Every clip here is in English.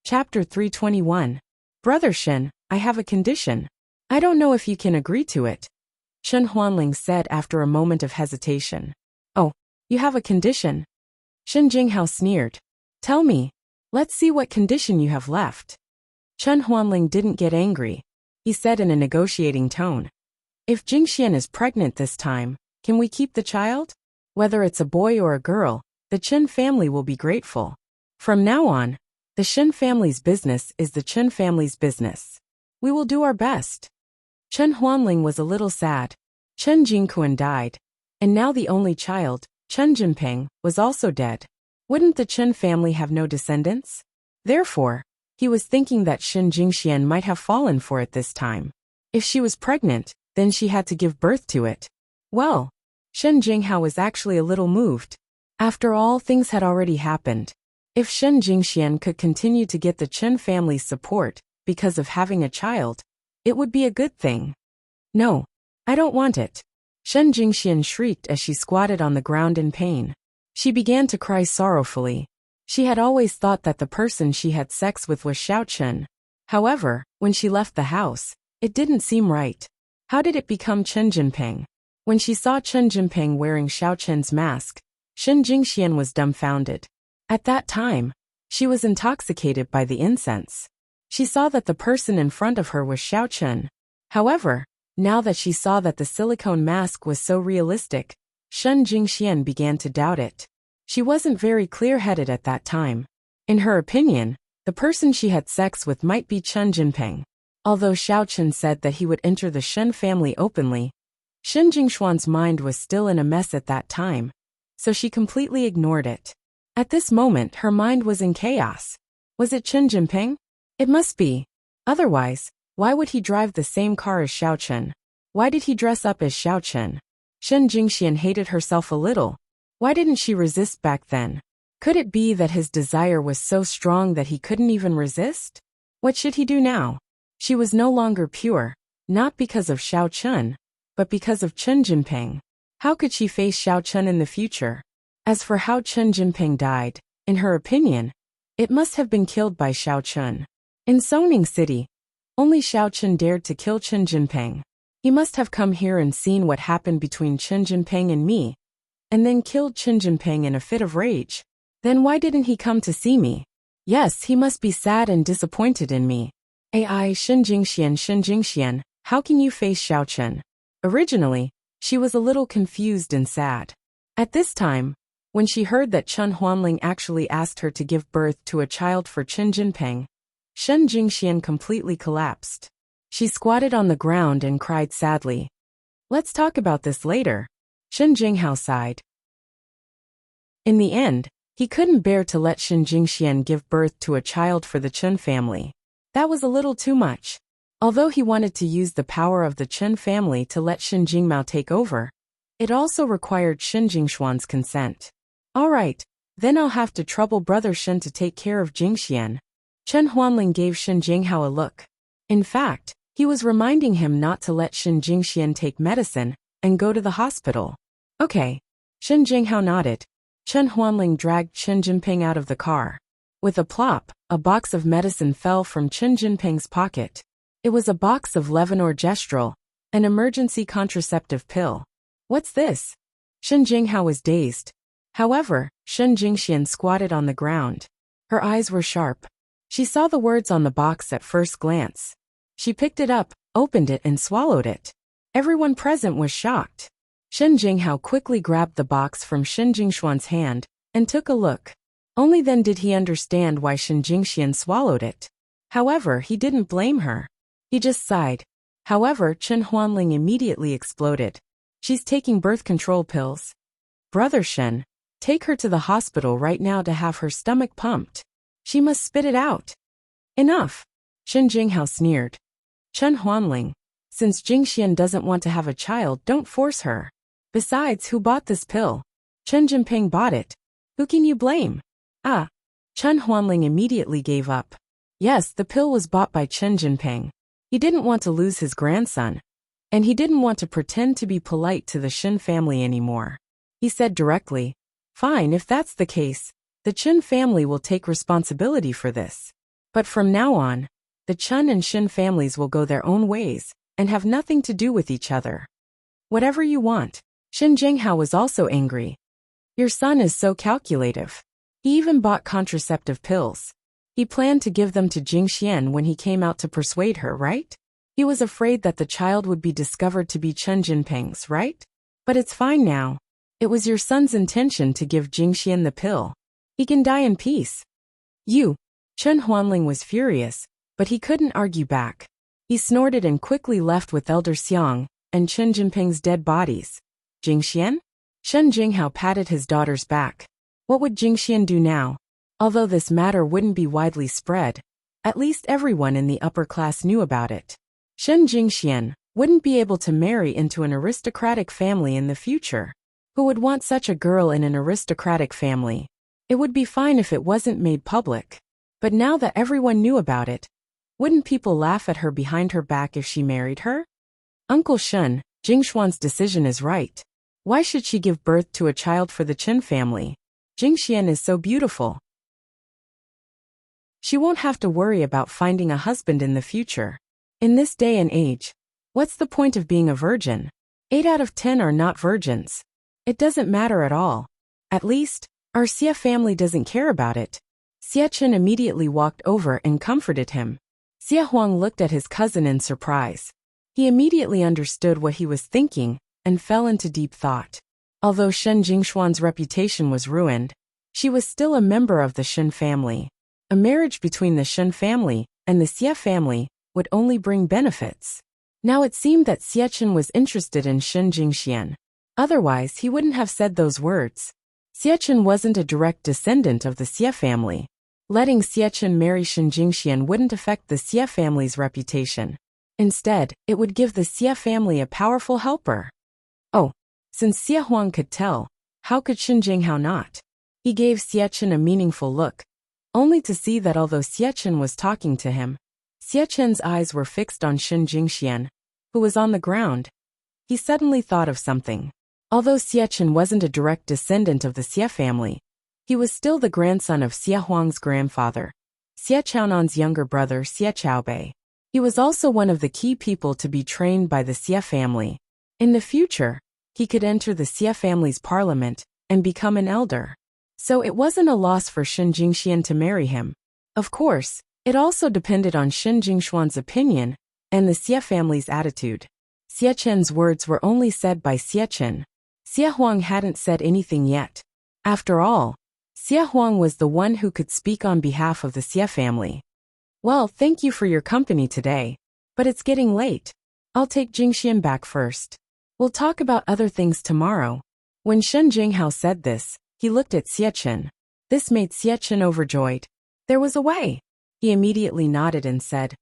Chapter 321. Brother Shen, I have a condition. I don't know if you can agree to it. Shen Huanling said after a moment of hesitation. Oh, you have a condition? Shen Jinghao sneered. Tell me. Let's see what condition you have left. Chen Huanling didn't get angry. He said in a negotiating tone. If Jingxian is pregnant this time, can we keep the child? Whether it's a boy or a girl, the Chen family will be grateful. From now on, the Shen family's business is the Chen family's business. We will do our best. Chen Huanling was a little sad. Chen Jingquan died, and now the only child, Chen Jinping, was also dead. Wouldn't the Chen family have no descendants? Therefore, he was thinking that Shen Jingxian might have fallen for it this time. If she was pregnant, then she had to give birth to it. Well, Shen Jinghao was actually a little moved. After all, things had already happened. If Shen Jingxian could continue to get the Chen family's support because of having a child, it would be a good thing. No, I don't want it. Shen Jingxian shrieked as she squatted on the ground in pain. She began to cry sorrowfully. She had always thought that the person she had sex with was Xiao Chen. However, when she left the house, it didn't seem right. How did it become Chen Jinping? When she saw Chen Jinping wearing Xiao Chen's mask, Shen Jingxian was dumbfounded. At that time, she was intoxicated by the incense. She saw that the person in front of her was Xiao Chen. However, now that she saw that the silicone mask was so realistic, Shen Jingxian began to doubt it. She wasn't very clear-headed at that time. In her opinion, the person she had sex with might be Chen Jinping. Although Xiao Chen said that he would enter the Shen family openly, Shen Jingshuan's mind was still in a mess at that time, so she completely ignored it. At this moment, her mind was in chaos. Was it Chen Jinping? It must be. Otherwise, why would he drive the same car as Xiao Chen? Why did he dress up as Xiao Chen? Shen Jingxian hated herself a little. Why didn't she resist back then? Could it be that his desire was so strong that he couldn't even resist? What should he do now? She was no longer pure, not because of Xiao Chen, but because of Chen Jinping. How could she face Xiao Chen in the future? As for how Chen Jinping died, in her opinion, it must have been killed by Xiao Chen. In Songning City, only Xiao Chen dared to kill Chen Jinping. He must have come here and seen what happened between Chen Jinping and me, and then killed Chen Jinping in a fit of rage. Then why didn't he come to see me? Yes, he must be sad and disappointed in me. Ai Shen Jingxian, how can you face Xiao Chen? Originally, she was a little confused and sad. At this time, when she heard that Chen Huanling actually asked her to give birth to a child for Chen Jinping, Shen Jingxian completely collapsed. She squatted on the ground and cried sadly. Let's talk about this later. Shen Jinghao sighed. In the end, he couldn't bear to let Shen Jingxian give birth to a child for the Chen family. That was a little too much. Although he wanted to use the power of the Chen family to let Shen Jingmao take over, it also required Shen Jingshuan's consent. All right, then I'll have to trouble Brother Shen to take care of Jingxian. Chen Huanling gave Shen Jinghao a look. In fact, he was reminding him not to let Shen Jingxian take medicine and go to the hospital. Okay. Shen Jinghao nodded. Chen Huanling dragged Chen Jinping out of the car. With a plop, a box of medicine fell from Chen Jinping's pocket. It was a box of Levonorgestrel, Gestrel, an emergency contraceptive pill. What's this? Shen Jinghao was dazed. However, Shen Jingxian squatted on the ground. Her eyes were sharp. She saw the words on the box at first glance. She picked it up, opened it and swallowed it. Everyone present was shocked. Shen Jinghao quickly grabbed the box from Shen Jingshuan's hand and took a look. Only then did he understand why Shen Jingxian swallowed it. However, he didn't blame her. He just sighed. However, Chen Huanling immediately exploded. She's taking birth control pills. Brother Shen, take her to the hospital right now to have her stomach pumped. She must spit it out. Enough. Shen Jinghao sneered. Chen Huanling, since Jingxian doesn't want to have a child, don't force her. Besides, who bought this pill? Chen Jinping bought it. Who can you blame? Ah. Chen Huanling immediately gave up. Yes, the pill was bought by Chen Jinping. He didn't want to lose his grandson, and he didn't want to pretend to be polite to the Shen family anymore. He said directly, fine, if that's the case, the Chen family will take responsibility for this. But from now on, the Chun and Shin families will go their own ways and have nothing to do with each other. Whatever you want. Shin Jinghao was also angry. Your son is so calculative. He even bought contraceptive pills. He planned to give them to Jingxian when he came out to persuade her, right? He was afraid that the child would be discovered to be Chen Jinping's, right? But it's fine now. It was your son's intention to give Jingxian the pill. He can die in peace. Chen Huanling was furious, but he couldn't argue back. He snorted and quickly left with Elder Xiang and Chen Jinping's dead bodies. Jingxian? Shen Jinghao patted his daughter's back. What would Jingxian do now? Although this matter wouldn't be widely spread, at least everyone in the upper class knew about it. Shen Jingxian wouldn't be able to marry into an aristocratic family in the future. Who would want such a girl in an aristocratic family? It would be fine if it wasn't made public. But now that everyone knew about it, wouldn't people laugh at her behind her back if she married her? Uncle Shen, Jingshuan's decision is right. Why should she give birth to a child for the Chen family? Jingxian is so beautiful. She won't have to worry about finding a husband in the future. In this day and age, what's the point of being a virgin? 8 out of 10 are not virgins. It doesn't matter at all. At least, our Xia family doesn't care about it. Xia Chen immediately walked over and comforted him. Xia Huang looked at his cousin in surprise. He immediately understood what he was thinking and fell into deep thought. Although Shen Jingshuan's reputation was ruined, she was still a member of the Shen family. A marriage between the Shen family and the Xia family would only bring benefits. Now it seemed that Xia Chen was interested in Shen Jingxian. Otherwise, he wouldn't have said those words. Xia Chen wasn't a direct descendant of the Xia family. Letting Xia Chen marry Shen Jingxian wouldn't affect the Xia family's reputation. Instead, it would give the Xia family a powerful helper. Oh, since Xia Huang could tell, how could Shen Jinghao not? He gave Xia Chen a meaningful look, only to see that although Xia Chen was talking to him, Xia Chen's eyes were fixed on Shen Jingxian, who was on the ground. He suddenly thought of something. Although Xia Chen wasn't a direct descendant of the Xia family, he was still the grandson of Xia Huang's grandfather, Xia Chaonan's younger brother Xia Chaobei. He was also one of the key people to be trained by the Xia family. In the future, he could enter the Xia family's parliament and become an elder. So it wasn't a loss for Shen Jingxian to marry him. Of course, it also depended on Shen Jingshuan's opinion and the Xia family's attitude. Xia Chen's words were only said by Xia Chen. Xia Huang hadn't said anything yet. After all, Xia Huang was the one who could speak on behalf of the Xia family. Well, thank you for your company today. But it's getting late. I'll take Jingxian back first. We'll talk about other things tomorrow. When Shen Jinghao said this, he looked at Xia Chen. This made Xia Chen overjoyed. There was a way. He immediately nodded and said,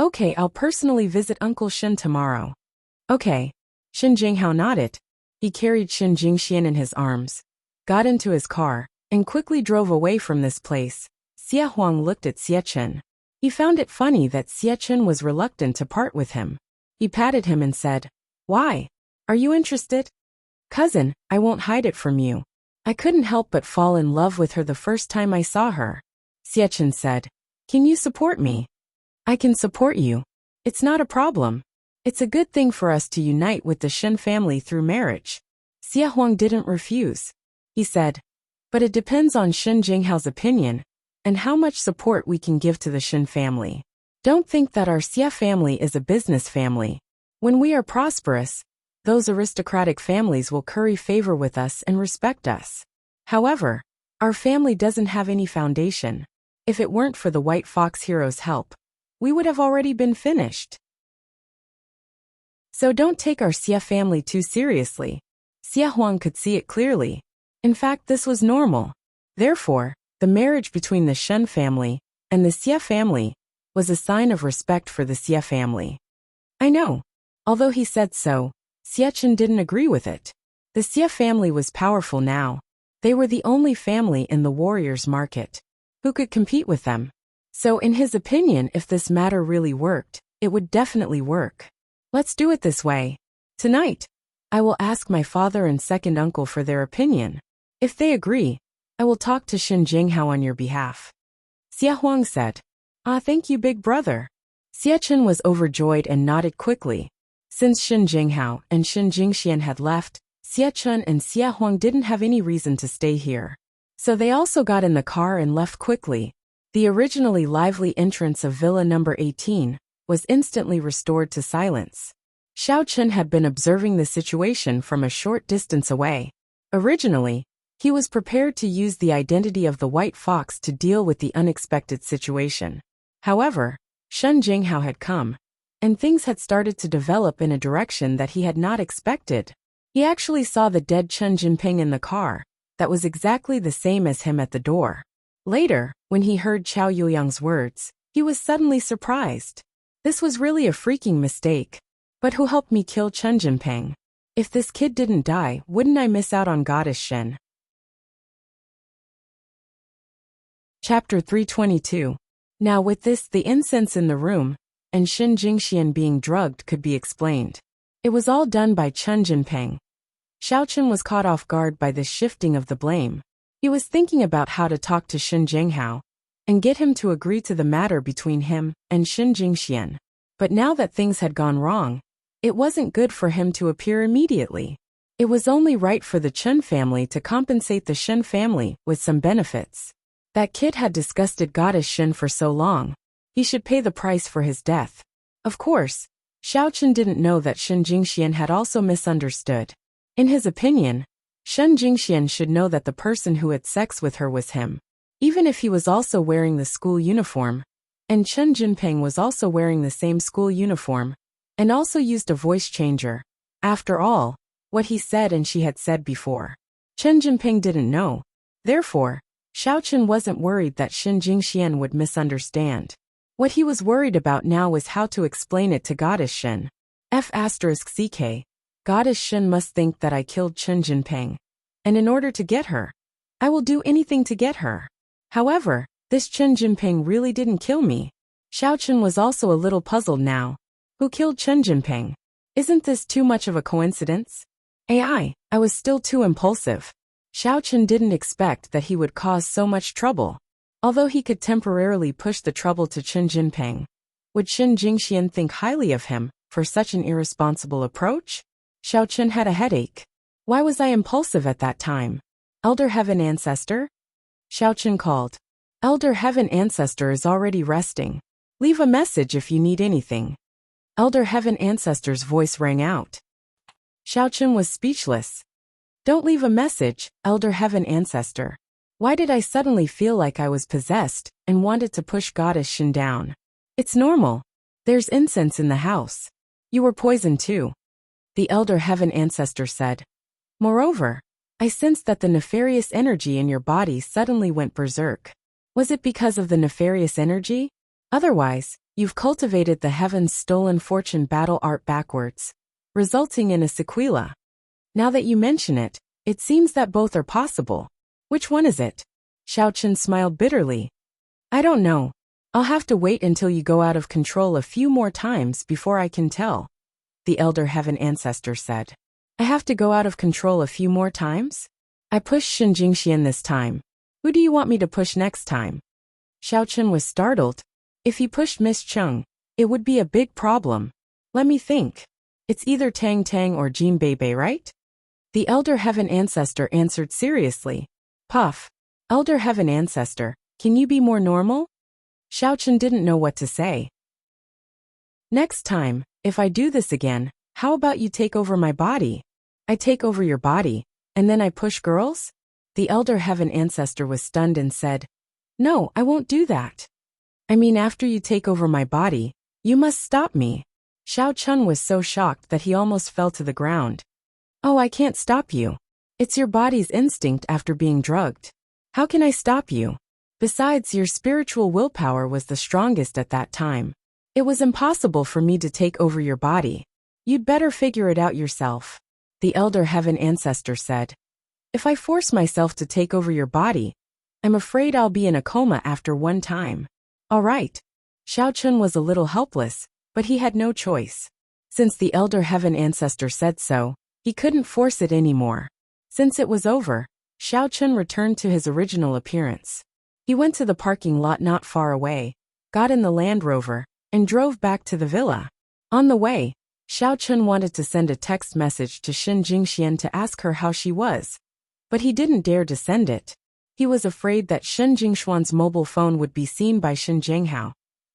Okay, I'll personally visit Uncle Shen tomorrow. Okay. Shen Jinghao nodded. He carried Shen Jingxian in his arms, got into his car, and quickly drove away from this place. Xia Huang looked at Xia Chen. He found it funny that Xia Chen was reluctant to part with him. He patted him and said, Why? Are you interested? Cousin, I won't hide it from you. I couldn't help but fall in love with her the first time I saw her. Xia Chen said, Can you support me? I can support you. It's not a problem. It's a good thing for us to unite with the Shen family through marriage. Xia Huang didn't refuse. He said, But it depends on Shen Jinghao's opinion and how much support we can give to the Shen family. Don't think that our Xia family is a business family. When we are prosperous, those aristocratic families will curry favor with us and respect us. However, our family doesn't have any foundation. If it weren't for the White Fox Hero's help, we would have already been finished. So don't take our Xia family too seriously. Xia Huang could see it clearly. In fact, this was normal. Therefore, the marriage between the Shen family and the Xia family was a sign of respect for the Xia family. I know. Although he said so, Xia Chen didn't agree with it. The Xia family was powerful now. They were the only family in the warriors' market who could compete with them. So in his opinion, if this matter really worked, it would definitely work. Let's do it this way. Tonight, I will ask my father and second uncle for their opinion. If they agree, I will talk to Shen Jinghao on your behalf. Xia Huang said. Ah, thank you, big brother. Xiachen was overjoyed and nodded quickly. Since Shen Jinghao and Shen Jingxian had left, Xiachen and Xia Huang didn't have any reason to stay here. So they also got in the car and left quickly. The originally lively entrance of Villa number 18 was instantly restored to silence. Xiao Chen had been observing the situation from a short distance away. Originally, he was prepared to use the identity of the White Fox to deal with the unexpected situation. However, Shen Jinghao had come, and things had started to develop in a direction that he had not expected. He actually saw the dead Chen Jinping in the car, that was exactly the same as him at the door. Later, when he heard Chao Yuliang's words, he was suddenly surprised. This was really a freaking mistake. But who helped me kill Chen Jinping? If this kid didn't die, wouldn't I miss out on Goddess Shen? Chapter 322. Now with this, the incense in the room, and Shen Jingxian being drugged could be explained. It was all done by Chen Jinping. Xiao Chen was caught off guard by this shifting of the blame. He was thinking about how to talk to Shen Jinghao and get him to agree to the matter between him and Shen Jingxian. But now that things had gone wrong, it wasn't good for him to appear immediately. It was only right for the Chen family to compensate the Shen family with some benefits. That kid had disgusted Goddess Shen for so long. He should pay the price for his death. Of course, Xiao Chen didn't know that Shen Jingxian had also misunderstood. In his opinion, Shen Jingxian should know that the person who had sex with her was him, even if he was also wearing the school uniform, and Chen Jinping was also wearing the same school uniform, and also used a voice changer. After all, what he said and she had said before. Chen Jinping didn't know. Therefore, Xiao Chen wasn't worried that Shen Jingxian would misunderstand. What he was worried about now was how to explain it to Goddess Shen. F***ck. Goddess Shen must think that I killed Chen Jinping. And in order to get her, I will do anything to get her. However, this Chen Jinping really didn't kill me. Xiao Chen was also a little puzzled now. Who killed Chen Jinping? Isn't this too much of a coincidence? I was still too impulsive. Xiao Chen didn't expect that he would cause so much trouble. Although he could temporarily push the trouble to Chen Jinping, would Shen Jingxian think highly of him for such an irresponsible approach? Xiao Chen had a headache. Why was I impulsive at that time? Elder Heaven Ancestor? Xiao Chen called. Elder Heaven Ancestor is already resting. Leave a message if you need anything. Elder Heaven Ancestor's voice rang out. Xiao Chen was speechless. Don't leave a message, Elder Heaven Ancestor. Why did I suddenly feel like I was possessed and wanted to push Goddess Shen down? It's normal. There's incense in the house. You were poisoned too. The Elder Heaven Ancestor said. Moreover, I sensed that the nefarious energy in your body suddenly went berserk. Was it because of the nefarious energy? Otherwise, you've cultivated the heaven's stolen fortune battle art backwards, resulting in a sequela. Now that you mention it, it seems that both are possible. Which one is it? Xiao Chen smiled bitterly. I don't know. I'll have to wait until you go out of control a few more times before I can tell. The Elder Heaven Ancestor said. I have to go out of control a few more times? I pushed Shen Jingxian this time. Who do you want me to push next time? Xiao Chen was startled. If he pushed Miss Cheng, it would be a big problem. Let me think. It's either Tang Tang or Jean Bebe, right? The Elder Heaven Ancestor answered seriously. Puff. Elder Heaven Ancestor, can you be more normal? Xiao Chen didn't know what to say. Next time, if I do this again, how about you take over my body? I take over your body, and then I push girls? The Elder Heaven Ancestor was stunned and said, No, I won't do that. I mean, after you take over my body, you must stop me. Xiao Chen was so shocked that he almost fell to the ground. Oh, I can't stop you. It's your body's instinct after being drugged. How can I stop you? Besides, your spiritual willpower was the strongest at that time. It was impossible for me to take over your body. You'd better figure it out yourself. The Elder Heaven Ancestor said. If I force myself to take over your body, I'm afraid I'll be in a coma after one time. All right. Xiao Chen was a little helpless, but he had no choice. Since the Elder Heaven Ancestor said so, he couldn't force it anymore. Since it was over, Xiao Chen returned to his original appearance. He went to the parking lot not far away, got in the Land Rover, and drove back to the villa. On the way, Xiao Chun wanted to send a text message to Shen Jingxian to ask her how she was, but he didn't dare to send it. He was afraid that Shen Jingshuan's mobile phone would be seen by Shen Jinghao,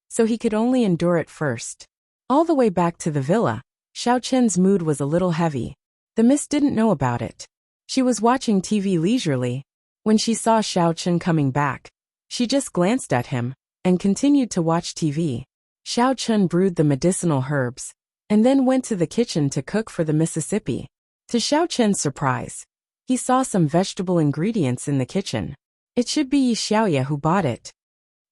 so he could only endure it first. All the way back to the villa, Xiao Chen's mood was a little heavy. The miss didn't know about it. She was watching TV leisurely. When she saw Xiao Chen coming back, she just glanced at him and continued to watch TV. Xiao Chen brewed the medicinal herbs and then went to the kitchen to cook for the Mississippi. To Xiao Chen's surprise, he saw some vegetable ingredients in the kitchen. It should be Yi Xiaoya who bought it.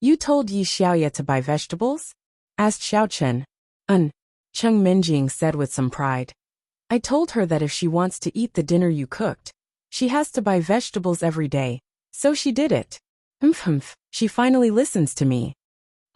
You told Yi Xiaoya to buy vegetables? Asked Xiao Chen. Cheng Minjing said with some pride. I told her that if she wants to eat the dinner you cooked, she has to buy vegetables every day, so she did it. She finally listens to me.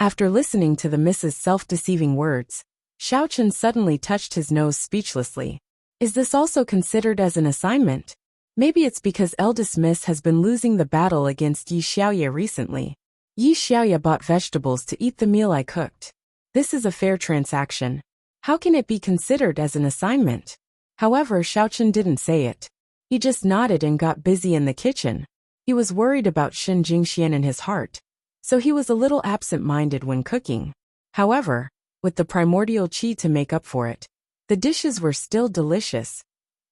After listening to the Mrs.'s self-deceiving words, Xiao Chen suddenly touched his nose speechlessly. Is this also considered as an assignment? Maybe it's because eldest Miss has been losing the battle against Yi Xiaoya recently. Yi Xiaoya bought vegetables to eat the meal I cooked. This is a fair transaction. How can it be considered as an assignment? However, Xiao Chen didn't say it. He just nodded and got busy in the kitchen. He was worried about Shen Jingxian in his heart, so he was a little absent-minded when cooking. However, with the primordial qi to make up for it, the dishes were still delicious.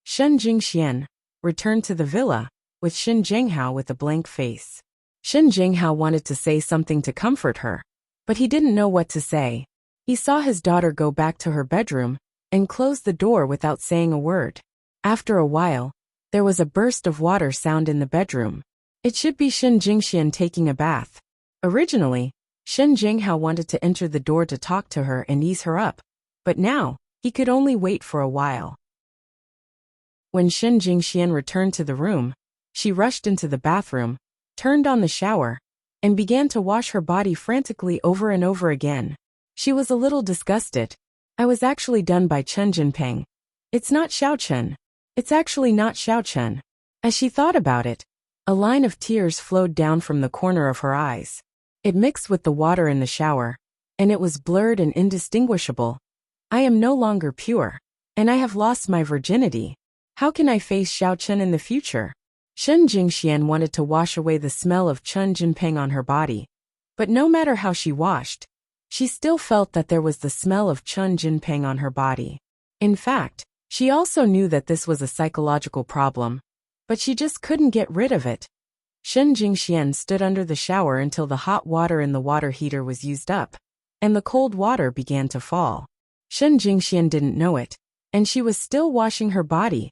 Shen Jingxian returned to the villa, with Shen Jinghao with a blank face. Shen Jinghao wanted to say something to comfort her, but he didn't know what to say. He saw his daughter go back to her bedroom and close the door without saying a word. After a while, there was a burst of water sound in the bedroom. It should be Shen Jingxian taking a bath. Originally, Shen Jinghao wanted to enter the door to talk to her and ease her up, but now, he could only wait for a while. When Shen Jingxian returned to the room, she rushed into the bathroom, turned on the shower, and began to wash her body frantically over and over again. She was a little disgusted. I was actually done by Chen Jinping. It's not Xiao Chen. It's actually not Xiao Chen. As she thought about it, a line of tears flowed down from the corner of her eyes. It mixed with the water in the shower, and it was blurred and indistinguishable. I am no longer pure, and I have lost my virginity. How can I face Xiao Chen in the future? Shen Jingxian wanted to wash away the smell of Chen Jinping on her body, but no matter how she washed, she still felt that there was the smell of Chen Jinping on her body. In fact, she also knew that this was a psychological problem, but she just couldn't get rid of it. Shen Jingxian stood under the shower until the hot water in the water heater was used up, and the cold water began to fall. Shen Jingxian didn't know it, and she was still washing her body.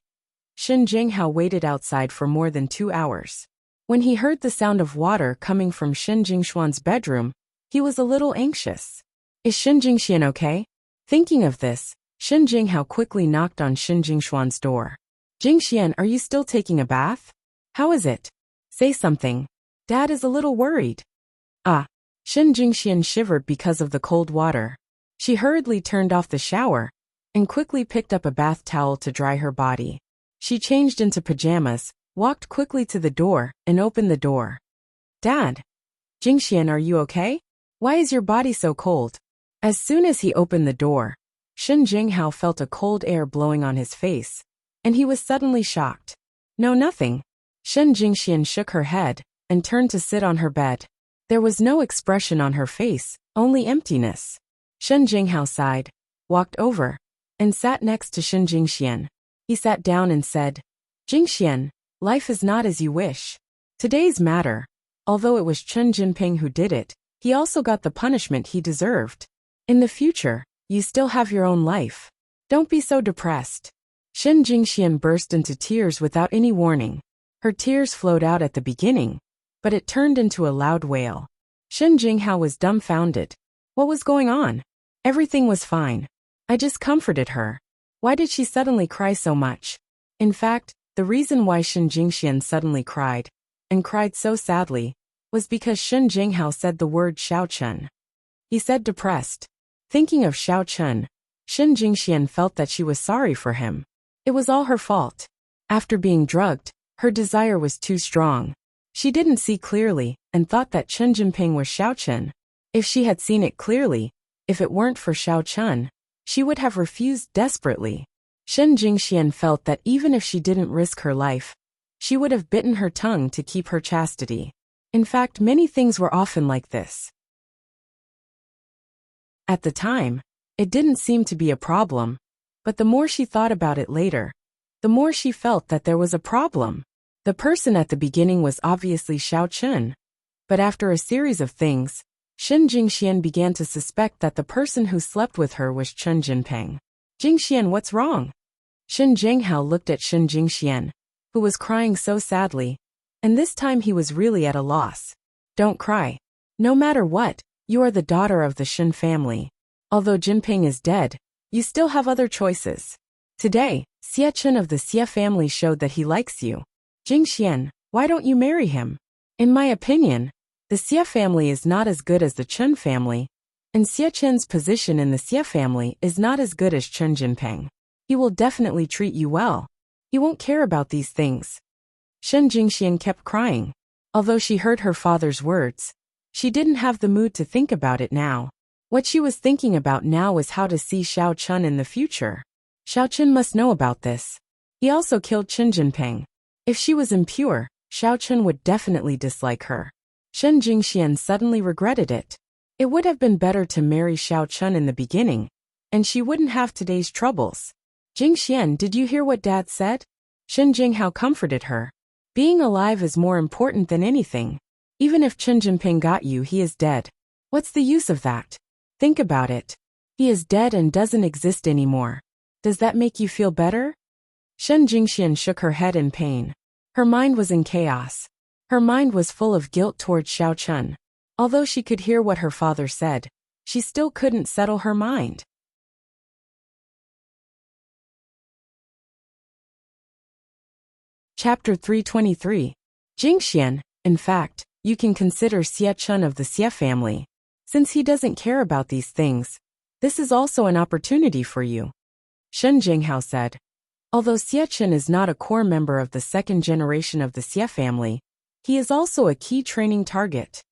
Shen Jinghao waited outside for more than 2 hours. When he heard the sound of water coming from Shen Jingshuan's bedroom, he was a little anxious. Is Shen Jingxian okay? Thinking of this, Shen Jinghao quickly knocked on Shen Jingshuan's door. Jingxian, are you still taking a bath? How is it? Say something. Dad is a little worried. Shen Jingxian shivered because of the cold water. She hurriedly turned off the shower and quickly picked up a bath towel to dry her body. She changed into pajamas, walked quickly to the door, and opened the door. Dad! Jingxian, are you okay? Why is your body so cold? As soon as he opened the door, Shen Jinghao felt a cold air blowing on his face, and he was suddenly shocked. No, nothing. Shen Jingxian shook her head and turned to sit on her bed. There was no expression on her face, only emptiness. Shen Jinghao sighed, walked over, and sat next to Shen Jingxian. He sat down and said, Jingxian, life is not as you wish. Today's matter, although it was Chen Jinping who did it, he also got the punishment he deserved. In the future, you still have your own life. Don't be so depressed. Shen Jingxian burst into tears without any warning. Her tears flowed out at the beginning, but it turned into a loud wail. Shen Jinghao was dumbfounded. What was going on? Everything was fine. I just comforted her. Why did she suddenly cry so much? In fact, the reason why Shen Jingxian suddenly cried, and cried so sadly, was because Shen Jinghao said the word Xiao Chen. He said depressed. Thinking of Xiao Chen, Shen Jingxian felt that she was sorry for him. It was all her fault. After being drugged, her desire was too strong. She didn't see clearly, and thought that Chen Jinping was Xiao Chen. If she had seen it clearly, if it weren't for Xiao Chun, she would have refused desperately. Shen Jingxian felt that even if she didn't risk her life, she would have bitten her tongue to keep her chastity. In fact, many things were often like this. At the time, it didn't seem to be a problem, but the more she thought about it later, the more she felt that there was a problem. The person at the beginning was obviously Xiao Chun, but after a series of things, Shen Jingxian began to suspect that the person who slept with her was Chen Jinpeng. Jingxian, what's wrong? Shen Zhenghao looked at Shen Jingxian, who was crying so sadly, and this time he was really at a loss. Don't cry. No matter what, you are the daughter of the Shen family. Although Jinpeng is dead, you still have other choices. Today, Xie Chen of the Xie family showed that he likes you. Jingxian, why don't you marry him? In my opinion, the Xie family is not as good as the Chen family, and Xie Chen's position in the Xie family is not as good as Chen Jinpeng. He will definitely treat you well. He won't care about these things. Shen Jingxian kept crying. Although she heard her father's words, she didn't have the mood to think about it now. What she was thinking about now was how to see Xiao Chun in the future. Xiao Chun must know about this. He also killed Chen Jinpeng. If she was impure, Xiao Chun would definitely dislike her. Shen Jingxian suddenly regretted it. It would have been better to marry Xiao Chun in the beginning, and she wouldn't have today's troubles. Jingxian, did you hear what Dad said? Shen Jinghao comforted her. Being alive is more important than anything. Even if Chen Jinping got you, he is dead. What's the use of that? Think about it. He is dead and doesn't exist anymore. Does that make you feel better? Shen Jingxian shook her head in pain. Her mind was in chaos. Her mind was full of guilt towards Xiao Chun. Although she could hear what her father said, she still couldn't settle her mind. Chapter 323. Jingxian, in fact, you can consider Xie Chun of the Xie family. Since he doesn't care about these things, this is also an opportunity for you. Shen Jinghao said. Although Xie Chun is not a core member of the second generation of the Xie family, he is also a key training target.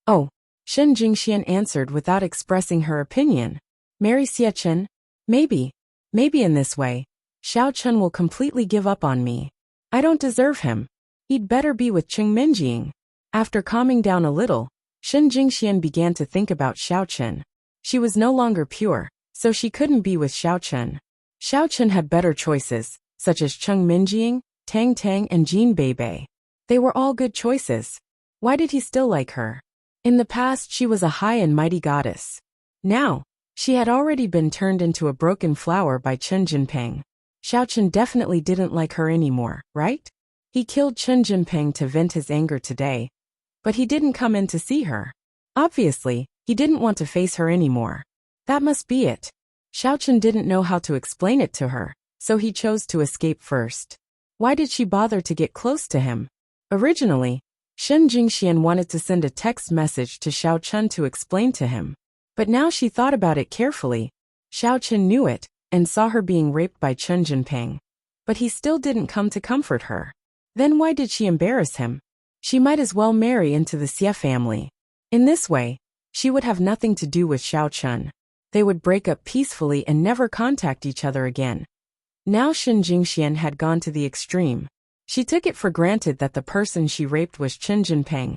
Oh, Shen Jingxian answered without expressing her opinion. Marry Xie Chun? Maybe in this way, Xiao Chun will completely give up on me. I don't deserve him. He'd better be with Cheng Minjing. After calming down a little, Shen Jingxian began to think about Xiao Chun. She was no longer pure, so she couldn't be with Xiao Chun. Xiao Chun had better choices, such as Cheng Minjing, Tang Tang and Jin Beibei. They were all good choices. Why did he still like her? In the past she was a high and mighty goddess. Now, she had already been turned into a broken flower by Chen Jinpeng. Xiao Chun definitely didn't like her anymore, right? He killed Chen Jinpeng to vent his anger today, but he didn't come in to see her. Obviously, he didn't want to face her anymore. That must be it. Xiao Chun didn't know how to explain it to her, so he chose to escape first. Why did she bother to get close to him? Originally, Shen Jingxian wanted to send a text message to Xiao Chun to explain to him. But now she thought about it carefully. Xiao Chun knew it, and saw her being raped by Chen Jinpeng. But he still didn't come to comfort her. Then why did she embarrass him? She might as well marry into the Xie family. In this way, she would have nothing to do with Xiao Chun. They would break up peacefully and never contact each other again. Now Shen Jingxian had gone to the extreme. She took it for granted that the person she raped was Chen Jinpeng,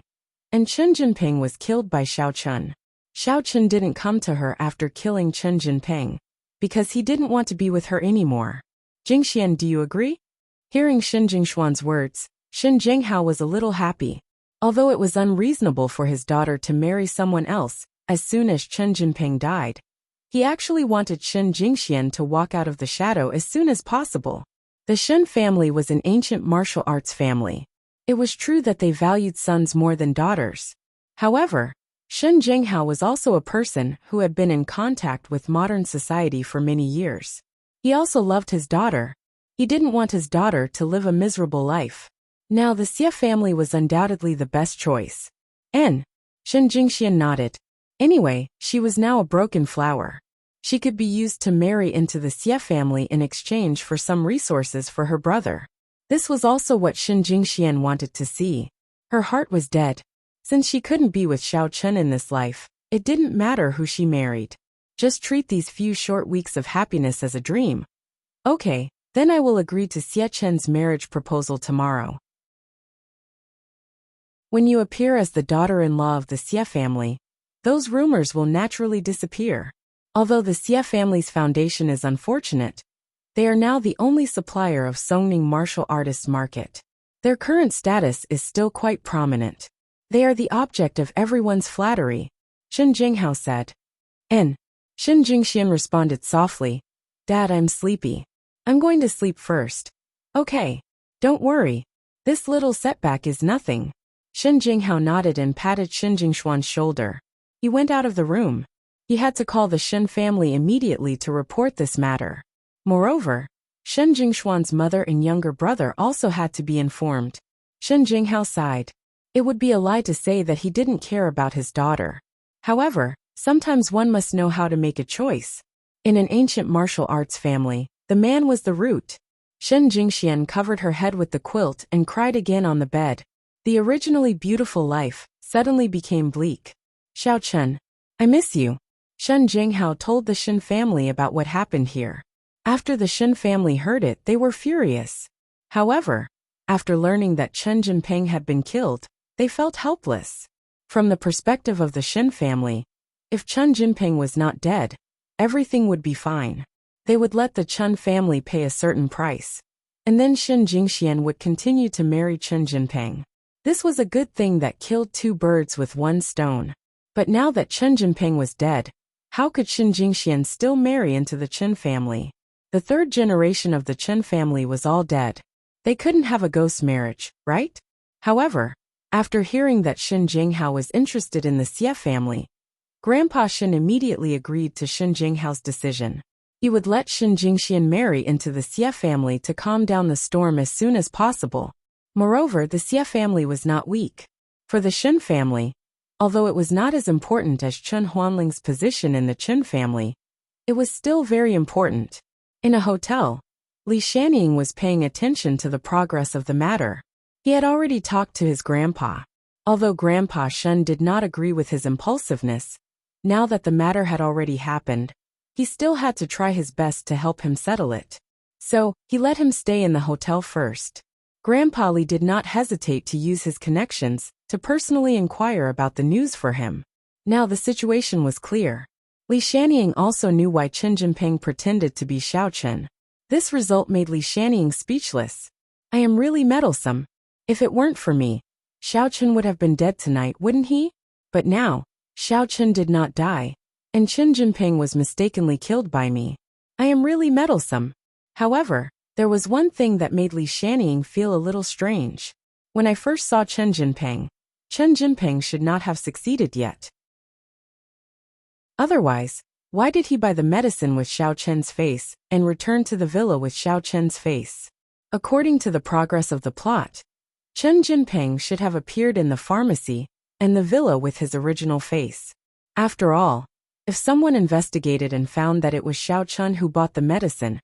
and Chen Jinpeng was killed by Xiao Chun. Xiao Chun didn't come to her after killing Chen Jinpeng, because he didn't want to be with her anymore. Jingxian, do you agree? Hearing Shen Jingshuan's words, Shen Jinghao was a little happy. Although it was unreasonable for his daughter to marry someone else as soon as Chen Jinpeng died, he actually wanted Shen Jingxian to walk out of the shadow as soon as possible. The Shen family was an ancient martial arts family. It was true that they valued sons more than daughters. However, Shen Jinghao was also a person who had been in contact with modern society for many years. He also loved his daughter. He didn't want his daughter to live a miserable life. Now the Xie family was undoubtedly the best choice. Shen Jingxian nodded. Anyway, she was now a broken flower. She could be used to marry into the Xie family in exchange for some resources for her brother. This was also what Shen Jingxian wanted to see. Her heart was dead. Since she couldn't be with Xiao Chun in this life, It didn't matter who she married. Just treat these few short weeks of happiness as a dream. Okay, then I will agree to Xie Chen's marriage proposal tomorrow. When you appear as the daughter-in-law of the Xie family, those rumors will naturally disappear. Although the Xie family's foundation is unfortunate, they are now the only supplier of Songning martial artists market. Their current status is still quite prominent. They are the object of everyone's flattery, Shen Jinghao said. Shen Jingxian responded softly, Dad, I'm sleepy. I'm going to sleep first. Okay. Don't worry. This little setback is nothing. Shen Jinghao nodded and patted Shen Jingshuan's shoulder. He went out of the room. He had to call the Shen family immediately to report this matter. Moreover, Shen Jingshuan's mother and younger brother also had to be informed. Shen Jinghao sighed. It would be a lie to say that he didn't care about his daughter. However, sometimes one must know how to make a choice. In an ancient martial arts family, the man was the root. Shen Jingxian covered her head with the quilt and cried again on the bed. The originally beautiful life suddenly became bleak. Xiao Chen, I miss you. Shen Jinghao told the Shen family about what happened here. After the Shen family heard it, they were furious. However, after learning that Chen Jinping had been killed, they felt helpless. From the perspective of the Shen family, if Chen Jinping was not dead, everything would be fine. They would let the Chen family pay a certain price, and then Shen Jingxian would continue to marry Chen Jinping. This was a good thing that killed two birds with one stone. But now that Chen Jinping was dead, how could Shen Jingxian still marry into the Chen family? The third generation of the Chen family was all dead. They couldn't have a ghost marriage, right? However, after hearing that Shen Jinghao was interested in the Xie family, Grandpa Shen immediately agreed to Shen Jinghao's decision. He would let Shen Jingxian marry into the Xie family to calm down the storm as soon as possible. Moreover, the Xie family was not weak. For the Shen family, although it was not as important as Chen Huanling's position in the Chen family, it was still very important. In a hotel, Li Shanning was paying attention to the progress of the matter. He had already talked to his grandpa. Although Grandpa Shen did not agree with his impulsiveness, now that the matter had already happened, he still had to try his best to help him settle it. So, he let him stay in the hotel first. Grandpa Li did not hesitate to use his connections to personally inquire about the news for him. Now the situation was clear. Li Shanning also knew why Chen Jinping pretended to be Xiao Chen. This result made Li Shanning speechless. I am really meddlesome. If it weren't for me, Xiao Chen would have been dead tonight, wouldn't he? But now, Xiao Chen did not die, and Chen Jinping was mistakenly killed by me. I am really meddlesome. However, there was one thing that made Li Shanning feel a little strange. When I first saw Chen Jinping should not have succeeded yet. Otherwise, why did he buy the medicine with Xiao Chen's face and return to the villa with Xiao Chen's face? According to the progress of the plot, Chen Jinping should have appeared in the pharmacy and the villa with his original face. After all, if someone investigated and found that it was Xiao Chen who bought the medicine,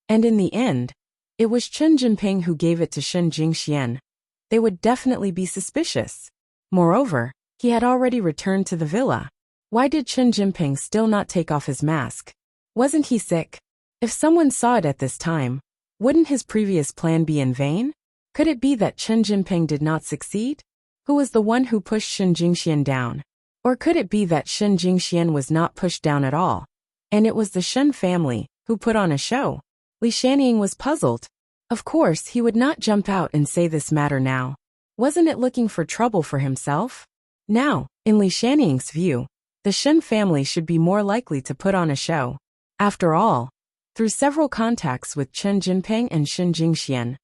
and in the end, it was Chen Jinping who gave it to Shen Jingxian, they would definitely be suspicious. Moreover, he had already returned to the villa. Why did Chen Jinping still not take off his mask? Wasn't he sick? If someone saw it at this time, wouldn't his previous plan be in vain? Could it be that Chen Jinping did not succeed? Who was the one who pushed Shen Jingxian down? Or could it be that Shen Jingxian was not pushed down at all, and it was the Shen family who put on a show? Li Shanning was puzzled. Of course, he would not jump out and say this matter now. Wasn't it looking for trouble for himself? Now, in Li Shanning's view, the Shen family should be more likely to put on a show. After all, through several contacts with Chen Jinping and Shen Jingxian,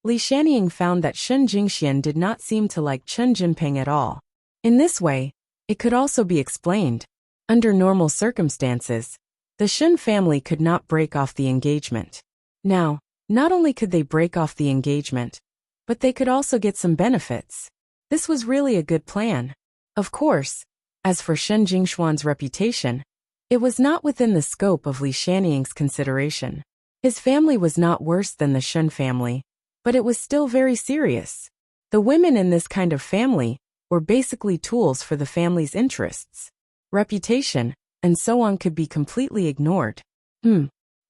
Li Shanning found that Shen Jingxian did not seem to like Chen Jinping at all. In this way, it could also be explained. Under normal circumstances, the Shen family could not break off the engagement. Now, not only could they break off the engagement, but they could also get some benefits. This was really a good plan. Of course, as for Shen Jingshuan's reputation, it was not within the scope of Li Shanning's consideration. His family was not worse than the Shen family, but it was still very serious. The women in this kind of family were basically tools for the family's interests. reputation, and so on could be completely ignored.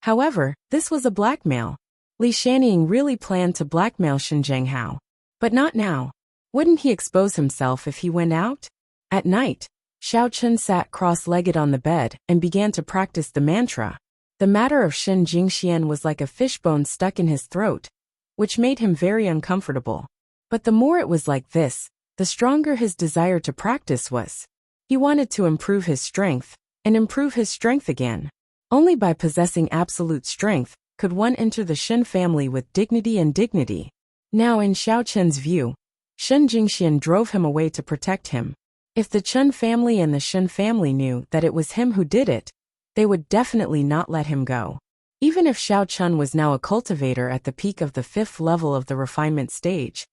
However, this was a blackmail. Li Shaniying really planned to blackmail Shen Zhenghao. But not now. Wouldn't he expose himself if he went out? At night, Xiao Chen sat cross-legged on the bed and began to practice the mantra. The matter of Shen Jingxian was like a fishbone stuck in his throat, which made him very uncomfortable. But the more it was like this, the stronger his desire to practice was. He wanted to improve his strength, and improve his strength again. Only by possessing absolute strength could one enter the Shen family with dignity and dignity. Now in Xiao Chen's view, Shen Jingxian drove him away to protect him. If the Chen family and the Shen family knew that it was him who did it, they would definitely not let him go. Even if Xiao Chen was now a cultivator at the peak of the 5th level of the refinement stage,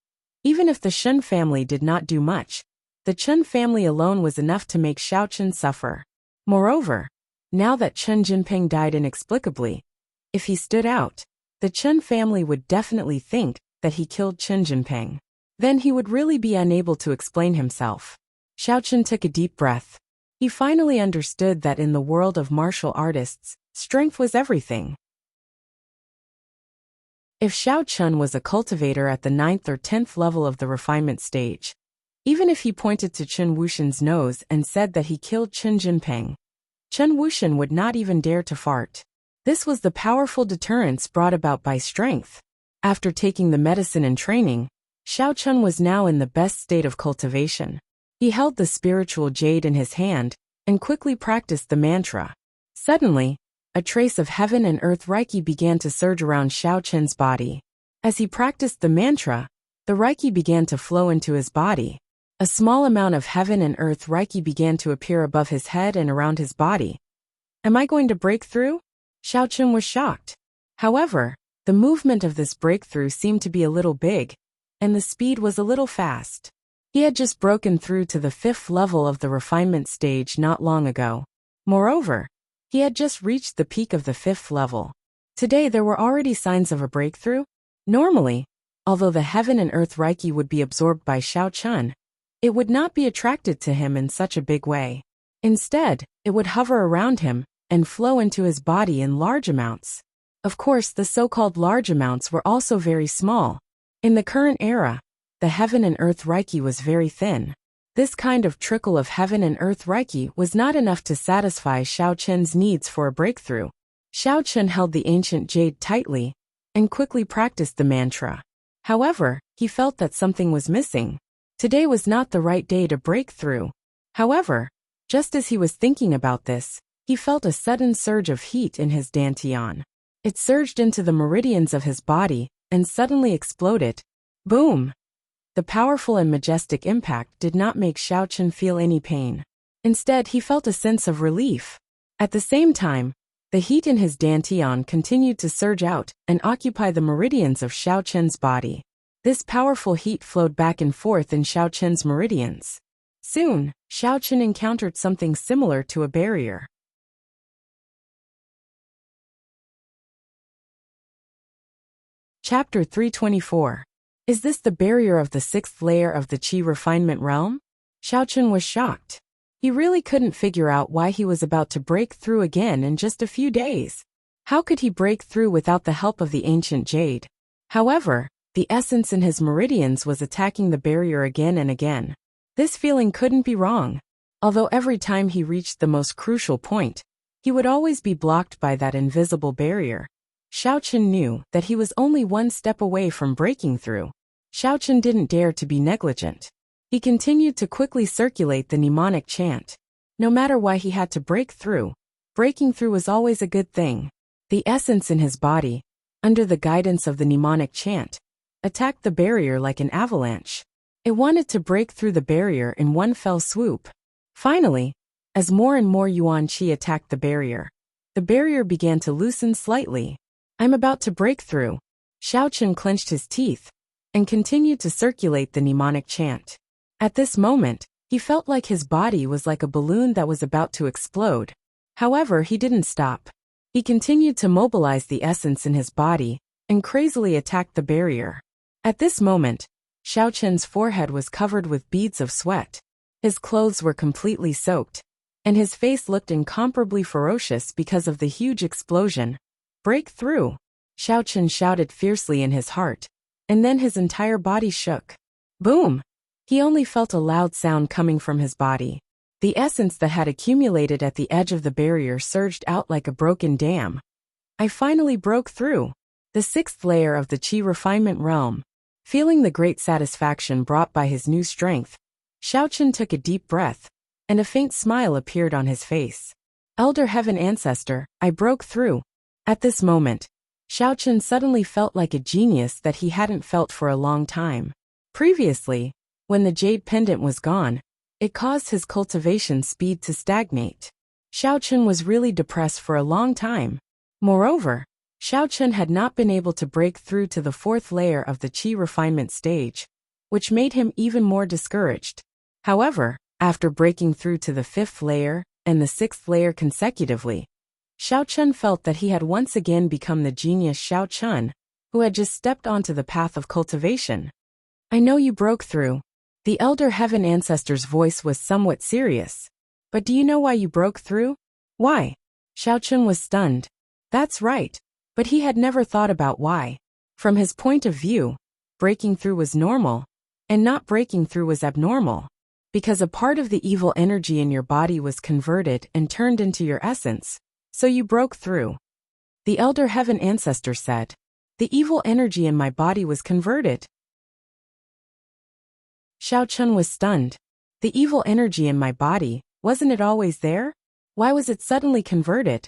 even if the Shen family did not do much, the Chen family alone was enough to make Xiao Chen suffer. Moreover, now that Chen Jinping died inexplicably, if he stood out, the Chen family would definitely think that he killed Chen Jinping. Then he would really be unable to explain himself. Xiao Chen took a deep breath. He finally understood that in the world of martial artists, strength was everything. If Xiao Chen was a cultivator at the 9th or 10th level of the refinement stage, even if he pointed to Chen Wuxian's nose and said that he killed Chen Jinping, Chen Wuxian would not even dare to fart. This was the powerful deterrence brought about by strength. After taking the medicine and training, Xiao Chen was now in the best state of cultivation. He held the spiritual jade in his hand and quickly practiced the mantra. Suddenly, a trace of heaven and earth Reiki began to surge around Xiao Chen's body. As he practiced the mantra, the Reiki began to flow into his body. A small amount of heaven and earth Reiki began to appear above his head and around his body. Am I going to break through? Xiao Chen was shocked. However, the movement of this breakthrough seemed to be a little big, and the speed was a little fast. He had just broken through to the 5th level of the refinement stage not long ago. Moreover, he had just reached the peak of the 5th level. Today there were already signs of a breakthrough. Normally, although the heaven and earth Reiki would be absorbed by Xiao Chen, it would not be attracted to him in such a big way. Instead, it would hover around him and flow into his body in large amounts. Of course, the so-called large amounts were also very small. In the current era, the heaven and earth Reiki was very thin. This kind of trickle of heaven and earth Reiki was not enough to satisfy Xiao Chen's needs for a breakthrough. Xiao Chen held the ancient jade tightly and quickly practiced the mantra. However, he felt that something was missing. Today was not the right day to break through. However, just as he was thinking about this, he felt a sudden surge of heat in his dantian. It surged into the meridians of his body and suddenly exploded. Boom! The powerful and majestic impact did not make Xiao Chen feel any pain. Instead, he felt a sense of relief. At the same time, the heat in his dantian continued to surge out and occupy the meridians of Xiao Chen's body. This powerful heat flowed back and forth in Xiao Chen's meridians. Soon, Xiao Chen encountered something similar to a barrier. Chapter 324. Is this the barrier of the 6th layer of the Qi refinement realm? Xiao Chen was shocked. He really couldn't figure out why he was about to break through again in just a few days. How could he break through without the help of the ancient jade? However, the essence in his meridians was attacking the barrier again and again. This feeling couldn't be wrong. Although every time he reached the most crucial point, he would always be blocked by that invisible barrier. Xiao Chen knew that he was only one step away from breaking through. Xiao Chen didn't dare to be negligent. He continued to quickly circulate the mnemonic chant. No matter why he had to break through, breaking through was always a good thing. The essence in his body, under the guidance of the mnemonic chant, attacked the barrier like an avalanche. It wanted to break through the barrier in one fell swoop. Finally, as more and more Yuan Qi attacked the barrier began to loosen slightly. I'm about to break through. Xiao Chen clenched his teeth and continued to circulate the mnemonic chant. At this moment, he felt like his body was like a balloon that was about to explode. However, he didn't stop. He continued to mobilize the essence in his body and crazily attacked the barrier. At this moment, Xiao Chen's forehead was covered with beads of sweat. His clothes were completely soaked, and his face looked incomparably ferocious because of the huge explosion. "Break through!" Xiao Chen shouted fiercely in his heart, and then his entire body shook. Boom! He only felt a loud sound coming from his body. The essence that had accumulated at the edge of the barrier surged out like a broken dam. I finally broke through the 6th layer of the Qi refinement realm. Feeling the great satisfaction brought by his new strength, Xiao Chen took a deep breath, and a faint smile appeared on his face. "Elder Heaven Ancestor, I broke through." At this moment, Xiao Chen suddenly felt like a genius that he hadn't felt for a long time. Previously, when the jade pendant was gone, it caused his cultivation speed to stagnate. Xiao Chen was really depressed for a long time. Moreover, Xiao Chen had not been able to break through to the 4th layer of the Qi refinement stage, which made him even more discouraged. However, after breaking through to the 5th layer and the 6th layer consecutively, Xiao Chen felt that he had once again become the genius Xiao Chen, who had just stepped onto the path of cultivation. "I know you broke through." The Elder Heaven Ancestor's voice was somewhat serious. "But do you know why you broke through?" "Why?" Xiao Chen was stunned. That's right. But he had never thought about why. From his point of view, breaking through was normal, and not breaking through was abnormal. Because a part of the evil energy in your body was converted and turned into your essence, so you broke through. The Elder Heaven Ancestor said, "The evil energy in my body was converted." Xiao Chen was stunned. "The evil energy in my body, wasn't it always there? Why was it suddenly converted?"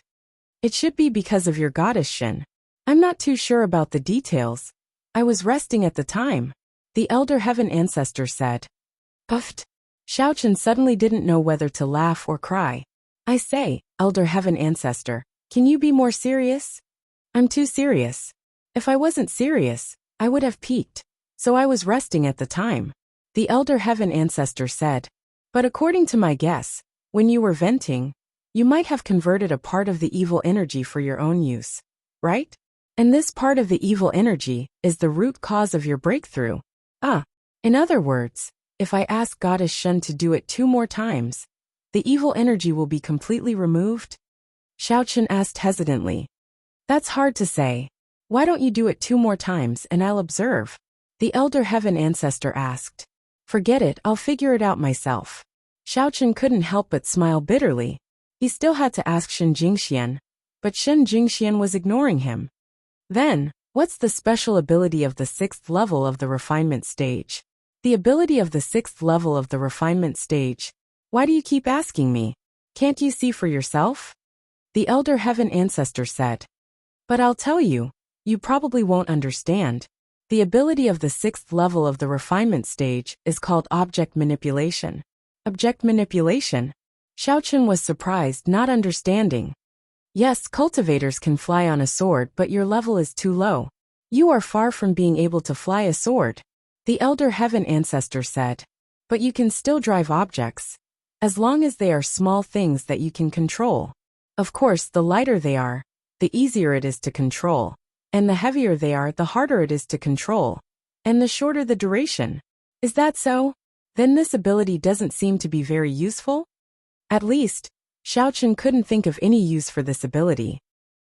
"It should be because of your goddess Shen. I'm not too sure about the details. I was resting at the time," the Elder Heaven Ancestor said. Puffed. Xiao Chen suddenly didn't know whether to laugh or cry. "I say, Elder Heaven Ancestor, can you be more serious?" "I'm too serious. If I wasn't serious, I would have peaked. So I was resting at the time," the Elder Heaven Ancestor said. "But according to my guess, when you were venting, you might have converted a part of the evil energy for your own use, right? And this part of the evil energy is the root cause of your breakthrough. In other words, if I ask Goddess Shen to do it 2 more times, the evil energy will be completely removed?" Xiao Chen asked hesitantly. "That's hard to say. Why don't you do it 2 more times and I'll observe?" the Elder Heaven Ancestor asked. "Forget it, I'll figure it out myself." Xiao Chen couldn't help but smile bitterly. He still had to ask Shen Jingxian, but Shen Jingxian was ignoring him. "Then, what's the special ability of the 6th level of the refinement stage?" "The ability of the 6th level of the refinement stage? Why do you keep asking me? Can't you see for yourself?" the Elder Heaven Ancestor said. "But I'll tell you, you probably won't understand. The ability of the 6th level of the refinement stage is called object manipulation." "Object manipulation?" Xiao Chen was surprised, not understanding. "Yes, cultivators can fly on a sword, but your level is too low. You are far from being able to fly a sword," the Elder Heaven Ancestor said. "But you can still drive objects, as long as they are small things that you can control. Of course, the lighter they are, the easier it is to control, and the heavier they are, the harder it is to control, and the shorter the duration. Is that so? Then this ability doesn't seem to be very useful?" At least, Xiao Chen couldn't think of any use for this ability.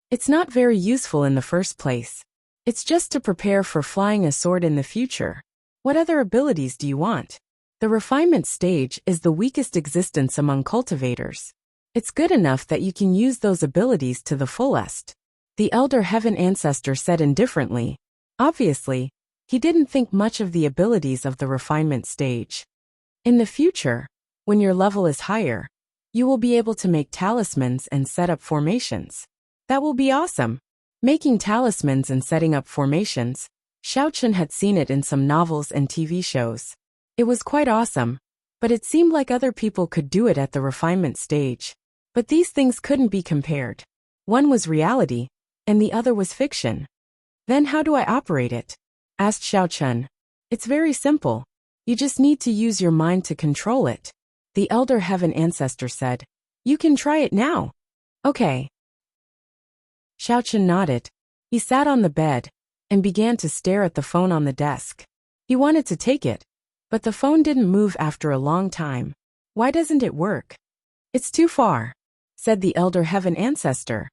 "It's not very useful in the first place. It's just to prepare for flying a sword in the future. What other abilities do you want?" The refinement stage is the weakest existence among cultivators. It's good enough that you can use those abilities to the fullest, the Elder Heaven Ancestor said indifferently. Obviously, he didn't think much of the abilities of the refinement stage. "In the future, when your level is higher, you will be able to make talismans and set up formations. That will be awesome." Making talismans and setting up formations, Xiao Chen had seen it in some novels and TV shows. It was quite awesome, but it seemed like other people could do it at the refinement stage. But these things couldn't be compared. One was reality, and the other was fiction. "Then how do I operate it?" asked Xiao Chen. "It's very simple. You just need to use your mind to control it," the Elder Heaven Ancestor said. "You can try it now." "Okay." Xiao Chen nodded. He sat on the bed and began to stare at the phone on the desk. He wanted to take it, but the phone didn't move after a long time. "Why doesn't it work?" It's too far, said the elder heaven ancestor.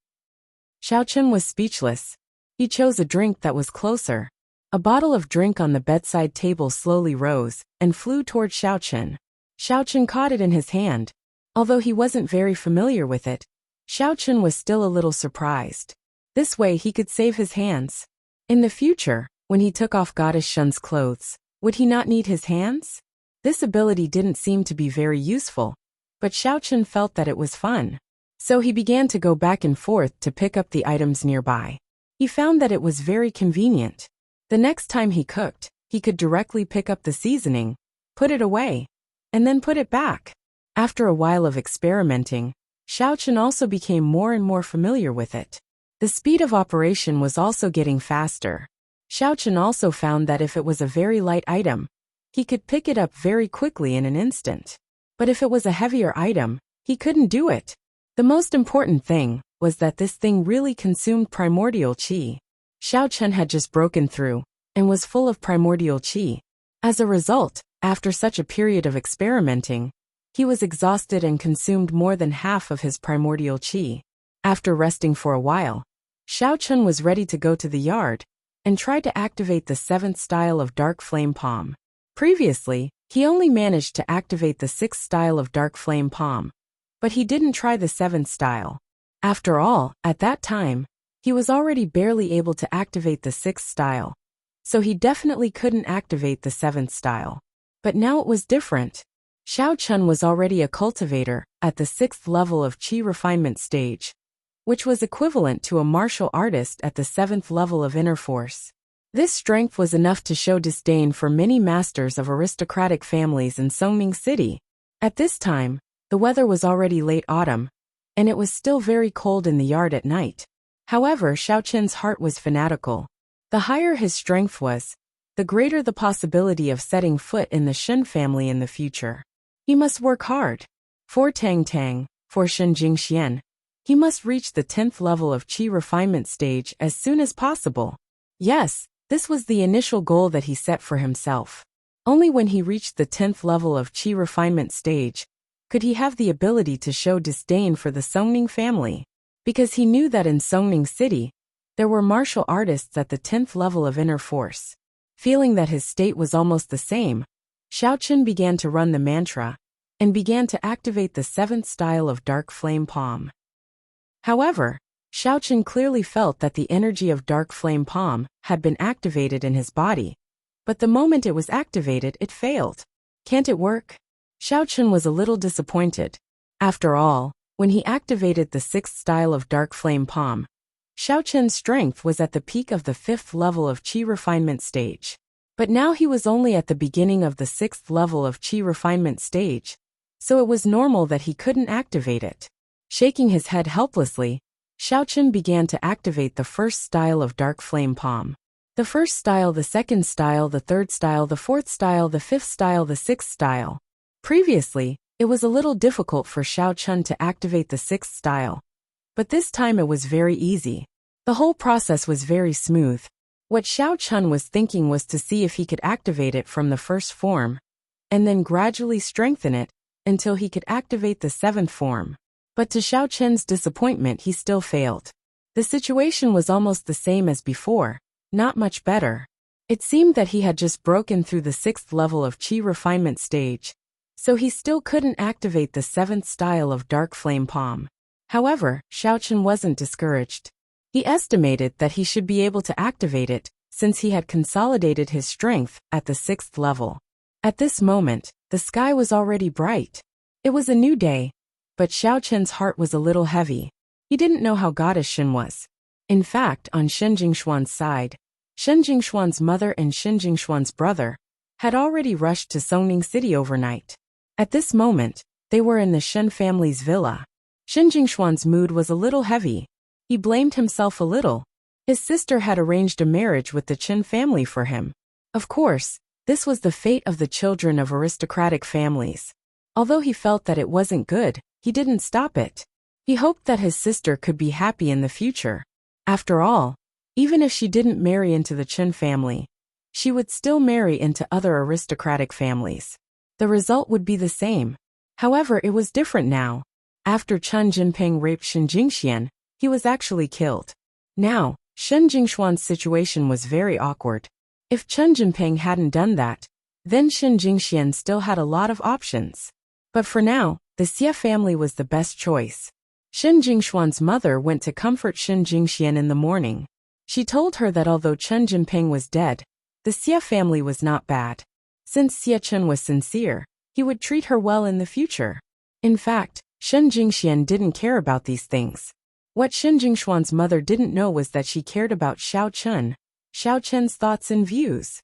Xiaochen was speechless. He chose a drink that was closer. A bottle of drink on the bedside table slowly rose and flew toward Xiaochen. Xiaochen caught it in his hand. Although he wasn't very familiar with it, Xiaochen was still a little surprised. This way he could save his hands. In the future, when he took off Goddess Shun's clothes, would he not need his hands? This ability didn't seem to be very useful, but Xiaochen felt that it was fun. So he began to go back and forth to pick up the items nearby. He found that it was very convenient. The next time he cooked, he could directly pick up the seasoning, put it away, and then put it back. After a while of experimenting, Xiaochen also became more and more familiar with it. The speed of operation was also getting faster. Xiaochen also found that if it was a very light item, he could pick it up very quickly in an instant. But if it was a heavier item, he couldn't do it. The most important thing was that this thing really consumed primordial qi. Xiaochen had just broken through and was full of primordial qi. As a result, after such a period of experimenting, he was exhausted and consumed more than half of his primordial qi. After resting for a while, Xiaochen was ready to go to the yard and try to activate the 7th style of Dark Flame Palm. Previously, he only managed to activate the 6th style of Dark Flame Palm, but he didn't try the 7th style. After all, at that time, he was already barely able to activate the 6th style, so he definitely couldn't activate the 7th style. But now it was different. Xiaochen was already a cultivator at the 6th level of Qi refinement stage, which was equivalent to a martial artist at the 7th level of inner force. This strength was enough to show disdain for many masters of aristocratic families in Songming City. At this time, the weather was already late autumn, and it was still very cold in the yard at night. However, Xiaochen's heart was fanatical. The higher his strength was, the greater the possibility of setting foot in the Shen family in the future. He must work hard. For Tang Tang, for Shen Jingxian, he must reach the 10th level of Qi refinement stage as soon as possible. Yes, this was the initial goal that he set for himself. Only when he reached the 10th level of Qi refinement stage could he have the ability to show disdain for the Songning family, because he knew that in Songning City, there were martial artists at the 10th level of inner force. Feeling that his state was almost the same, Xiaochen began to run the mantra and began to activate the 7th style of Dark Flame Palm. However, Xiaochen clearly felt that the energy of Dark Flame Palm had been activated in his body, but the moment it was activated, it failed. Can't it work? Xiaochen was a little disappointed. After all, when he activated the 6th style of Dark Flame Palm, Xiaochen's strength was at the peak of the 5th level of Qi refinement stage. But now he was only at the beginning of the 6th level of Qi refinement stage, so it was normal that he couldn't activate it. Shaking his head helplessly, Xiaochen began to activate the 1st style of Dark Flame Palm. The 1st style, the 2nd style, the 3rd style, the 4th style, the 5th style, the 6th style. Previously, it was a little difficult for Xiaochen to activate the 6th style, but this time it was very easy. The whole process was very smooth. What Xiaochen was thinking was to see if he could activate it from the 1st form, and then gradually strengthen it until he could activate the 7th form. But to Xiaochen's disappointment, he still failed. The situation was almost the same as before, not much better. It seemed that he had just broken through the 6th level of Qi refinement stage, so he still couldn't activate the 7th style of Dark Flame Palm. However, Xiaochen wasn't discouraged. He estimated that he should be able to activate it, since he had consolidated his strength at the 6th level. At this moment, the sky was already bright. It was a new day, but Xiaochen's heart was a little heavy. He didn't know how Goddess Shen was. In fact, on Shen Jingshuan's side, Shen Jingshuan's mother and Shen Jingshuan's brother had already rushed to Songning City overnight. At this moment, they were in the Shen family's villa. Shen Jingshuan's mood was a little heavy. He blamed himself a little. His sister had arranged a marriage with the Chen family for him. Of course, this was the fate of the children of aristocratic families. Although he felt that it wasn't good, he didn't stop it. He hoped that his sister could be happy in the future. After all, even if she didn't marry into the Chen family, she would still marry into other aristocratic families. The result would be the same. However, it was different now. After Chen Jinping raped Shen Jingxian, he was actually killed. Now, Shen Jingshuan's situation was very awkward. If Chen Jinping hadn't done that, then Shen Jingxian still had a lot of options. But for now, the Xie family was the best choice. Shen Jingshuan's mother went to comfort Shen Jingxian in the morning. She told her that although Chen Jinping was dead, the Xie family was not bad. Since Xie Chen was sincere, he would treat her well in the future. In fact, Shen Jingxian didn't care about these things. What Shen Jingshuan's mother didn't know was that she cared about Xiao Chen's thoughts and views.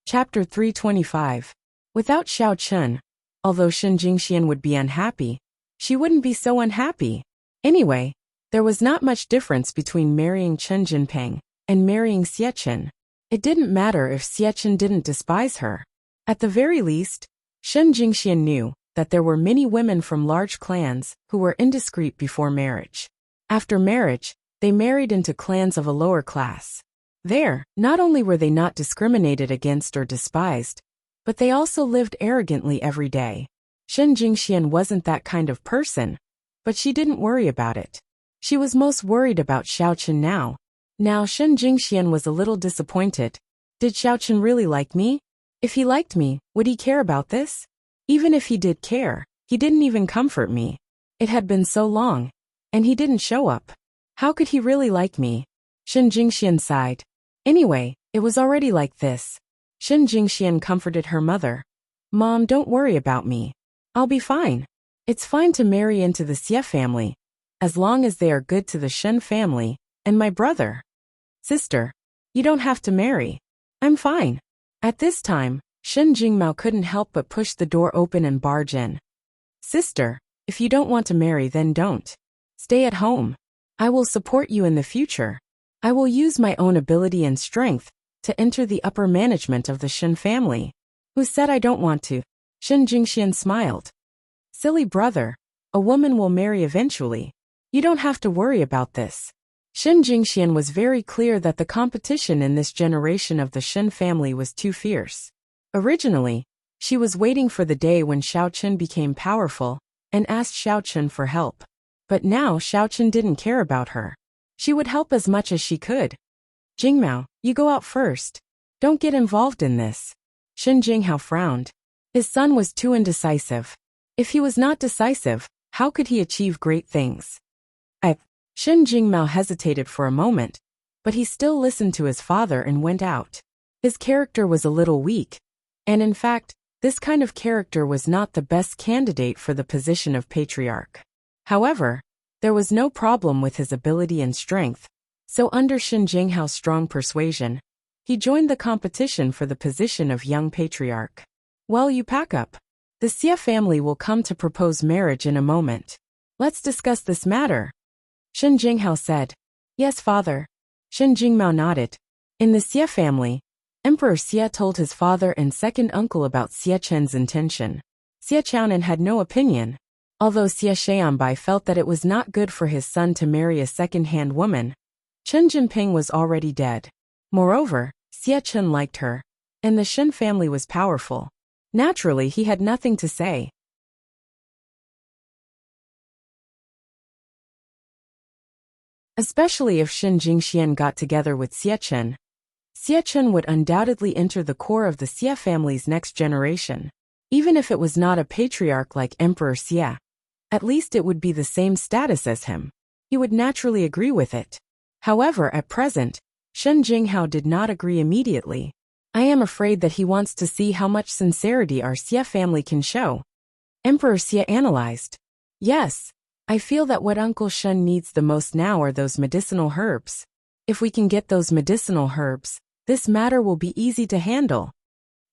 Chapter 325. Without Xiao Chen, although Shen Jingxian would be unhappy, she wouldn't be so unhappy. Anyway, there was not much difference between marrying Chen Jinping and marrying Xie Chen. It didn't matter if Xie Chen didn't despise her. At the very least, Shen Jingxian knew that there were many women from large clans who were indiscreet before marriage. After marriage, they married into clans of a lower class. There, not only were they not discriminated against or despised, but they also lived arrogantly every day. Shen Jingxian wasn't that kind of person, but she didn't worry about it. She was most worried about Xiao Chen now. Now Shen Jingxian was a little disappointed. Did Xiao Chen really like me? If he liked me, would he care about this? Even if he did care, he didn't even comfort me. It had been so long, and he didn't show up. How could he really like me? Shen Jingxian sighed. Anyway, it was already like this. Shen Jingxian comforted her mother. Mom, don't worry about me. I'll be fine. It's fine to marry into the Xie family, as long as they are good to the Shen family, and my brother. Sister, you don't have to marry. I'm fine. At this time, Shen Jingmao couldn't help but push the door open and barge in. Sister, if you don't want to marry, then don't. Stay at home. I will support you in the future. I will use my own ability and strength to enter the upper management of the Shen family. Who said I don't want to? Shen Jingxian smiled. Silly brother, a woman will marry eventually. You don't have to worry about this. Shen Jingxian was very clear that the competition in this generation of the Shen family was too fierce. Originally, she was waiting for the day when Xiao Chen became powerful and asked Xiao Chen for help. But now Xiao Chen didn't care about her. She would help as much as she could. Jingmao, you go out first. Don't get involved in this. Shen Jinghao frowned. His son was too indecisive. If he was not decisive, how could he achieve great things? Shen Jingmao hesitated for a moment, but he still listened to his father and went out. His character was a little weak, and in fact, this kind of character was not the best candidate for the position of patriarch. However, there was no problem with his ability and strength, so under Shen Jinghao's strong persuasion, he joined the competition for the position of young patriarch. Well, you pack up. The Xie family will come to propose marriage in a moment. Let's discuss this matter. Shen Jinghao said. Yes, father. Shen Jingmao nodded. In the Xie family, Emperor Xie told his father and second uncle about Xie Chen's intention. Xie Chaonan had no opinion. Although Xie Xianbai felt that it was not good for his son to marry a second-hand woman, Chen Jinping was already dead. Moreover, Xie Chen liked her, and the Shen family was powerful. Naturally, he had nothing to say. Especially if Shen Jingxian got together with Xie Chen. Xie Chen would undoubtedly enter the core of the Xie family's next generation. Even if it was not a patriarch like Emperor Xie, at least it would be the same status as him. He would naturally agree with it. However, at present, Shen Jinghao did not agree immediately. I am afraid that he wants to see how much sincerity our Xie family can show. Emperor Xie analyzed. Yes, I feel that what Uncle Shen needs the most now are those medicinal herbs. If we can get those medicinal herbs, this matter will be easy to handle.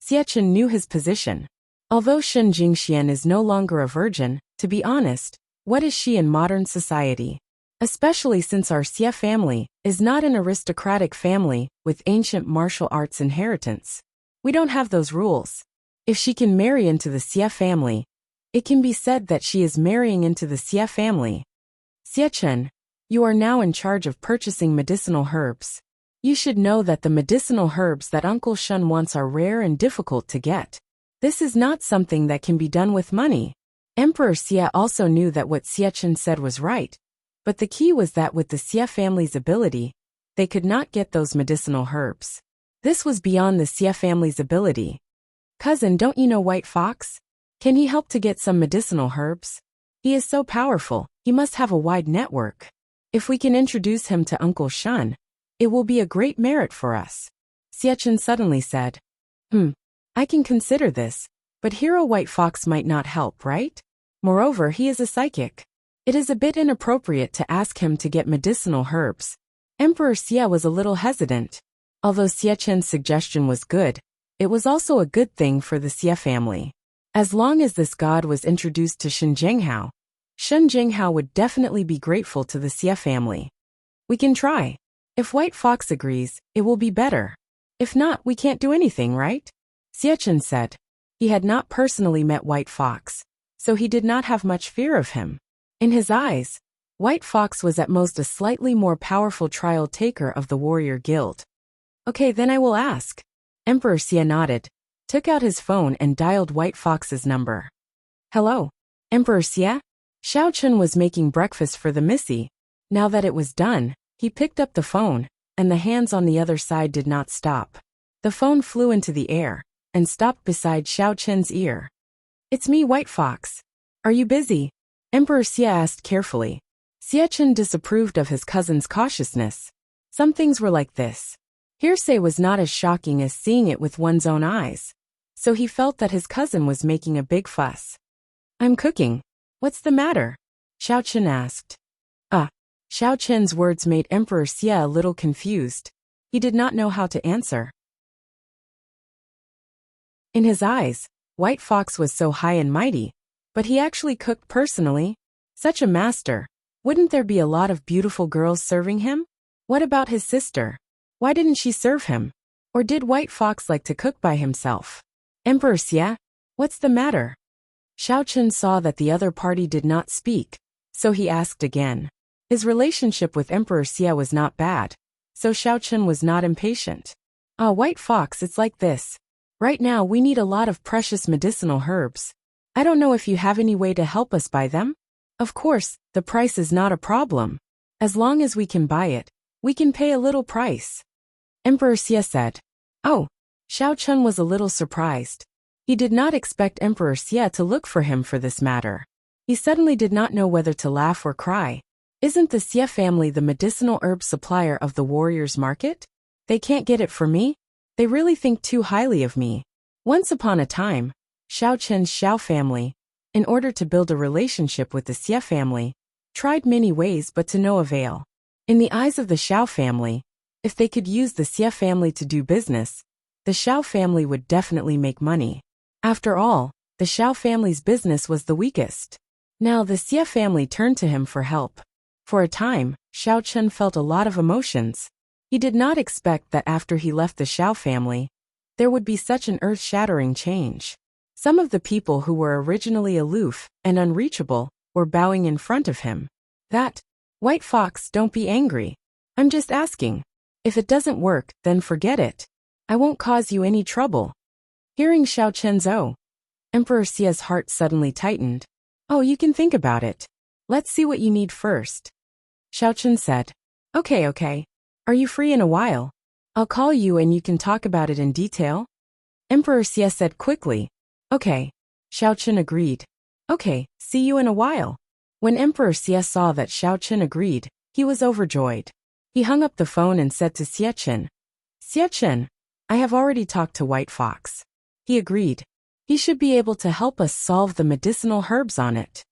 Xie Chen knew his position. Although Shen Jingxian is no longer a virgin, to be honest, what is she in modern society? Especially since our Xie family is not an aristocratic family with ancient martial arts inheritance. We don't have those rules. If she can marry into the Xie family, it can be said that she is marrying into the Xie family. Xie Chen, you are now in charge of purchasing medicinal herbs. You should know that the medicinal herbs that Uncle Shen wants are rare and difficult to get. This is not something that can be done with money. Emperor Xie also knew that what Xiachen said was right, but the key was that with the Xie family's ability, they could not get those medicinal herbs. This was beyond the Xie family's ability. Cousin, don't you know White Fox? Can he help to get some medicinal herbs? He is so powerful, he must have a wide network. If we can introduce him to Uncle Shun, it will be a great merit for us. Xiachen suddenly said. I can consider this, but Hero White Fox might not help, right? Moreover, he is a psychic. It is a bit inappropriate to ask him to get medicinal herbs. Emperor Xie was a little hesitant. Although Xiachen's suggestion was good, it was also a good thing for the Xie family. As long as this god was introduced to Shun Jinghao would definitely be grateful to the Xie family. We can try. If White Fox agrees, it will be better. If not, we can't do anything, right? Xiachen said. He had not personally met White Fox, so he did not have much fear of him. In his eyes, White Fox was at most a slightly more powerful trial taker of the warrior guild. Okay, then I will ask. Emperor Xie nodded, took out his phone and dialed White Fox's number. Hello, Emperor Xie? Xiao Chun was making breakfast for the Missy. Now that it was done, he picked up the phone, and the hands on the other side did not stop. The phone flew into the air and stopped beside Xiao Chen's ear. It's me, White Fox. Are you busy? Emperor Xie asked carefully. Xie Chen disapproved of his cousin's cautiousness. Some things were like this. Hearsay was not as shocking as seeing it with one's own eyes, so he felt that his cousin was making a big fuss. I'm cooking. What's the matter? Xiao Chen asked. Xiao Chen's words made Emperor Xie a little confused. He did not know how to answer. In his eyes, White Fox was so high and mighty, but he actually cooked personally. Such a master. Wouldn't there be a lot of beautiful girls serving him? What about his sister? Why didn't she serve him? Or did White Fox like to cook by himself? Emperor Xie, what's the matter? Xiao Chen saw that the other party did not speak, so he asked again. His relationship with Emperor Xie was not bad, so Xiao Chen was not impatient. White Fox, it's like this. Right now we need a lot of precious medicinal herbs. I don't know if you have any way to help us buy them? Of course, the price is not a problem. As long as we can buy it, we can pay a little price. Emperor Xie said. Oh, Xiao Chen was a little surprised. He did not expect Emperor Xie to look for him for this matter. He suddenly did not know whether to laugh or cry. Isn't the Xie family the medicinal herb supplier of the warriors' market? They can't get it for me? They really think too highly of me. Once upon a time, Xiao Chen's Xiao family, in order to build a relationship with the Xie family, tried many ways but to no avail. In the eyes of the Xiao family, if they could use the Xie family to do business, the Xiao family would definitely make money. After all, the Xiao family's business was the weakest. Now the Xie family turned to him for help. For a time, Xiao Chen felt a lot of emotions. He did not expect that after he left the Xiao family, there would be such an earth-shattering change. Some of the people who were originally aloof and unreachable were bowing in front of him. White Fox, don't be angry. I'm just asking. If it doesn't work, then forget it. I won't cause you any trouble. Hearing Xiao Chen's Emperor Xie's heart suddenly tightened. Oh, you can think about it. Let's see what you need first. Xiao Chen said. Okay. Are you free in a while? I'll call you and you can talk about it in detail. Emperor Xie said quickly. Okay. Xiao Chen agreed. Okay, see you in a while. When Emperor Xie saw that Xiao Chen agreed, he was overjoyed. He hung up the phone and said to Xie Chen, Xie Chen, I have already talked to White Fox. He agreed. He should be able to help us solve the medicinal herbs on it.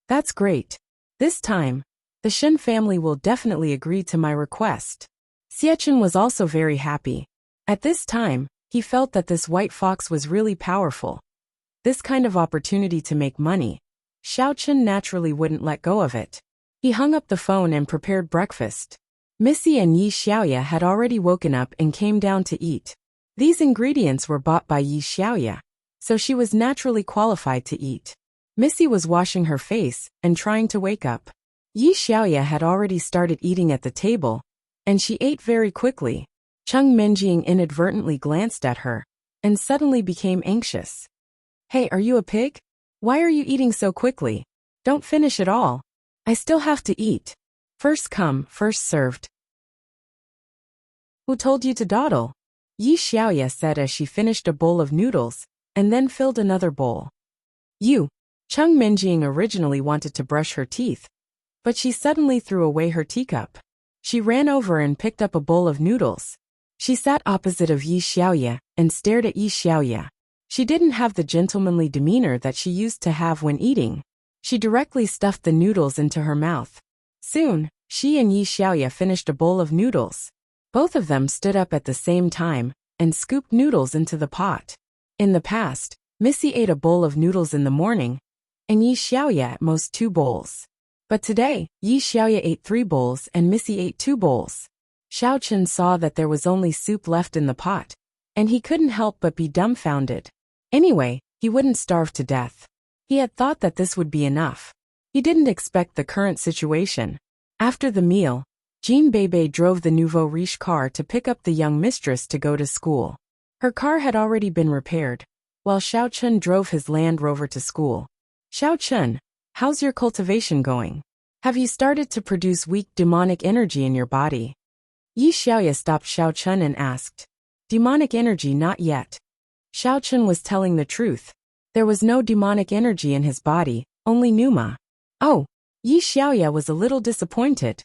That's great. This time, the Shen family will definitely agree to my request. Xie Chen was also very happy. At this time, he felt that this White Fox was really powerful. This kind of opportunity to make money, Xiao Chen naturally wouldn't let go of it. He hung up the phone and prepared breakfast. Missy and Yi Xiaoya had already woken up and came down to eat. These ingredients were bought by Yi Xiaoya, so she was naturally qualified to eat. Missy was washing her face and trying to wake up. Yi Xiaoya had already started eating at the table, and she ate very quickly. Cheng Minjing inadvertently glanced at her, and suddenly became anxious. Hey, are you a pig? Why are you eating so quickly? Don't finish it all. I still have to eat. First come, first served. Who told you to dawdle? Yi Xiaoya said as she finished a bowl of noodles, and then filled another bowl. You. Cheng Minjing originally wanted to brush her teeth, but she suddenly threw away her teacup. She ran over and picked up a bowl of noodles. She sat opposite of Yi Xiaoya and stared at Yi Xiaoya. She didn't have the gentlemanly demeanor that she used to have when eating. She directly stuffed the noodles into her mouth. Soon, she and Yi Xiaoya finished a bowl of noodles. Both of them stood up at the same time and scooped noodles into the pot. In the past, Missy ate a bowl of noodles in the morning, and Yi Xiaoya at most 2 bowls. But today, Yi Xiaoya ate 3 bowls and Missy ate 2 bowls. Xiao Chen saw that there was only soup left in the pot, and he couldn't help but be dumbfounded. Anyway, he wouldn't starve to death. He had thought that this would be enough. He didn't expect the current situation. After the meal, Jean Bebe drove the nouveau riche car to pick up the young mistress to go to school. Her car had already been repaired, while Xiao Chen drove his Land Rover to school. Xiao Chen, how's your cultivation going? Have you started to produce weak demonic energy in your body? Yi Xiaoya stopped Xiao Chen and asked. Demonic energy not yet. Xiao Chen was telling the truth. There was no demonic energy in his body, only pneuma. Oh, Yi Xiaoya was a little disappointed.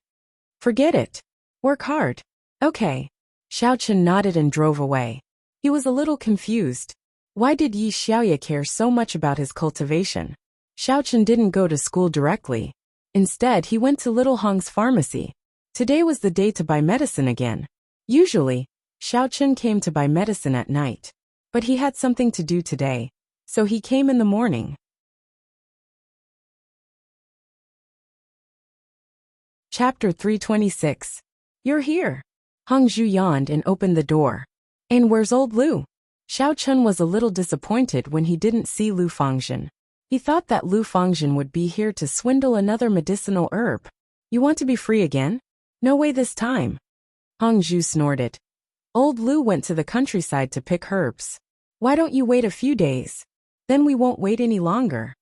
Forget it. Work hard. Okay. Xiao Chen nodded and drove away. He was a little confused. Why did Yi Xiaoya care so much about his cultivation? Xiao Chen didn't go to school directly. Instead, he went to Little Hong's pharmacy. Today was the day to buy medicine again. Usually, Xiao Chen came to buy medicine at night. But he had something to do today, so he came in the morning. Chapter 326. You're here. Hong Zhu yawned and opened the door. And where's old Lu? Xiao Chen was a little disappointed when he didn't see Lu Fangzhen. He thought that Lu Fangzhen would be here to swindle another medicinal herb. You want to be free again? No way this time. Hong Zhu snorted. Old Lu went to the countryside to pick herbs. Why don't you wait a few days? Then we won't wait any longer.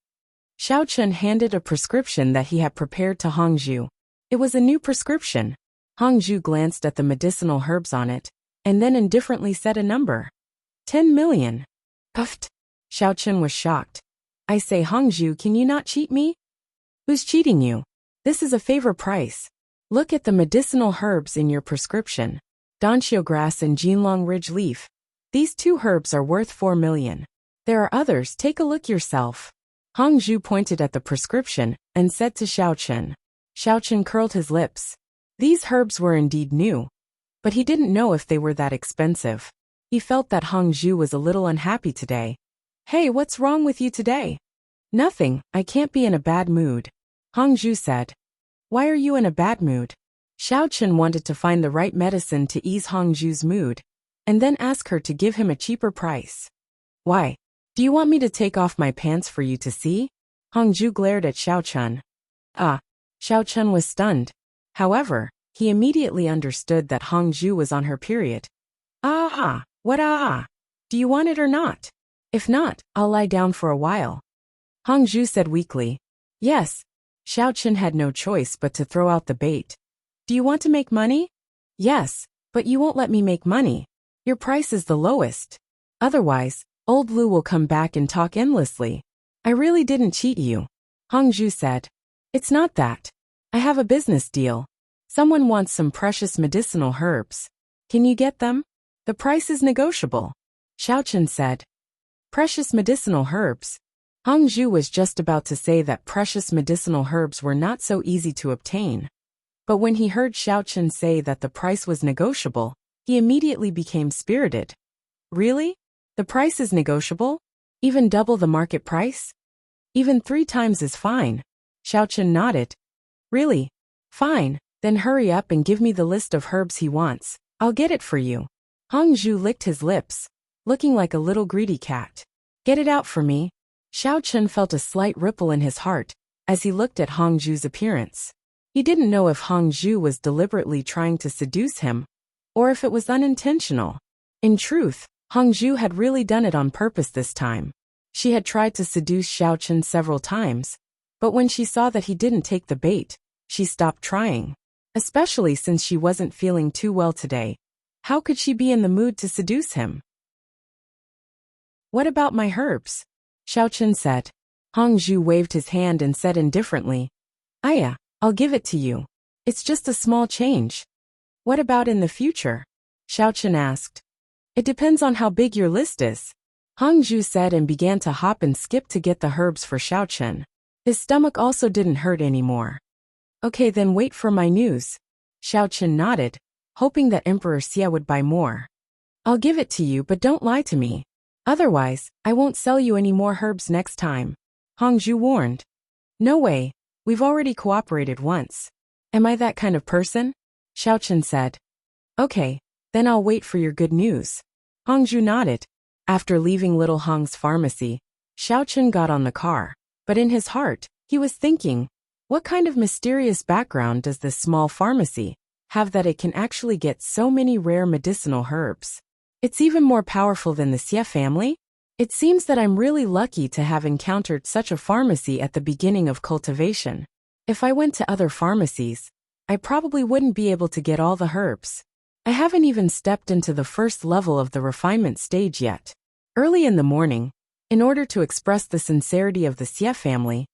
Xiao Chen handed a prescription that he had prepared to Hong Zhu. It was a new prescription. Hong Zhu glanced at the medicinal herbs on it, and then indifferently said a number. 10 million. Puffed. Xiao Chen was shocked. I say, Hong Zhu, can you not cheat me? Who's cheating you? This is a favor price. Look at the medicinal herbs in your prescription. Danxiu grass and Jinlong ridge leaf. These 2 herbs are worth 4 million. There are others, take a look yourself. Hong Zhu pointed at the prescription and said to Xiao Chen. Xiao Chen curled his lips. These herbs were indeed new, but he didn't know if they were that expensive. He felt that Hong Zhu was a little unhappy today. Hey, what's wrong with you today? Nothing, I can't be in a bad mood. Hong Zhu said. Why are you in a bad mood? Xiao Chen wanted to find the right medicine to ease Hong Zhu's mood, and then ask her to give him a cheaper price. Why? Do you want me to take off my pants for you to see? Hong Zhu glared at Xiao Chen. Xiao Chen was stunned. However, he immediately understood that Hong Zhu was on her period. What Do you want it or not? If not, I'll lie down for a while. Hong Zhu said weakly. Yes. Xiao Chen had no choice but to throw out the bait. Do you want to make money? Yes, but you won't let me make money. Your price is the lowest. Otherwise, old Lu will come back and talk endlessly. I really didn't cheat you. Hong Zhu said. It's not that. I have a business deal. Someone wants some precious medicinal herbs. Can you get them? The price is negotiable. Xiao Chen said. Precious medicinal herbs. Hong Zhu was just about to say that precious medicinal herbs were not so easy to obtain. But when he heard Xiao Chen say that the price was negotiable, he immediately became spirited. Really? The price is negotiable? Even double the market price? Even 3 times is fine. Xiao Chen nodded. Really? Fine, then hurry up and give me the list of herbs he wants. I'll get it for you. Hong Zhu licked his lips, looking like a little greedy cat. Get it out for me. Xiao Chen felt a slight ripple in his heart as he looked at Hong Zhu's appearance. He didn't know if Hong Zhu was deliberately trying to seduce him, or if it was unintentional. In truth, Hong Zhu had really done it on purpose this time. She had tried to seduce Xiaochen several times, but when she saw that he didn't take the bait, she stopped trying. Especially since she wasn't feeling too well today. How could she be in the mood to seduce him? What about my herbs? Xiaochen said. Hongzhu waved his hand and said indifferently, Aya, I'll give it to you. It's just a small change. What about in the future? Xiaochen asked. It depends on how big your list is. Hongzhu said and began to hop and skip to get the herbs for Xiaochen. His stomach also didn't hurt anymore. Okay, then wait for my news. Xiaochen nodded, hoping that Emperor Xie would buy more. I'll give it to you, but don't lie to me. Otherwise, I won't sell you any more herbs next time. Hongzhu warned. No way, we've already cooperated once. Am I that kind of person? Xiaochen said. Okay, then I'll wait for your good news. Hongzhu nodded. After leaving Little Hong's pharmacy, Xiaochen got on the car. But in his heart, he was thinking, what kind of mysterious background does this small pharmacy have that it can actually get so many rare medicinal herbs? It's even more powerful than the Xie family? It seems that I'm really lucky to have encountered such a pharmacy at the beginning of cultivation. If I went to other pharmacies, I probably wouldn't be able to get all the herbs. I haven't even stepped into the first level of the refinement stage yet. Early in the morning, in order to express the sincerity of the Xie family,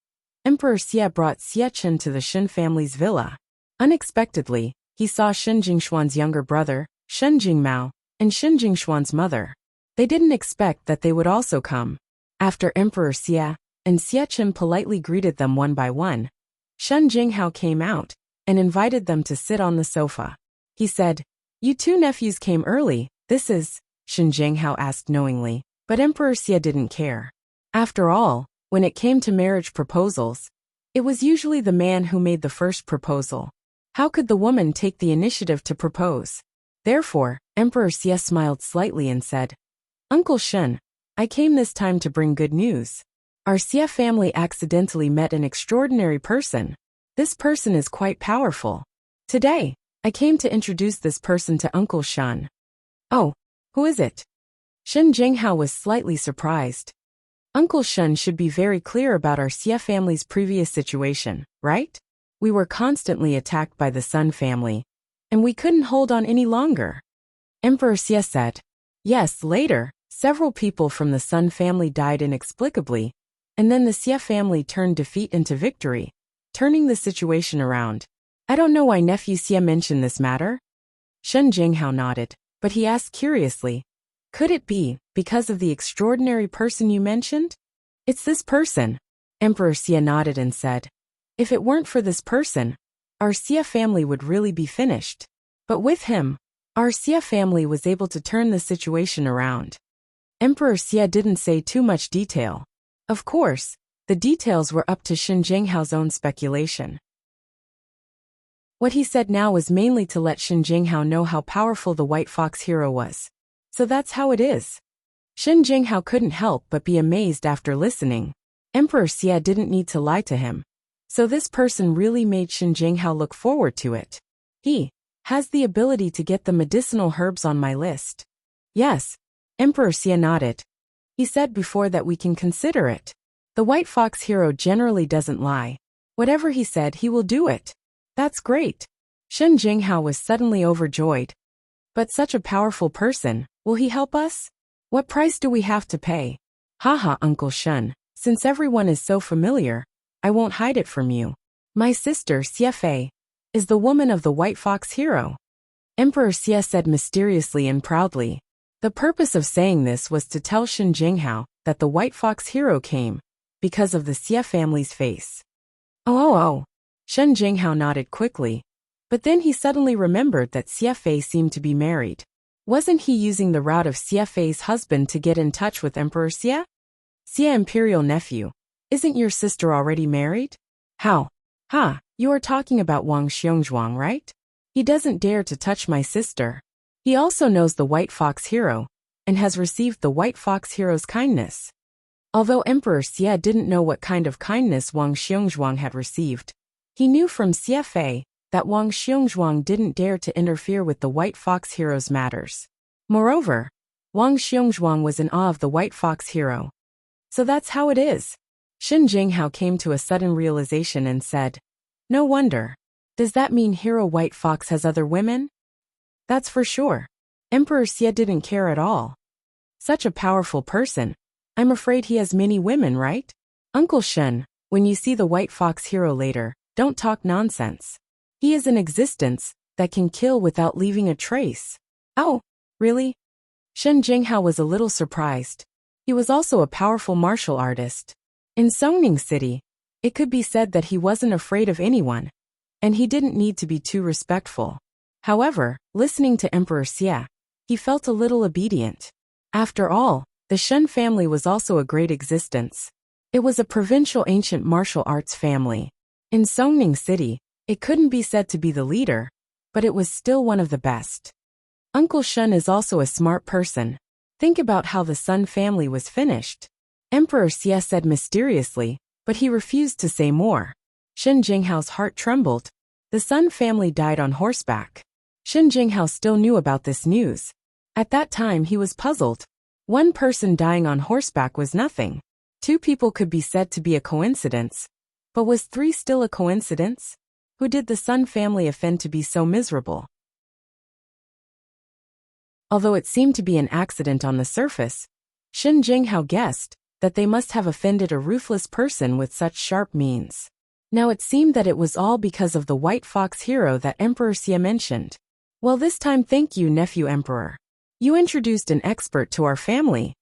Emperor Xie brought Xiaochen to the Shen family's villa. Unexpectedly, he saw Shen Jingshuan's younger brother, Shen Jingmao, and Shen Jingshuan's mother. They didn't expect that they would also come. After Emperor Xie and Xiaochen politely greeted them one by one, Shen Jinghao came out and invited them to sit on the sofa. He said, You two nephews came early, this is, Shen Jinghao asked knowingly, but Emperor Xie didn't care. After all, when it came to marriage proposals, it was usually the man who made the first proposal. How could the woman take the initiative to propose? Therefore, Emperor Xie smiled slightly and said, Uncle Shen, I came this time to bring good news. Our Xie family accidentally met an extraordinary person. This person is quite powerful. Today, I came to introduce this person to Uncle Shen. Oh, who is it? Shen Jinghao was slightly surprised. Uncle Shen should be very clear about our Xie family's previous situation, right? We were constantly attacked by the Sun family, and we couldn't hold on any longer. Emperor Xie said, Yes, later, several people from the Sun family died inexplicably, and then the Xie family turned defeat into victory, turning the situation around. I don't know why nephew Xie mentioned this matter. Shen Jinghao nodded, but he asked curiously, Could it be because of the extraordinary person you mentioned? It's this person. Emperor Xie nodded and said, If it weren't for this person, our Xie family would really be finished. But with him, our Xie family was able to turn the situation around. Emperor Xie didn't say too much detail. Of course, the details were up to Shen Jinghao's own speculation. What he said now was mainly to let Shen Jinghao know how powerful the White Fox hero was. So that's how it is. Shen Jinghao couldn't help but be amazed after listening. Emperor Xie didn't need to lie to him. So this person really made Shen Jinghao look forward to it. He has the ability to get the medicinal herbs on my list. Yes, Emperor Xie nodded. He said before that we can consider it. The White Fox hero generally doesn't lie. Whatever he said, he will do it. That's great. Shen Jinghao was suddenly overjoyed. But such a powerful person, will he help us? What price do we have to pay? Haha, Uncle Shen, since everyone is so familiar, I won't hide it from you. My sister, Xie Fei, is the woman of the White Fox hero. Emperor Xie said mysteriously and proudly. The purpose of saying this was to tell Shen Jinghao that the White Fox hero came because of the Xie family's face. Oh. Shen Jinghao nodded quickly, but then he suddenly remembered that Xie Fei seemed to be married. Wasn't he using the route of Xie Fei's husband to get in touch with Emperor Xie? Xie Imperial nephew, isn't your sister already married? How? You are talking about Wang Xiongzhuang, right? He doesn't dare to touch my sister. He also knows the White Fox hero, and has received the White Fox hero's kindness. Although Emperor Xie didn't know what kind of kindness Wang Xiongzhuang had received, he knew from Xie Fei that Wang Xiongzhuang didn't dare to interfere with the White Fox hero's matters. Moreover, Wang Xiongzhuang was in awe of the White Fox hero. So that's how it is. Shen Jinghao came to a sudden realization and said, no wonder. Does that mean Hero White Fox has other women? That's for sure. Emperor Xie didn't care at all. Such a powerful person. I'm afraid he has many women, right? Uncle Shen, when you see the White Fox hero later, don't talk nonsense. He is an existence that can kill without leaving a trace. Oh, really? Shen Jinghao was a little surprised. He was also a powerful martial artist. In Songning City, it could be said that he wasn't afraid of anyone, and he didn't need to be too respectful. However, listening to Emperor Xie, he felt a little obedient. After all, the Shen family was also a great existence. It was a provincial ancient martial arts family. In Songning City, it couldn't be said to be the leader, but it was still one of the best. Uncle Shen is also a smart person. Think about how the Sun family was finished. Emperor Xie said mysteriously, but he refused to say more. Shen Jinghao's heart trembled. The Sun family died on horseback. Shen Jinghao still knew about this news. At that time he was puzzled. One person dying on horseback was nothing. Two people could be said to be a coincidence. But was three still a coincidence? Who did the Sun family offend to be so miserable? Although it seemed to be an accident on the surface, Shen Jinghao guessed that they must have offended a ruthless person with such sharp means. Now it seemed that it was all because of the White Fox hero that Emperor Xie mentioned. Well, this time thank you, nephew Emperor. You introduced an expert to our family.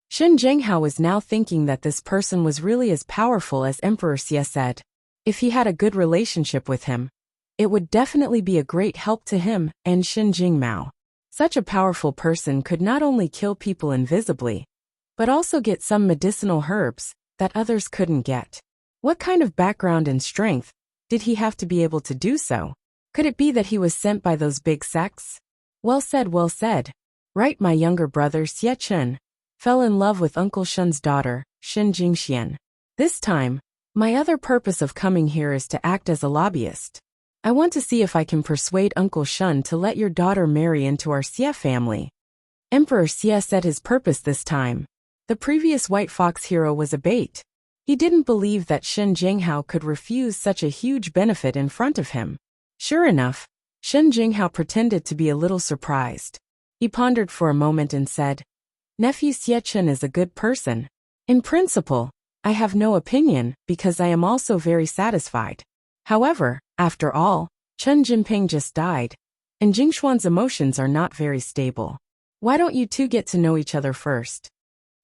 Shen Jinghao was now thinking that this person was really as powerful as Emperor Xie said. If he had a good relationship with him, it would definitely be a great help to him and Shen Jingmao. Such a powerful person could not only kill people invisibly, but also get some medicinal herbs that others couldn't get. What kind of background and strength did he have to be able to do so? Could it be that he was sent by those big sects? Well said, well said. Right, my younger brother Xie Chen fell in love with Uncle Shen's daughter, Shen Jingxian. This time, my other purpose of coming here is to act as a lobbyist. I want to see if I can persuade Uncle Shen to let your daughter marry into our Xie family. Emperor Xie said his purpose this time. The previous White Fox hero was a bait. He didn't believe that Shen Jinghao could refuse such a huge benefit in front of him. Sure enough, Shen Jinghao pretended to be a little surprised. He pondered for a moment and said, Nephew Xie Chen is a good person. In principle, I have no opinion because I am also very satisfied. However, after all, Chen Jinping just died, and Jingshuan's emotions are not very stable. Why don't you two get to know each other first?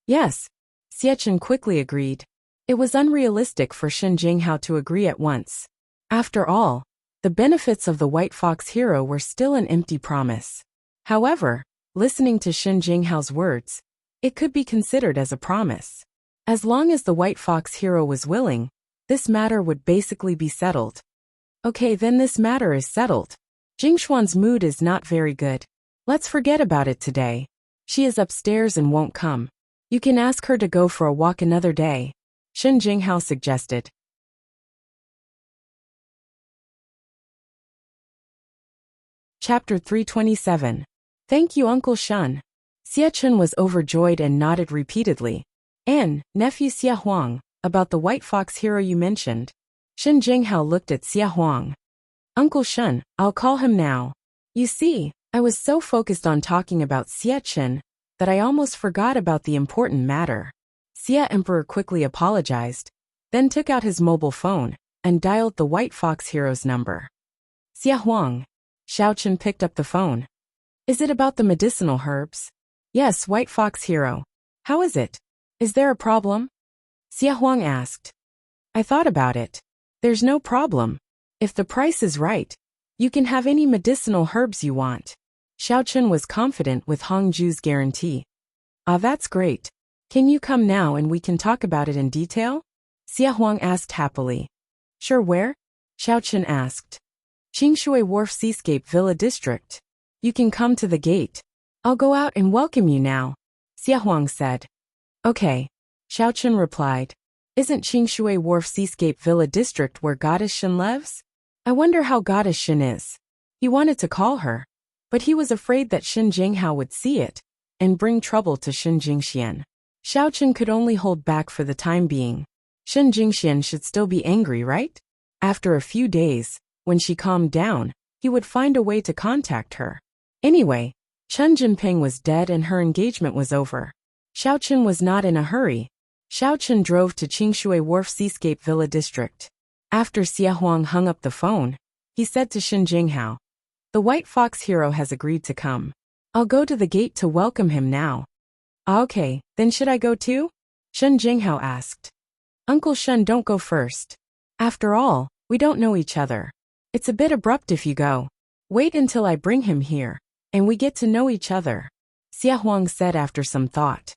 Yes, Xie Chen quickly agreed. It was unrealistic for Shen Jinghao to agree at once. After all, the benefits of the White Fox hero were still an empty promise. However, listening to Shen Jinghao's words, it could be considered as a promise. As long as the White Fox hero was willing, this matter would basically be settled. Okay, then this matter is settled. Jingshuan's mood is not very good. Let's forget about it today. She is upstairs and won't come. You can ask her to go for a walk another day, Shen Jinghao suggested. Chapter 327. Thank you, Uncle Shen. Xie Chen was overjoyed and nodded repeatedly. And, nephew Xie Huang, about the White Fox hero you mentioned. Shen Jinghao looked at Xie Huang. Uncle Shen, I'll call him now. You see, I was so focused on talking about Xie Chen that I almost forgot about the important matter. Xie Emperor quickly apologized, then took out his mobile phone and dialed the White Fox hero's number. Xie Huang. Xiao Chen picked up the phone. Is it about the medicinal herbs? Yes, White Fox hero. How is it? Is there a problem? Xie Huang asked. I thought about it. There's no problem. If the price is right, you can have any medicinal herbs you want. Xiao Chen was confident with Hongju's guarantee. Ah, that's great. Can you come now and we can talk about it in detail? Xie Huang asked happily. Sure, where? Xiao Chen asked. Qingshui Wharf Seascape Villa District. You can come to the gate. I'll go out and welcome you now, Xie Huang said. Okay, Xiao Chen replied. Isn't Qingshui Wharf Seascape Villa District where Goddess Shen lives? I wonder how Goddess Shen is. He wanted to call her, but he was afraid that Shen Jinghao would see it and bring trouble to Shen Jingxian. Xiao Chen could only hold back for the time being. Shen Jingxian should still be angry, right? After a few days, when she calmed down, he would find a way to contact her. Anyway, Chen Jinping was dead and her engagement was over. Xiao Chen was not in a hurry. Xiao Chen drove to Qingshui Wharf Seascape Villa District. After Xia Huang hung up the phone, he said to Shen Jinghao, "The White Fox hero has agreed to come. I'll go to the gate to welcome him now." "Okay, then should I go too?" Shen Jinghao asked. "Uncle Shen, don't go first. After all, we don't know each other. It's a bit abrupt if you go. Wait until I bring him here, and we get to know each other," Xia Huang said after some thought.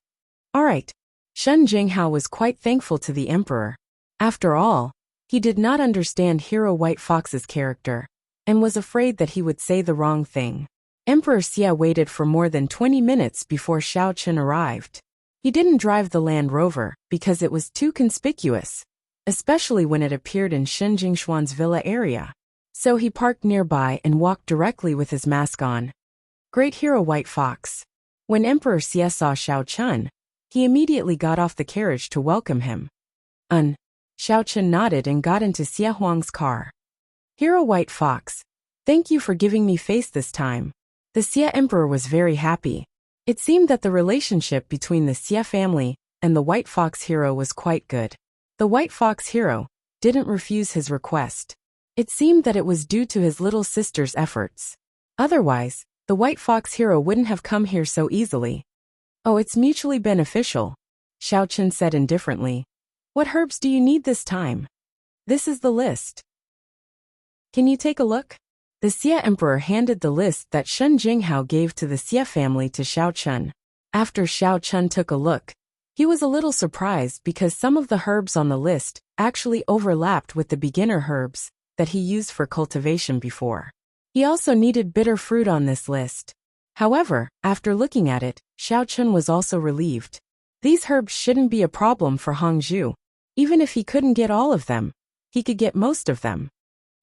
All right. Shen Jinghao was quite thankful to the emperor. After all, he did not understand Hero White Fox's character, and was afraid that he would say the wrong thing. Emperor Xia waited for more than 20 minutes before Xiao Chen arrived. He didn't drive the Land Rover because it was too conspicuous, especially when it appeared in Shen Jingshuan's villa area. So he parked nearby and walked directly with his mask on. Great Hero White Fox. When Emperor Xia saw Xiao Chen, he immediately got off the carriage to welcome him. Xiao Chen nodded and got into Xia Huang's car. "Hero White Fox, thank you for giving me face this time." The Xia Emperor was very happy. It seemed that the relationship between the Xia family and the White Fox hero was quite good. The White Fox hero didn't refuse his request. It seemed that it was due to his little sister's efforts. Otherwise, the White Fox hero wouldn't have come here so easily. "Oh, it's mutually beneficial," Xiao Chen said indifferently. "What herbs do you need this time? This is the list. Can you take a look?" The Xia Emperor handed the list that Shen Jinghao gave to the Xia family to Xiao Chen. After Xiao Chen took a look, he was a little surprised because some of the herbs on the list actually overlapped with the beginner herbs that he used for cultivation before. He also needed bitter fruit on this list. However, after looking at it, Xiao Chen was also relieved. These herbs shouldn't be a problem for Hongzhu. Even if he couldn't get all of them, he could get most of them.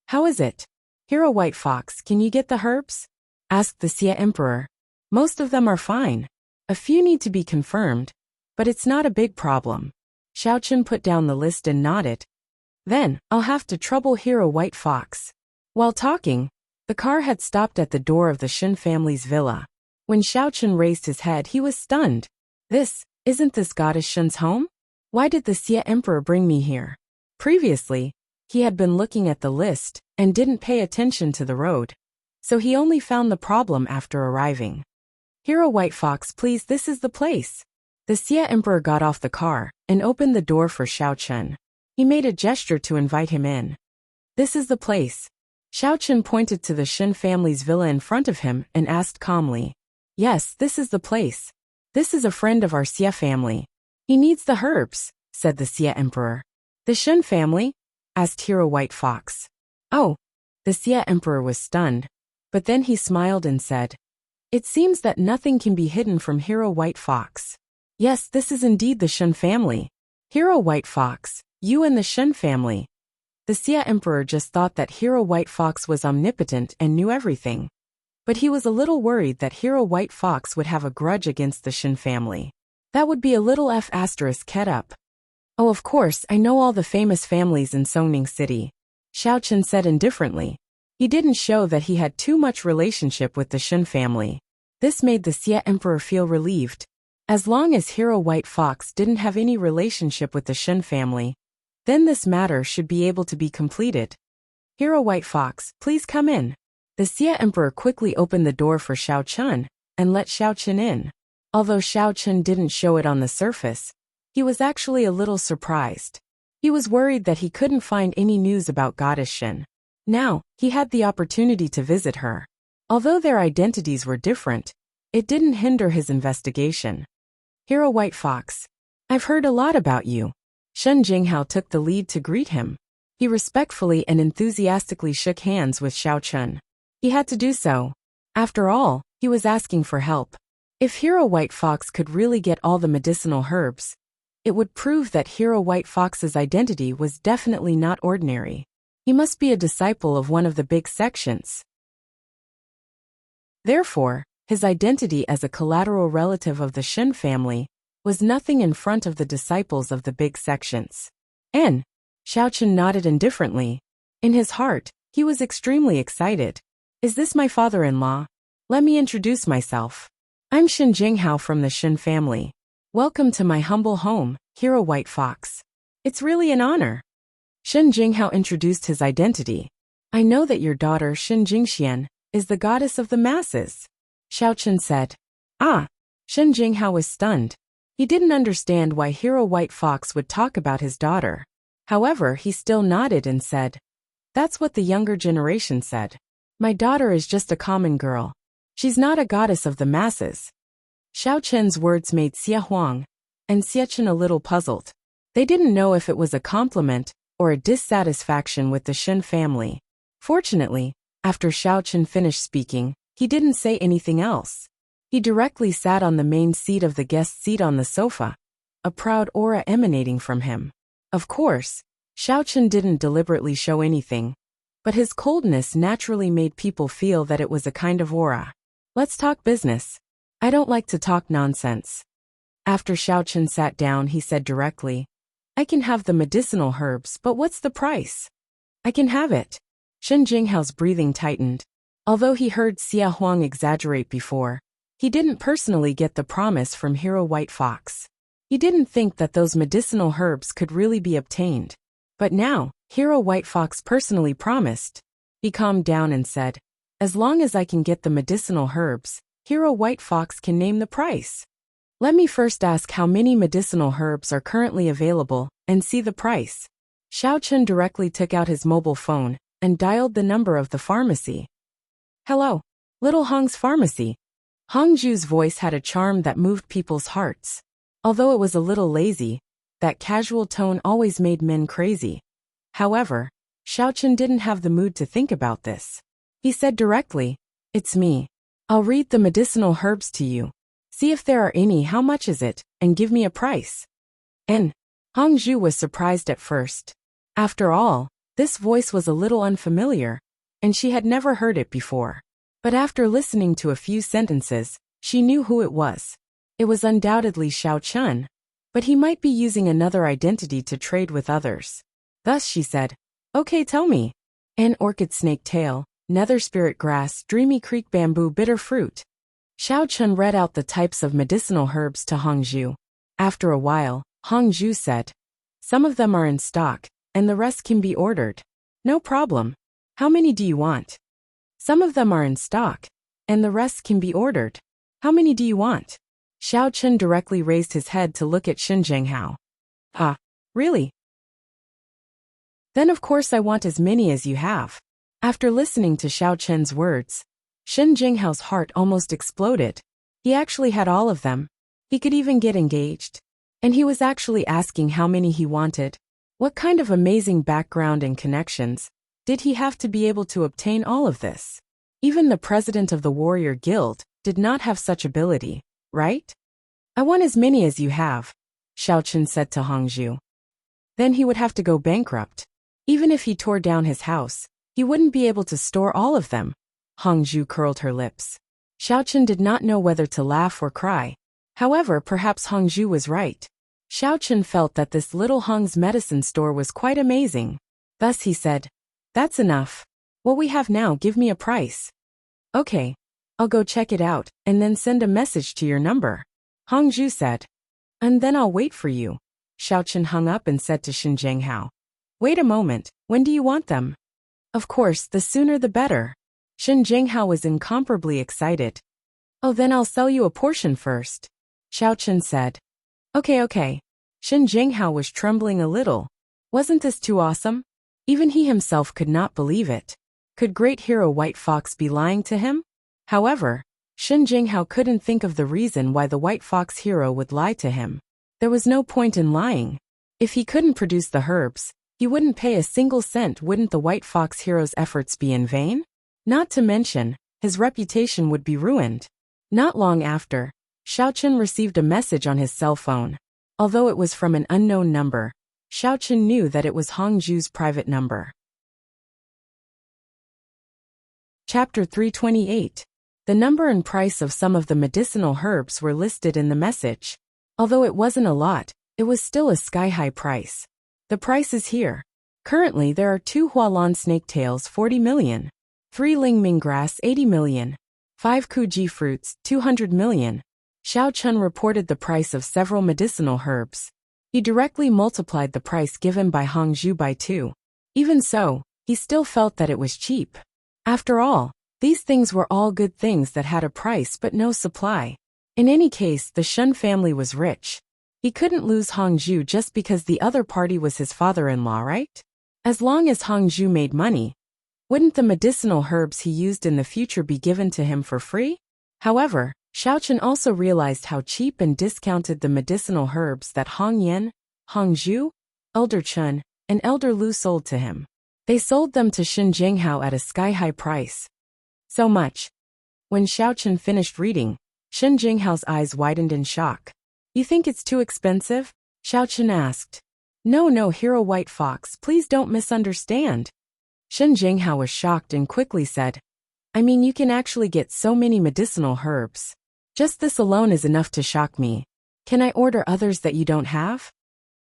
"How is it? Hero White Fox, can you get the herbs?" asked the Xia Emperor. "Most of them are fine. A few need to be confirmed, but it's not a big problem." Xiao Chen put down the list and nodded. "Then, I'll have to trouble Hero White Fox." While talking, the car had stopped at the door of the Shen family's villa. When Xiao Chen raised his head, he was stunned. Isn't this goddess Shen's home? Why did the Xia Emperor bring me here?" Previously, he had been looking at the list and didn't pay attention to the road, so he only found the problem after arriving. "Hero White Fox, please, this is the place." The Xia Emperor got off the car and opened the door for Xiao Chen. He made a gesture to invite him in. "This is the place." Xiao Chen pointed to the Shen family's villa in front of him and asked calmly, "Yes, this is the place. This is a friend of our Xia family. He needs the herbs," said the Xia Emperor. "The Shen family?" asked Hero White Fox. "Oh." The Xia Emperor was stunned, but then he smiled and said, "It seems that nothing can be hidden from Hero White Fox. Yes, this is indeed the Shen family. Hero White Fox, you and the Shen family." The Xia Emperor just thought that Hero White Fox was omnipotent and knew everything. But he was a little worried that Hero White Fox would have a grudge against the Shen family. That would be a little F***ed up. "Oh, of course, I know all the famous families in Songning City," Xiao Chen said indifferently. He didn't show that he had too much relationship with the Shen family. This made the Xia Emperor feel relieved. As long as Hero White Fox didn't have any relationship with the Shen family, then this matter should be able to be completed. "Hero White Fox, please come in." The Xia Emperor quickly opened the door for Xiao Chen and let Xiao Chen in. Although Xiao Chen didn't show it on the surface, he was actually a little surprised. He was worried that he couldn't find any news about Goddess Shen. Now, he had the opportunity to visit her. Although their identities were different, it didn't hinder his investigation. "Hero White Fox, I've heard a lot about you." Shen Jinghao took the lead to greet him. He respectfully and enthusiastically shook hands with Xiao Chen. He had to do so. After all, he was asking for help. If Hero White Fox could really get all the medicinal herbs, it would prove that Hero White Fox's identity was definitely not ordinary. He must be a disciple of one of the big sections. Therefore, his identity as a collateral relative of the Shen family was nothing in front of the disciples of the big sections. And Xiaochen nodded indifferently. In his heart, he was extremely excited. Is this my father-in-law? Let me introduce myself. I'm Shen Jinghao from the Shen family. Welcome to my humble home, Hero White Fox. It's really an honor. Shen Jinghao introduced his identity. I know that your daughter, Shen Jingxian, is the goddess of the masses. Xiaochen said. Ah! Shen Jinghao was stunned. He didn't understand why Hero White Fox would talk about his daughter. However, he still nodded and said, that's what the younger generation said. My daughter is just a common girl. She's not a goddess of the masses. Xiaochen's words made Xia Huang and Xiachen a little puzzled. They didn't know if it was a compliment or a dissatisfaction with the Shen family. Fortunately, after Xiaochen finished speaking, he didn't say anything else. He directly sat on the main seat of the guest seat on the sofa, a proud aura emanating from him. Of course, Xiaochen didn't deliberately show anything, but his coldness naturally made people feel that it was a kind of aura. Let's talk business. I don't like to talk nonsense. After Xiaochen sat down, he said directly, I can have the medicinal herbs, but what's the price? I can have it. Shen Jinghao's breathing tightened. Although he heard Xia Huang exaggerate before, he didn't personally get the promise from Hero White Fox. He didn't think that those medicinal herbs could really be obtained. But now, Hero White Fox personally promised. He calmed down and said, as long as I can get the medicinal herbs, Hero White Fox can name the price. Let me first ask how many medicinal herbs are currently available and see the price. Xiaochen directly took out his mobile phone and dialed the number of the pharmacy. Hello, Little Hong's pharmacy. Hongju's voice had a charm that moved people's hearts. Although it was a little lazy, that casual tone always made men crazy. However, Xiaochen didn't have the mood to think about this. He said directly, it's me. I'll read the medicinal herbs to you. See if there are any, how much is it, and give me a price. And Hongju was surprised at first. After all, this voice was a little unfamiliar, and she had never heard it before. But after listening to a few sentences, she knew who it was. It was undoubtedly Xiaochen, but he might be using another identity to trade with others. Thus she said, okay, tell me. An orchid snake tail, nether spirit grass, dreamy creek bamboo, bitter fruit. Xiaochen read out the types of medicinal herbs to Hongju. After a while, Hongju said, some of them are in stock, and the rest can be ordered. No problem. How many do you want? Some of them are in stock, and the rest can be ordered. How many do you want? Xiaochen directly raised his head to look at Shen Jinghao. Ah, really? Then of course I want as many as you have. After listening to Xiaochen's words, Shen Jinghao's heart almost exploded. He actually had all of them. He could even get engaged. And he was actually asking how many he wanted. What kind of amazing background and connections did he have to be able to obtain all of this? Even the president of the Warrior Guild did not have such ability, right? I want as many as you have, Xiaochen said to Hongju. Then he would have to go bankrupt. Even if he tore down his house, he wouldn't be able to store all of them. Hongju curled her lips. Xiaochen did not know whether to laugh or cry. However, perhaps Hongju was right. Xiaochen felt that this little Hong's medicine store was quite amazing. Thus he said, that's enough. What we have now, give me a price. Okay, I'll go check it out, and then send a message to your number. Hongju said. And then I'll wait for you. Xiaochen hung up and said to Shen Jinghao. Wait a moment, when do you want them? Of course, the sooner the better. Shen Jinghao was incomparably excited. Oh, then I'll sell you a portion first. Xiaochen said. Okay. Shen Jinghao was trembling a little. Wasn't this too awesome? Even he himself could not believe it. Could Great Hero White Fox be lying to him? However, Shen Jinghao couldn't think of the reason why the White Fox hero would lie to him. There was no point in lying. If he couldn't produce the herbs, he wouldn't pay a single cent. Wouldn't the White Fox hero's efforts be in vain? Not to mention, his reputation would be ruined. Not long after, Xiaochen received a message on his cell phone. Although it was from an unknown number, Xiaochen knew that it was Hongju's private number. Chapter 328. The number and price of some of the medicinal herbs were listed in the message. Although it wasn't a lot, it was still a sky-high price. The price is here. Currently there are 2 Hualan snaketails 40 million, 3 Lingming grass 80 million, 5 Kuji fruits 200 million. Xiao Chun reported the price of several medicinal herbs. He directly multiplied the price given by Hong Zhu by 2. Even so, he still felt that it was cheap. After all, these things were all good things that had a price but no supply. In any case, the Shun family was rich. He couldn't lose Hong Zhu just because the other party was his father-in-law, right? As long as Hong Zhu made money, wouldn't the medicinal herbs he used in the future be given to him for free? However, Xiao Chun also realized how cheap and discounted the medicinal herbs that Hong Yan, Hong Zhu, Elder Chun, and Elder Lu sold to him. They sold them to Shen Jinghao at a sky-high price. So much. When Xiao Chun finished reading, Shen Jinghao's eyes widened in shock. You think it's too expensive? Xiao Chun asked. No, Hero White Fox, please don't misunderstand. Shen Jinghao was shocked and quickly said, I mean, you can actually get so many medicinal herbs. Just this alone is enough to shock me. Can I order others that you don't have?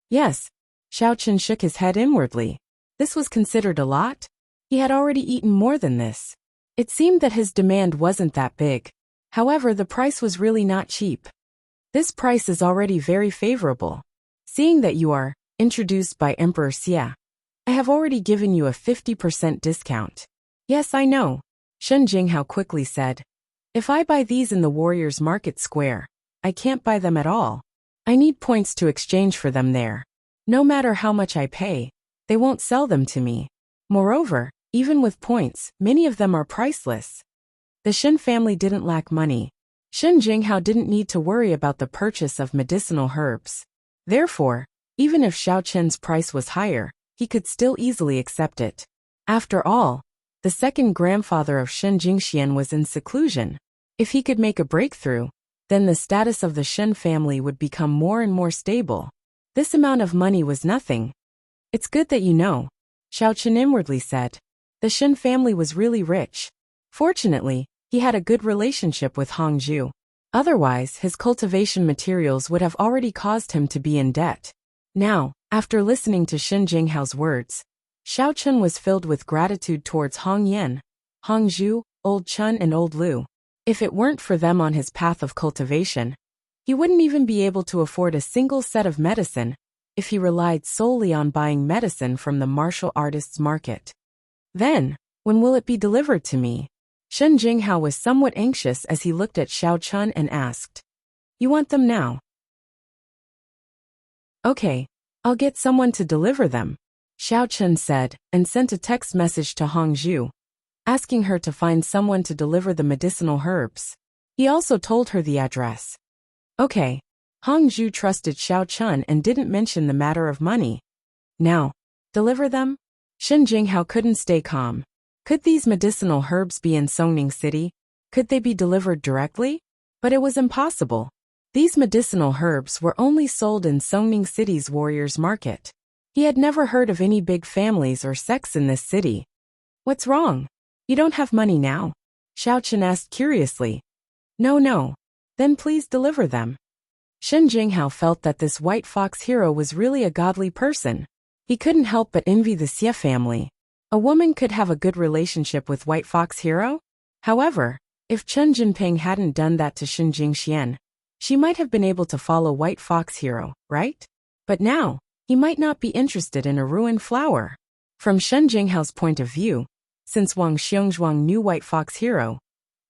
Yes. Xiao Chun shook his head inwardly. This was considered a lot? He had already eaten more than this. It seemed that his demand wasn't that big. However, the price was really not cheap. This price is already very favorable. Seeing that you are introduced by Emperor Xia, I have already given you a 50% discount. Yes, I know. Shen Jinghao quickly said. If I buy these in the Warriors Market Square, I can't buy them at all. I need points to exchange for them there. No matter how much I pay, they won't sell them to me. Moreover, even with points, many of them are priceless. The Shen family didn't lack money. Shen Jinghao didn't need to worry about the purchase of medicinal herbs. Therefore, even if Xiao Chun's price was higher, he could still easily accept it. After all, the second grandfather of Shen Jingxian was in seclusion. If he could make a breakthrough, then the status of the Shen family would become more and more stable. This amount of money was nothing. It's good that you know, Xiao Chun inwardly said. The Shen family was really rich. Fortunately, he had a good relationship with Hong Zhu. Otherwise, his cultivation materials would have already caused him to be in debt. Now, after listening to Shen Jinghao's words, Xiao Chun was filled with gratitude towards Hong Yan, Hong Zhu, Old Chun and Old Lu. If it weren't for them on his path of cultivation, he wouldn't even be able to afford a single set of medicine if he relied solely on buying medicine from the martial artists' market. Then, when will it be delivered to me? Shen Jinghao was somewhat anxious as he looked at Xiao Chun and asked, You want them now? Okay, I'll get someone to deliver them, Xiao Chun said, and sent a text message to Hong Zhu, asking her to find someone to deliver the medicinal herbs. He also told her the address. Okay. Hong Zhu trusted Xiao Chun and didn't mention the matter of money. Now, deliver them? Shen Jinghao couldn't stay calm. Could these medicinal herbs be in Songning City? Could they be delivered directly? But it was impossible. These medicinal herbs were only sold in Songning City's Warriors Market. He had never heard of any big families or sects in this city. What's wrong? You don't have money now? Xiao Chun asked curiously. No. Then please deliver them. Shen Jinghao felt that this White Fox hero was really a godly person. He couldn't help but envy the Xie family. A woman could have a good relationship with White Fox hero? However, if Chen Jinping hadn't done that to Shen Jingxian, she might have been able to follow White Fox hero, right? But now, he might not be interested in a ruined flower. From Shen Jinghao's point of view, since Wang Xiongzhuang knew White Fox hero,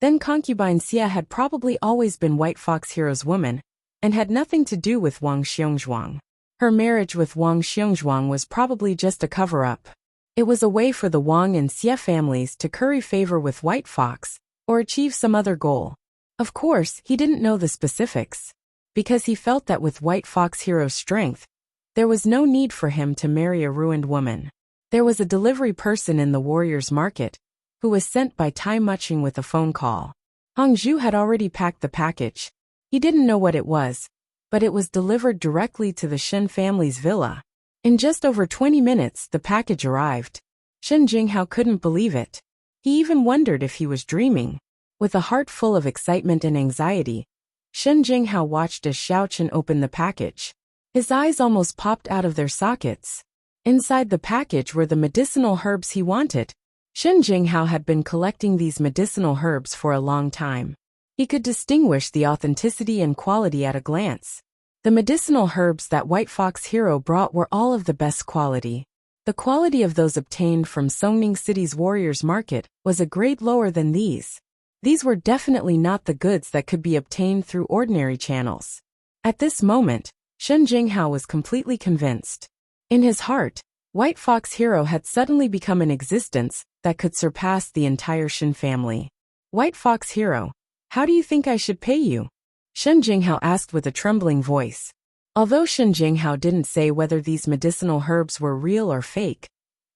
then concubine Xia had probably always been White Fox hero's woman, and had nothing to do with Wang Xiongzhuang. Her marriage with Wang Xiongzhuang was probably just a cover-up. It was a way for the Wang and Xie families to curry favor with White Fox, or achieve some other goal. Of course, he didn't know the specifics, because he felt that with White Fox hero's strength, there was no need for him to marry a ruined woman. There was a delivery person in the Warriors Market, who was sent by Tai Muching with a phone call. Hong Zhu had already packed the package. He didn't know what it was, but it was delivered directly to the Shen family's villa. In just over 20 minutes, the package arrived. Shen Jinghao couldn't believe it. He even wondered if he was dreaming. With a heart full of excitement and anxiety, Shen Jinghao watched as Xiao Chen opened the package. His eyes almost popped out of their sockets. Inside the package were the medicinal herbs he wanted. Shen Jinghao had been collecting these medicinal herbs for a long time. He could distinguish the authenticity and quality at a glance. The medicinal herbs that White Fox Hero brought were all of the best quality. The quality of those obtained from Songning City's Warriors Market was a grade lower than these. These were definitely not the goods that could be obtained through ordinary channels. At this moment, Shen Jinghao was completely convinced. In his heart, White Fox Hero had suddenly become an existence that could surpass the entire Shen family. White Fox Hero, how do you think I should pay you? Shen Jinghao asked with a trembling voice. Although Shen Jinghao didn't say whether these medicinal herbs were real or fake,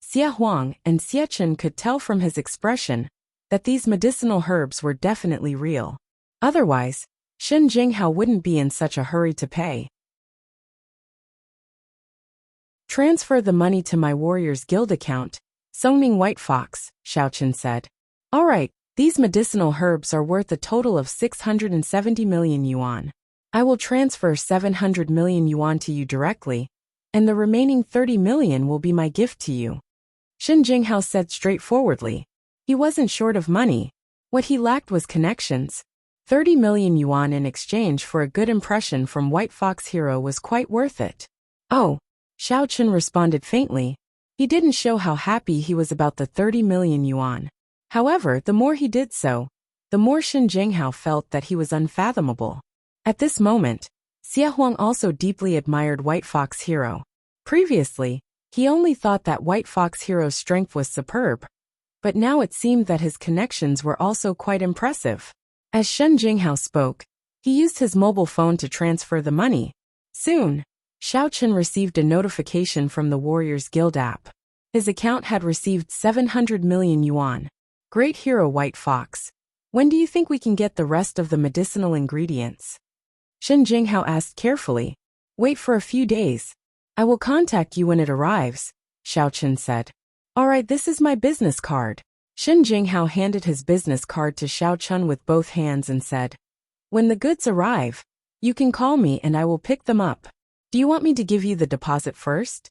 Xia Huang and Xia Chen could tell from his expression that these medicinal herbs were definitely real. Otherwise, Shen Jinghao wouldn't be in such a hurry to pay. Transfer the money to my Warriors Guild account, Songning White Fox, Xiao Chen said. All right, these medicinal herbs are worth a total of 670 million yuan. I will transfer 700 million yuan to you directly, and the remaining 30 million will be my gift to you. Shen Jinghao said straightforwardly. He wasn't short of money. What he lacked was connections. 30 million yuan in exchange for a good impression from White Fox Hero was quite worth it. Oh, Xiao Chen responded faintly. He didn't show how happy he was about the 30 million yuan. However, the more he did so, the more Shen Jinghao felt that he was unfathomable. At this moment, Xia Huang also deeply admired White Fox Hero. Previously, he only thought that White Fox Hero's strength was superb, but now it seemed that his connections were also quite impressive. As Shen Jinghao spoke, he used his mobile phone to transfer the money. Soon, Xiao Chen received a notification from the Warriors Guild app. His account had received 700 million yuan. Great hero White Fox, when do you think we can get the rest of the medicinal ingredients? Shen Jinghao asked carefully. Wait for a few days. I will contact you when it arrives, Xiao Chen said. Alright, this is my business card. Shen Jinghao handed his business card to Xiao Chen with both hands and said, when the goods arrive, you can call me and I will pick them up. Do you want me to give you the deposit first?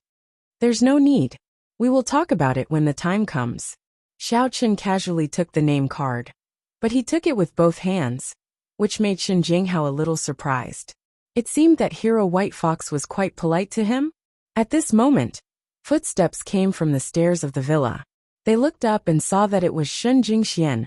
There's no need. We will talk about it when the time comes. Xiao Chen casually took the name card. But he took it with both hands, which made Shen Jinghao a little surprised. It seemed that Hero White Fox was quite polite to him. At this moment, footsteps came from the stairs of the villa. They looked up and saw that it was Shen Jingxian,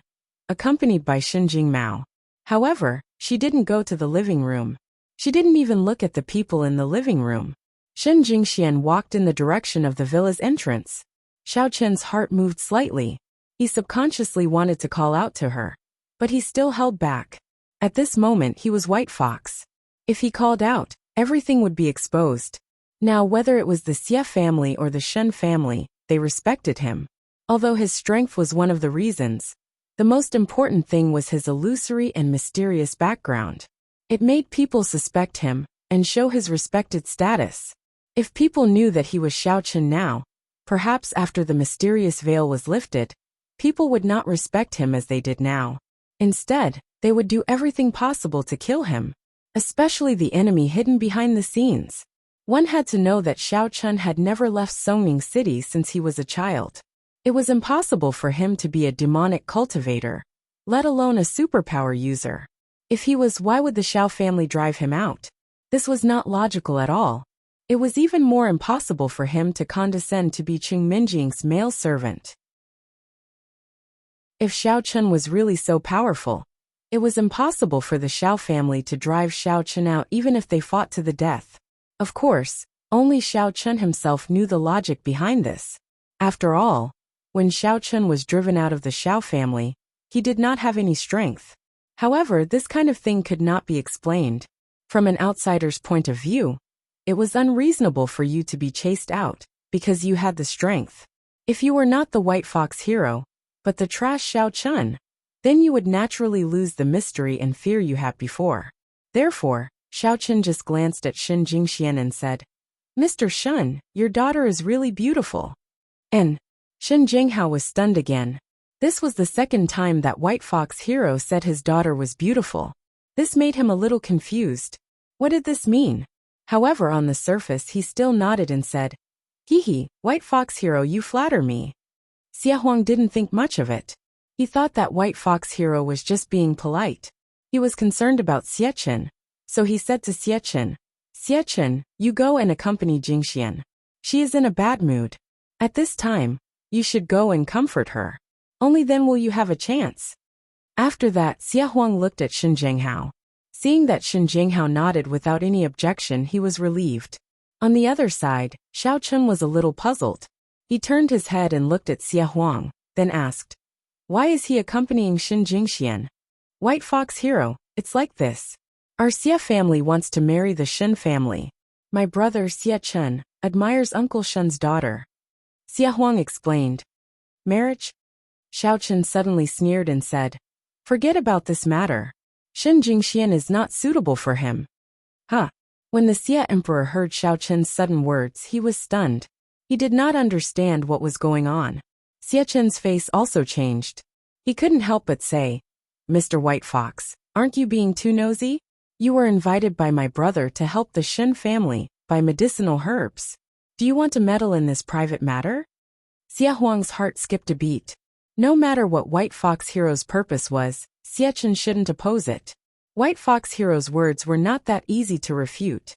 accompanied by Shen Jingmao. However, she didn't go to the living room. She didn't even look at the people in the living room. Shen Jingxian walked in the direction of the villa's entrance. Xiao Chen's heart moved slightly. He subconsciously wanted to call out to her, but he still held back. At this moment he was White Fox. If he called out, everything would be exposed. Now whether it was the Xie family or the Shen family, they respected him. Although his strength was one of the reasons, the most important thing was his illusory and mysterious background. It made people suspect him and show his respected status. If people knew that he was Xiao Chen now, perhaps after the mysterious veil was lifted, people would not respect him as they did now. Instead, they would do everything possible to kill him, especially the enemy hidden behind the scenes. One had to know that Xiao Chen had never left Songning City since he was a child. It was impossible for him to be a demonic cultivator, let alone a superpower user. If he was, why would the Xiao family drive him out? This was not logical at all. It was even more impossible for him to condescend to be Qing Minjing's male servant. If Xiao Chen was really so powerful, it was impossible for the Xiao family to drive Xiao Chen out even if they fought to the death. Of course, only Xiao Chen himself knew the logic behind this. After all, when Xiao Chen was driven out of the Xiao family, he did not have any strength. However, this kind of thing could not be explained. From an outsider's point of view, it was unreasonable for you to be chased out, because you had the strength. If you were not the White Fox Hero, but the trash Xiao Chen, then you would naturally lose the mystery and fear you had before. Therefore, Xiao Chen just glanced at Shen Jingxian and said, Mr. Shen, your daughter is really beautiful. And Shen Jinghao was stunned again. This was the second time that White Fox Hero said his daughter was beautiful. This made him a little confused. What did this mean? However, on the surface he still nodded and said, "Hee hee, White Fox Hero, you flatter me." Xia Huang didn't think much of it. He thought that White Fox Hero was just being polite. He was concerned about Xie Chen. So he said to Xie Chen, "Xie Chen, you go and accompany Jingxian. She is in a bad mood. At this time, you should go and comfort her. Only then will you have a chance." After that, Xia Huang looked at Shen Zhenghao. Seeing that Shen Zhenghao nodded without any objection, he was relieved. On the other side, Xiao Chen was a little puzzled. He turned his head and looked at Xia Huang, then asked, "Why is he accompanying Shen Jingxian?" "White Fox Hero, it's like this. Our Xia family wants to marry the Shen family. My brother Xie Chen admires Uncle Shen's daughter." Xia Huang explained. "Marriage?" Xiao Chen suddenly sneered and said, "Forget about this matter. Shen Jingxian is not suitable for him." Huh. When the Xia Emperor heard Xiao Chen's sudden words, he was stunned. He did not understand what was going on. Xie Chen's face also changed. He couldn't help but say, "Mr. White Fox, aren't you being too nosy? You were invited by my brother to help the Shen family buy medicinal herbs. Do you want to meddle in this private matter?" Xia Huang's heart skipped a beat. No matter what White Fox Hero's purpose was, Xie Chen shouldn't oppose it. White Fox Hero's words were not that easy to refute.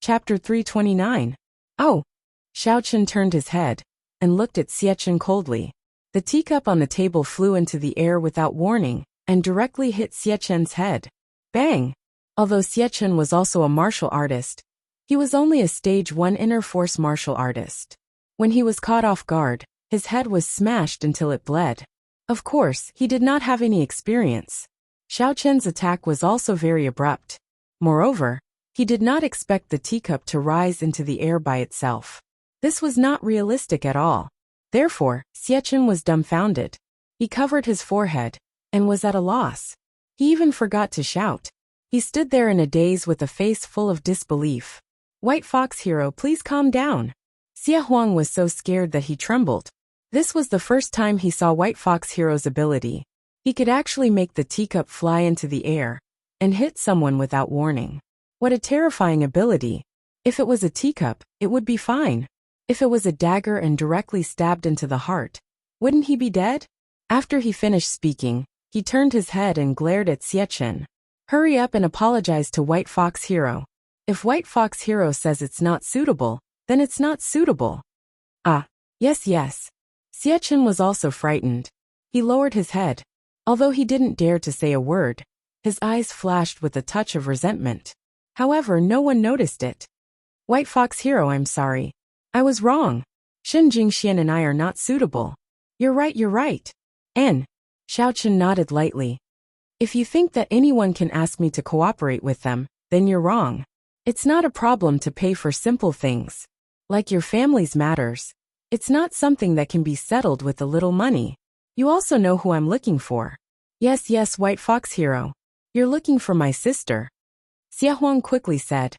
Chapter 329. Oh! Xiao Chen turned his head and looked at Xie Chen coldly. The teacup on the table flew into the air without warning and directly hit Xie Chen's head. Bang! Although Xie Chen was also a martial artist, he was only a stage 1 inner force martial artist. When he was caught off guard, his head was smashed until it bled. Of course, he did not have any experience. Xiao Chen's attack was also very abrupt. Moreover, he did not expect the teacup to rise into the air by itself. This was not realistic at all. Therefore, Xie Chen was dumbfounded. He covered his forehead and was at a loss. He even forgot to shout. He stood there in a daze with a face full of disbelief. "White Fox Hero, please calm down." Xia Huang was so scared that he trembled. This was the first time he saw White Fox Hero's ability. He could actually make the teacup fly into the air and hit someone without warning. What a terrifying ability. If it was a teacup, it would be fine. If it was a dagger and directly stabbed into the heart, wouldn't he be dead? After he finished speaking, he turned his head and glared at Xie Chen. "Hurry up and apologize to White Fox Hero. If White Fox Hero says it's not suitable, then it's not suitable." "Ah, yes. Xie Chen was also frightened. He lowered his head. Although he didn't dare to say a word, his eyes flashed with a touch of resentment. However, no one noticed it. "White Fox Hero, I'm sorry. I was wrong. Shen Jingxian and I are not suitable." You're right. And Xiao Chen nodded lightly. "If you think that anyone can ask me to cooperate with them, then you're wrong. It's not a problem to pay for simple things. Like your family's matters. It's not something that can be settled with a little money. You also know who I'm looking for." Yes, White Fox Hero. You're looking for my sister." Xia Huang quickly said.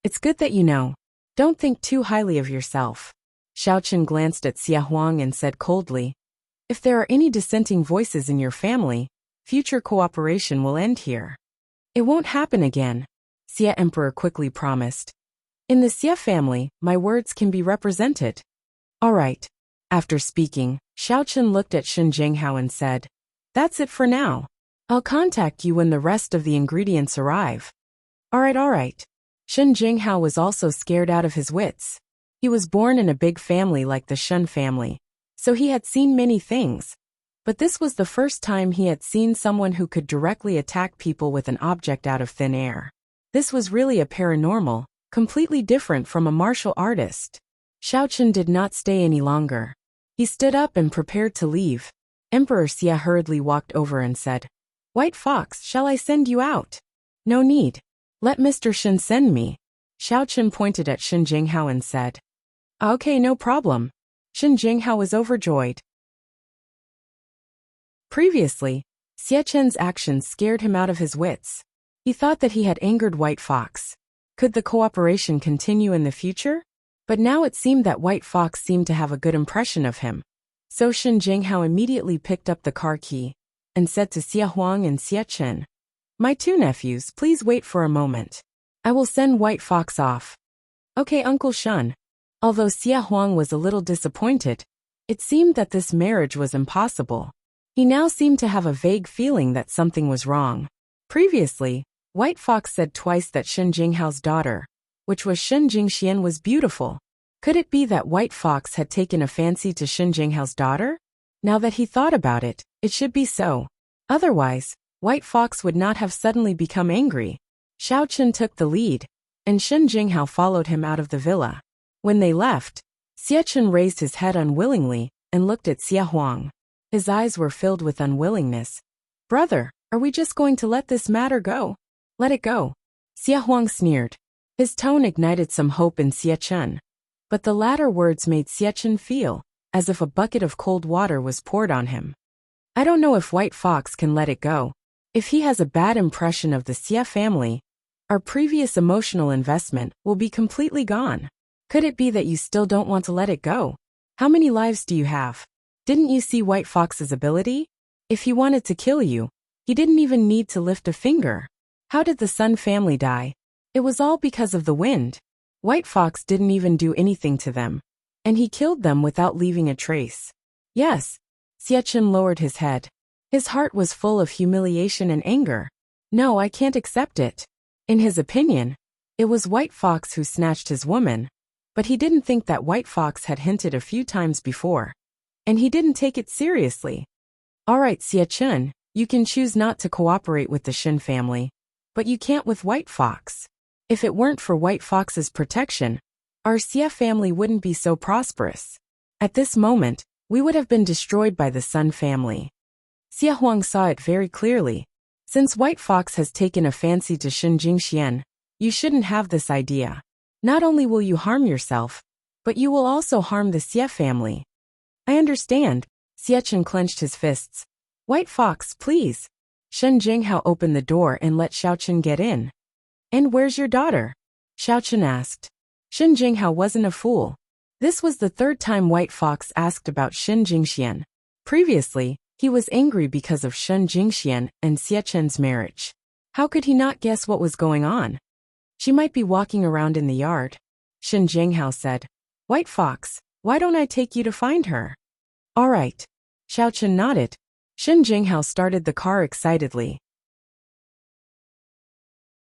"It's good that you know. Don't think too highly of yourself." Xiao Chen glanced at Xia Huang and said coldly, "If there are any dissenting voices in your family, future cooperation will end here." "It won't happen again," Xia Emperor quickly promised. "In the Xia family, my words can be represented." "All right." After speaking, Xiao Chen looked at Shen Zhenghao and said, "That's it for now. I'll contact you when the rest of the ingredients arrive." All right. Shen Zhenghao was also scared out of his wits. He was born in a big family like the Shen family, so he had seen many things. But this was the first time he had seen someone who could directly attack people with an object out of thin air. This was really a paranormal, completely different from a martial artist. Xiao Chen did not stay any longer. He stood up and prepared to leave. Emperor Xia hurriedly walked over and said, "White Fox, shall I send you out?" "No need. Let Mr. Shen send me." Xiao Chen pointed at Shen Jinghao and said, "Okay, no problem." Shen Jinghao was overjoyed. Previously, Xie Chen's actions scared him out of his wits. He thought that he had angered White Fox. Could the cooperation continue in the future? But now it seemed that White Fox seemed to have a good impression of him. So Shen Jinghao immediately picked up the car key and said to Xia Huang and Xia Chen, "My two nephews, please wait for a moment. I will send White Fox off." "Okay, Uncle Shen." Although Xia Huang was a little disappointed, it seemed that this marriage was impossible. He now seemed to have a vague feeling that something was wrong. Previously, White Fox said twice that Shen Jinghao's daughter, which was Shen Jingxian, was beautiful. Could it be that White Fox had taken a fancy to Shen Jinghao's daughter? Now that he thought about it, it should be so. Otherwise, White Fox would not have suddenly become angry. Xiao Chen took the lead, and Shen Jinghao followed him out of the villa. When they left, Xia Chen raised his head unwillingly and looked at Xia Huang. His eyes were filled with unwillingness. "Brother, are we just going to let this matter go?" "Let it go," Xia Huang sneered. His tone ignited some hope in Xia Chen. But the latter words made Xia Chen feel as if a bucket of cold water was poured on him. "I don't know if White Fox can let it go. If he has a bad impression of the Xia family, our previous emotional investment will be completely gone. Could it be that you still don't want to let it go? How many lives do you have? Didn't you see White Fox's ability? If he wanted to kill you, he didn't even need to lift a finger. How did the Sun family die? It was all because of the wind. White Fox didn't even do anything to them, and he killed them without leaving a trace." "Yes." Xia Chen lowered his head. His heart was full of humiliation and anger. "No, I can't accept it." In his opinion, it was White Fox who snatched his woman, but he didn't think that White Fox had hinted a few times before, and he didn't take it seriously. "All right, Xia Chen, you can choose not to cooperate with the Shen family, but you can't with White Fox. If it weren't for White Fox's protection, our Xia family wouldn't be so prosperous. At this moment, we would have been destroyed by the Sun family." Xia Huang saw it very clearly. Since White Fox has taken a fancy to Shen Jingxian, you shouldn't have this idea. Not only will you harm yourself, but you will also harm the Xia family. "I understand." Xia Chen clenched his fists. "White Fox, please." Shen Jinghao opened the door and let Xiao Chen get in. "And where's your daughter?" Xiao Chen asked. Shen Jinghao wasn't a fool. This was the third time White Fox asked about Shen Jingxian. Previously, he was angry because of Shen Jingxian and Xia Chen's marriage. How could he not guess what was going on? "She might be walking around in the yard," Shen Jinghao said. "White Fox, why don't I take you to find her?" "All right." Xiao Chen nodded. Shen Jinghao started the car excitedly.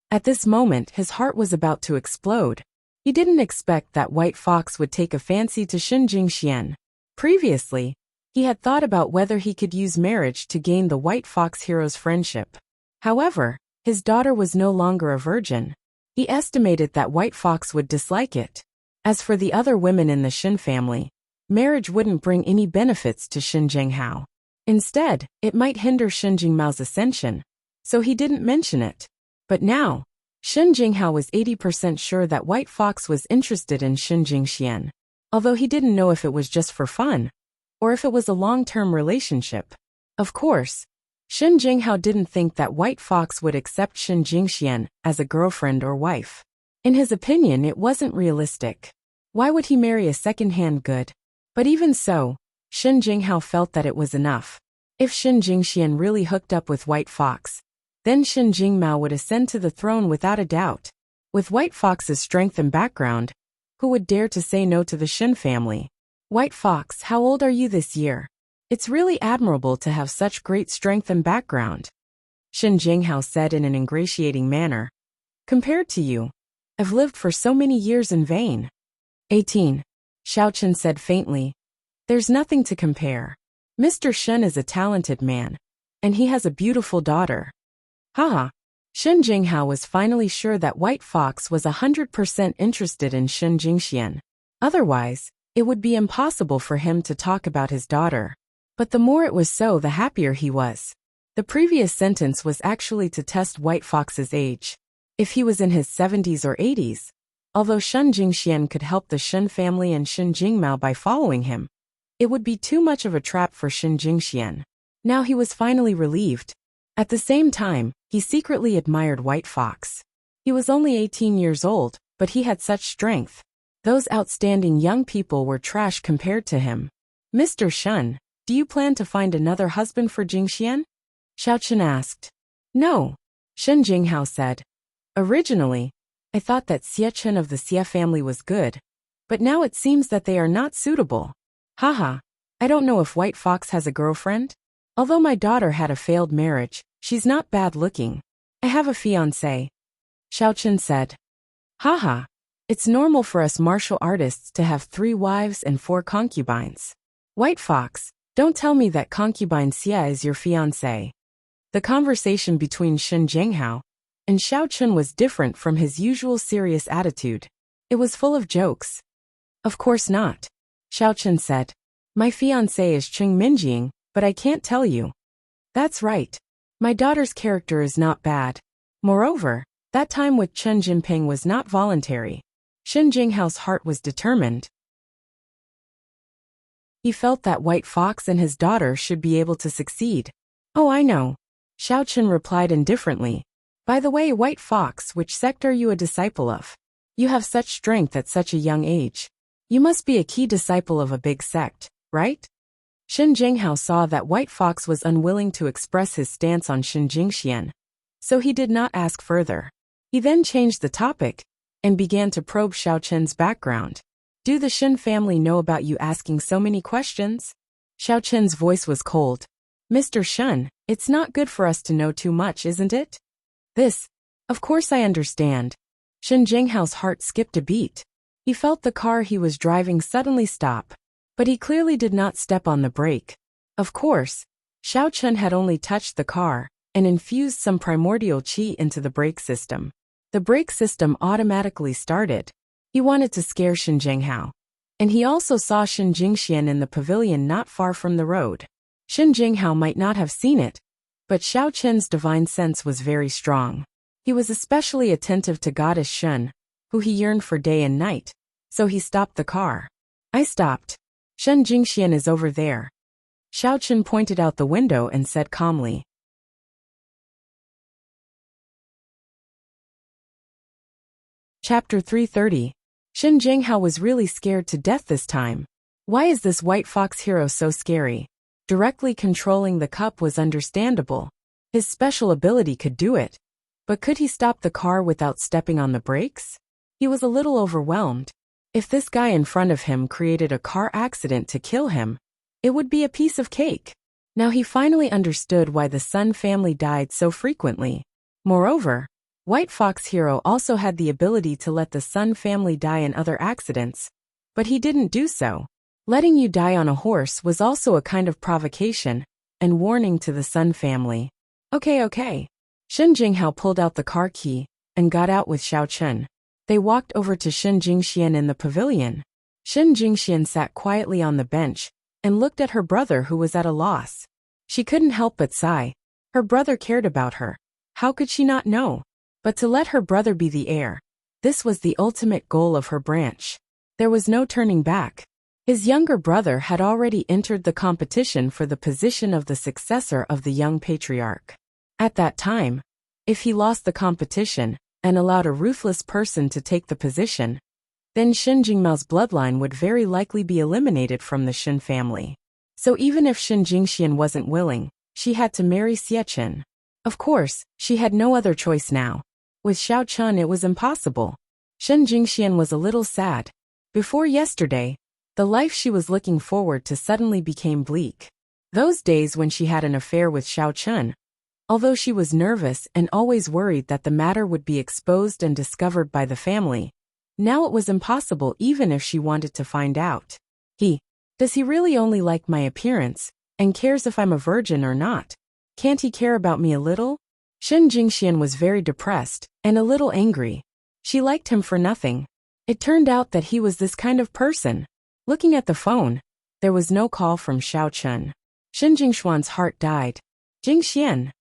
At this moment, his heart was about to explode. He didn't expect that White Fox would take a fancy to Shen Jingxian. Previously, he had thought about whether he could use marriage to gain the White Fox hero's friendship. However, his daughter was no longer a virgin. He estimated that White Fox would dislike it. As for the other women in the Shen family, marriage wouldn't bring any benefits to Shen Jinghao. Instead, it might hinder Shen Jingmao's ascension, so he didn't mention it. But now, Shen Jinghao was 80% sure that White Fox was interested in Shen Jingxian, although he didn't know if it was just for fun, or if it was a long-term relationship. Of course, Shen Jinghao didn't think that White Fox would accept Shen Jingxian as a girlfriend or wife. In his opinion, it wasn't realistic. Why would he marry a second-hand good? But even so, Shen Jinghao felt that it was enough. If Shen Jingxian really hooked up with White Fox, then Shen Jingmao would ascend to the throne without a doubt. With White Fox's strength and background, who would dare to say no to the Shen family? "White Fox, how old are you this year? It's really admirable to have such great strength and background," Shen Jinghao said in an ingratiating manner. "Compared to you, I've lived for so many years in vain." 18. Xiao Chen said faintly. "There's nothing to compare. Mr. Shen is a talented man, and he has a beautiful daughter." Haha. Shen Jinghao was finally sure that White Fox was 100% interested in Shen Jingxian. Otherwise, it would be impossible for him to talk about his daughter. But the more it was so, the happier he was. The previous sentence was actually to test White Fox's age. If he was in his 70s or 80s, although Shen Jingxian could help the Shen family and Shen Jingmao by following him, it would be too much of a trap for Shen Jingxian. Now he was finally relieved. At the same time, he secretly admired White Fox. He was only 18 years old, but he had such strength. Those outstanding young people were trash compared to him. "Mr. Shen, Do you plan to find another husband for Jingxian? Xiao Chen asked. No, Shen Jinghao said. Originally, I thought that Xie Chen of the Xie family was good, but now it seems that they are not suitable. Haha, I don't know if White Fox has a girlfriend. Although my daughter had a failed marriage, she's not bad looking. I have a fiancé. Xiao Chen said. Haha, it's normal for us martial artists to have 3 wives and 4 concubines. White Fox, don't tell me that concubine Xie is your fiancé. The conversation between Shen Jinghao and Xiao Chen was different from his usual serious attitude. It was full of jokes. Of course not, Xiao Chen said. My fiancé is Cheng Minjing, but I can't tell you. That's right. My daughter's character is not bad. Moreover, that time with Chen Jinping was not voluntary. Shen Jinghao's heart was determined. He felt that White Fox and his daughter should be able to succeed. Oh, I know. Xiao Chen replied indifferently. By the way, White Fox, which sect are you a disciple of? You have such strength at such a young age. You must be a key disciple of a big sect, right? Shen Jinghao saw that White Fox was unwilling to express his stance on Shen Jingxian, so he did not ask further. He then changed the topic and began to probe Xiao Chen's background. Do the Shen family know about you asking so many questions? Xiao Chen's voice was cold. Mr. Shen, it's not good for us to know too much, isn't it? This, of course I understand. Shen Jinghao's heart skipped a beat. He felt the car he was driving suddenly stop, but he clearly did not step on the brake. Of course, Xiao Chen had only touched the car and infused some primordial qi into the brake system. The brake system automatically started. He wanted to scare Shen Jinghao, and he also saw Shen Jingxian in the pavilion not far from the road. Shen Jinghao might not have seen it, but Xiao Chen's divine sense was very strong. He was especially attentive to Goddess Shen, who he yearned for day and night, so he stopped the car. I stopped. Shen Jingxian is over there. Xiao Chen pointed out the window and said calmly. Chapter 330. Shen Jinghao was really scared to death this time. Why is this White Fox hero so scary? Directly controlling the cup was understandable. His special ability could do it. But could he stop the car without stepping on the brakes? He was a little overwhelmed. If this guy in front of him created a car accident to kill him, it would be a piece of cake. Now he finally understood why the Sun family died so frequently. Moreover, White Fox Hero also had the ability to let the Sun family die in other accidents, but he didn't do so. Letting you die on a horse was also a kind of provocation and warning to the Sun family. Okay. Shen Jinghao pulled out the car key and got out with Xiao Chen. They walked over to Shen Jingxian in the pavilion. Shen Jingxian sat quietly on the bench and looked at her brother, who was at a loss. She couldn't help but sigh. Her brother cared about her. How could she not know? But to let her brother be the heir, this was the ultimate goal of her branch. There was no turning back. His younger brother had already entered the competition for the position of the successor of the young patriarch. At that time, if he lost the competition and allowed a ruthless person to take the position, then Shen Jingmao's bloodline would very likely be eliminated from the Shen family. So even if Shen Jingxian wasn't willing, she had to marry Xie Chen. Of course, she had no other choice now. With Xiao Chen it was impossible. Shen Jingxian was a little sad. Before yesterday, the life she was looking forward to suddenly became bleak. Those days when she had an affair with Xiao Chen, although she was nervous and always worried that the matter would be exposed and discovered by the family, now it was impossible even if she wanted to find out. Does he really only like my appearance and cares if I'm a virgin or not? Can't he care about me a little? Shen Jingxian was very depressed and a little angry. She liked him for nothing. It turned out that he was this kind of person. Looking at the phone, there was no call from Xiao Chen. Shen Jingshuan's heart died. Jingxian.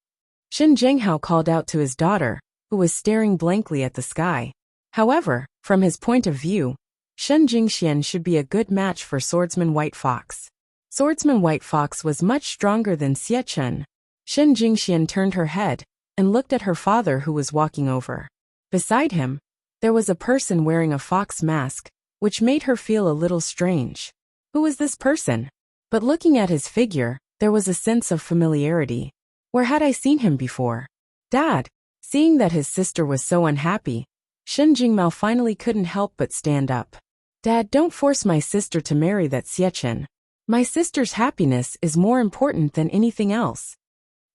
Shen Jinghao called out to his daughter, who was staring blankly at the sky. However, from his point of view, Shen Jingxian should be a good match for Swordsman White Fox. Swordsman White Fox was much stronger than Xie Chen. Shen Jingxian turned her head and looked at her father, who was walking over. Beside him, there was a person wearing a fox mask, which made her feel a little strange. Who was this person? But looking at his figure, there was a sense of familiarity. Where had I seen him before? Dad! Seeing that his sister was so unhappy, Shen Jingmao finally couldn't help but stand up. Dad, don't force my sister to marry that Xiechen. My sister's happiness is more important than anything else.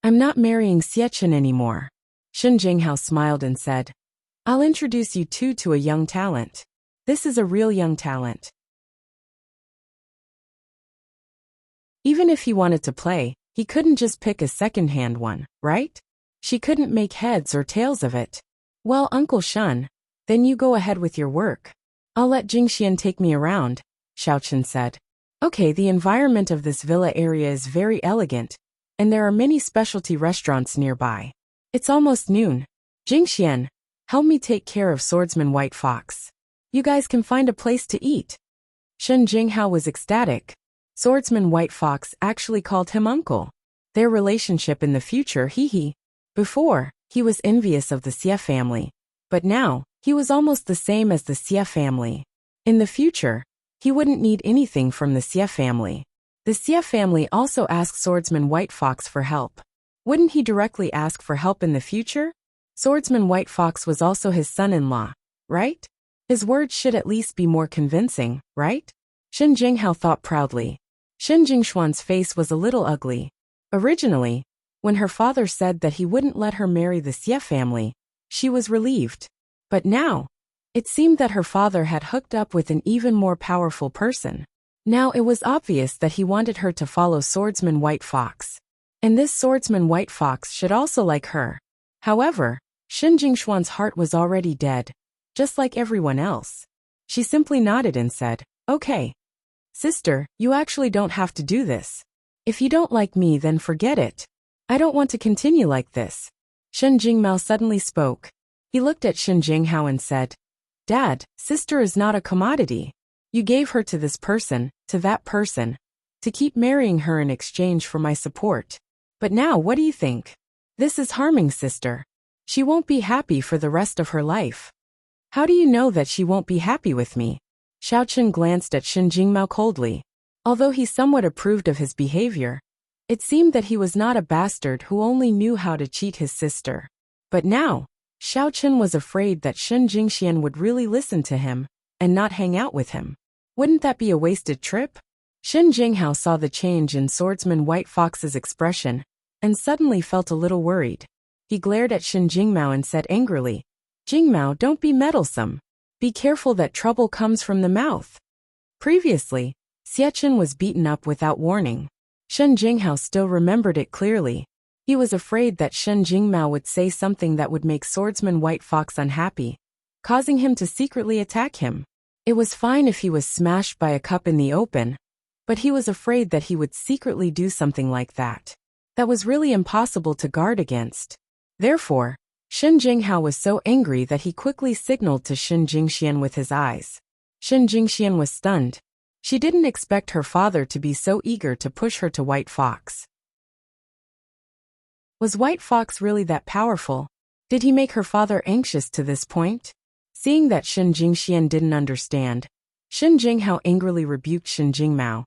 I'm not marrying Xiechen anymore. Shen Jinghao smiled and said, I'll introduce you two to a young talent. This is a real young talent. Even if he wanted to play, he couldn't just pick a second-hand one, right? She couldn't make heads or tails of it. Well, Uncle Shun, then you go ahead with your work. I'll let Jingxian take me around, Xiaochen said. Okay, the environment of this villa area is very elegant, and there are many specialty restaurants nearby. It's almost noon. Jingxian, help me take care of Swordsman White Fox. You guys can find a place to eat. Shen Jinghao was ecstatic. Swordsman White Fox actually called him uncle. Their relationship in the future, hee. Before, he was envious of the Xie family, but now, he was almost the same as the Xie family. In the future, he wouldn't need anything from the Xie family. The Xie family also asked Swordsman White Fox for help. Wouldn't he directly ask for help in the future? Swordsman White Fox was also his son-in-law, right? His words should at least be more convincing, right? Shen Jinghao thought proudly. Shen Jingshuan's face was a little ugly. Originally, when her father said that he wouldn't let her marry the Xie family, she was relieved. But now, it seemed that her father had hooked up with an even more powerful person. Now it was obvious that he wanted her to follow Swordsman White Fox. And this Swordsman White Fox should also like her. However, Shen Jingshuan's heart was already dead, just like everyone else. She simply nodded and said, Okay. Sister, you actually don't have to do this. If you don't like me, then forget it. I don't want to continue like this. Shen Jingmao suddenly spoke. He looked at Shen Jinghao and said, Dad, sister is not a commodity. You gave her to this person, to that person, to keep marrying her in exchange for my support. But now what do you think? This is harming sister. She won't be happy for the rest of her life. How do you know that she won't be happy with me? Xiaochen glanced at Shen Jingmao coldly. Although he somewhat approved of his behavior, it seemed that he was not a bastard who only knew how to cheat his sister. But now, Xiaochen was afraid that Shen Jingxian would really listen to him and not hang out with him. Wouldn't that be a wasted trip? Shen Jinghao saw the change in Swordsman White Fox's expression and suddenly felt a little worried. He glared at Shen Jingmao and said angrily, Jingmao, don't be meddlesome. Be careful that trouble comes from the mouth. Previously, Xiechen was beaten up without warning. Shen Jinghao still remembered it clearly. He was afraid that Shen Jingmao would say something that would make Swordsman White Fox unhappy, causing him to secretly attack him. It was fine if he was smashed by a cup in the open, but he was afraid that he would secretly do something like that. That was really impossible to guard against. Therefore, Shen Jinghao was so angry that he quickly signaled to Shen Jingxian with his eyes. Shen Jingxian was stunned. She didn't expect her father to be so eager to push her to White Fox. Was White Fox really that powerful? Did he make her father anxious to this point? Seeing that Shen Jingxian didn't understand, Shen Jinghao angrily rebuked Shen Jingmao.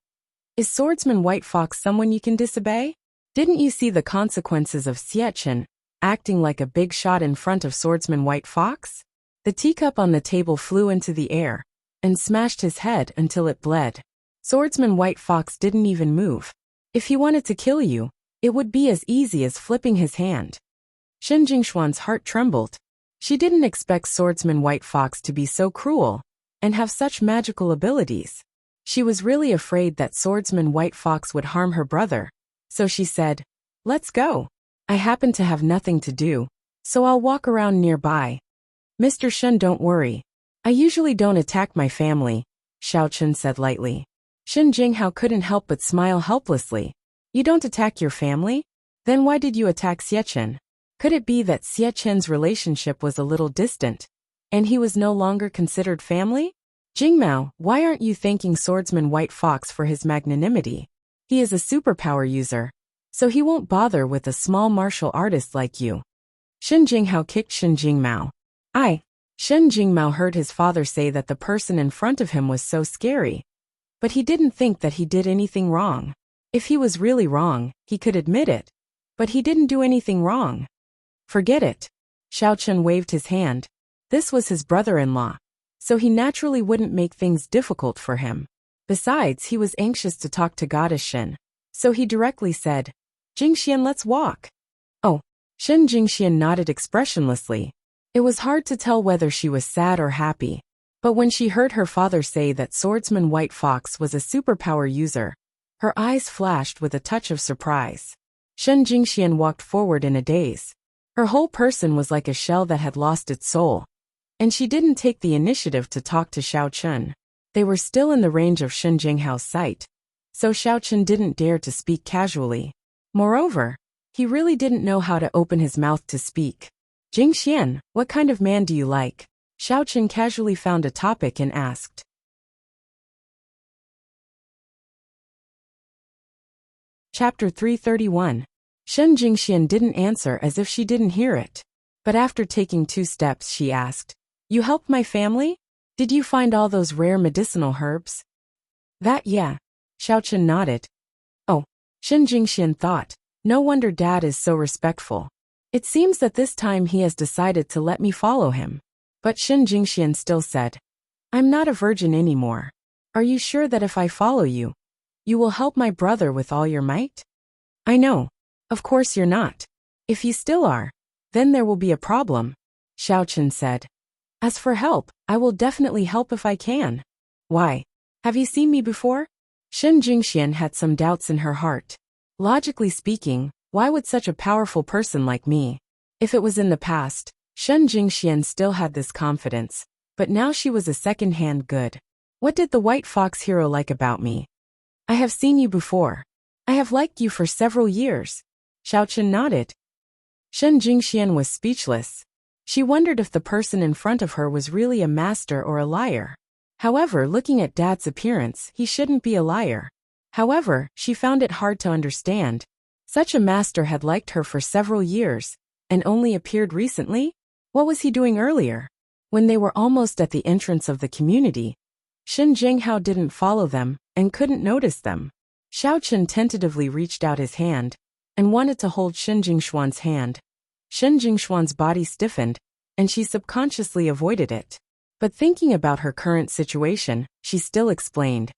Is Swordsman White Fox someone you can disobey? Didn't you see the consequences of Xiechen acting like a big shot in front of Swordsman White Fox? The teacup on the table flew into the air and smashed his head until it bled. Swordsman White Fox didn't even move. If he wanted to kill you, it would be as easy as flipping his hand. Shen Jingshuan's heart trembled. She didn't expect Swordsman White Fox to be so cruel and have such magical abilities. She was really afraid that Swordsman White Fox would harm her brother, so she said, Let's go. I happen to have nothing to do, so I'll walk around nearby. Mr. Shen, don't worry. I usually don't attack my family, Xiaochen said lightly. Shen Jinghao couldn't help but smile helplessly. You don't attack your family? Then why did you attack Xiechen? Could it be that Xiechen's relationship was a little distant, and he was no longer considered family? Jingmao, why aren't you thanking Swordsman White Fox for his magnanimity? He is a superpower user, so he won't bother with a small martial artist like you. Shen Jinghao kicked Shen Jingmao. Shen Jingmao heard his father say that the person in front of him was so scary. But he didn't think that he did anything wrong. If he was really wrong, he could admit it. But he didn't do anything wrong. Forget it. Xiao Chen waved his hand. This was his brother-in-law, so he naturally wouldn't make things difficult for him. Besides, he was anxious to talk to Goddess Shen, so he directly said, Jingxian, let's walk. Oh, Shen Jingxian nodded expressionlessly. It was hard to tell whether she was sad or happy, but when she heard her father say that swordsman White Fox was a superpower user, her eyes flashed with a touch of surprise. Shen Jingxian walked forward in a daze. Her whole person was like a shell that had lost its soul, and she didn't take the initiative to talk to Xiao Chen. They were still in the range of Shen Jinghao's sight, so Xiao Chen didn't dare to speak casually. Moreover, he really didn't know how to open his mouth to speak. Jingxian, what kind of man do you like? Xiao Chen casually found a topic and asked. Chapter 331. Shen Jingxian didn't answer as if she didn't hear it. But after taking 2 steps she asked, You helped my family? Did you find all those rare medicinal herbs? That yeah. Xiao Chen nodded. Oh, Shen Jingxian thought, no wonder Dad is so respectful. It seems that this time he has decided to let me follow him. But Shen Jingxian still said, I'm not a virgin anymore. Are you sure that if I follow you, you will help my brother with all your might? I know. Of course you're not. If you still are, then there will be a problem, Xiao Chen said. As for help, I will definitely help if I can. Why? Have you seen me before? Shen Jingxian had some doubts in her heart. Logically speaking, why would such a powerful person like me? If it was in the past, Shen Jingxian still had this confidence, but now she was a second-hand good. What did the White Fox hero like about me? I have seen you before. I have liked you for several years. Xiao Chen nodded. Shen Jingxian was speechless. She wondered if the person in front of her was really a master or a liar. However, looking at Dad's appearance, he shouldn't be a liar. However, she found it hard to understand. Such a master had liked her for several years, and only appeared recently? What was he doing earlier? When they were almost at the entrance of the community, Shen Jinghao didn't follow them, and couldn't notice them. Xiao Chen tentatively reached out his hand, and wanted to hold Shen Jingshuan's hand. Shen Jingshuan's body stiffened, and she subconsciously avoided it. But thinking about her current situation, she still explained.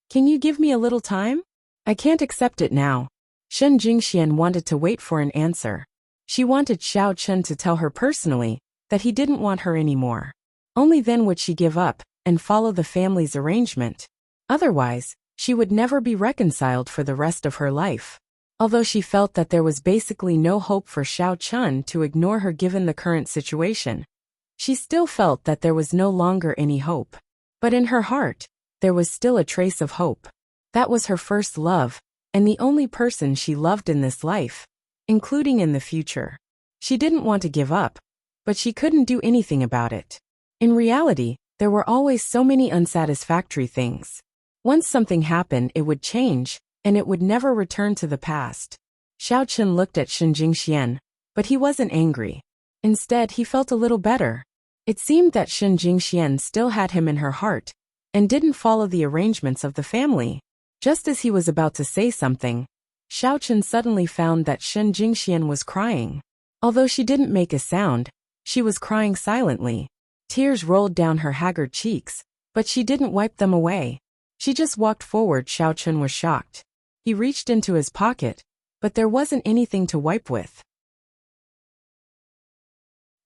Can you give me a little time? I can't accept it now. Shen Jingxian wanted to wait for an answer. She wanted Xiao Chen to tell her personally that he didn't want her anymore. Only then would she give up and follow the family's arrangement. Otherwise, she would never be reconciled for the rest of her life. Although she felt that there was basically no hope for Xiao Chen to ignore her given the current situation, she still felt that there was no longer any hope. But in her heart, there was still a trace of hope. That was her first love, and the only person she loved in this life, including in the future. She didn't want to give up, but she couldn't do anything about it. In reality, there were always so many unsatisfactory things. Once something happened, it would change, and it would never return to the past. Xiao Chen looked at Shen Jingxian, but he wasn't angry. Instead, he felt a little better. It seemed that Shen Jingxian still had him in her heart, and didn't follow the arrangements of the family. Just as he was about to say something, Xiao Chen suddenly found that Shen Jingxian was crying. Although she didn't make a sound, she was crying silently. Tears rolled down her haggard cheeks, but she didn't wipe them away. She just walked forward. Xiao Chen was shocked. He reached into his pocket, but there wasn't anything to wipe with.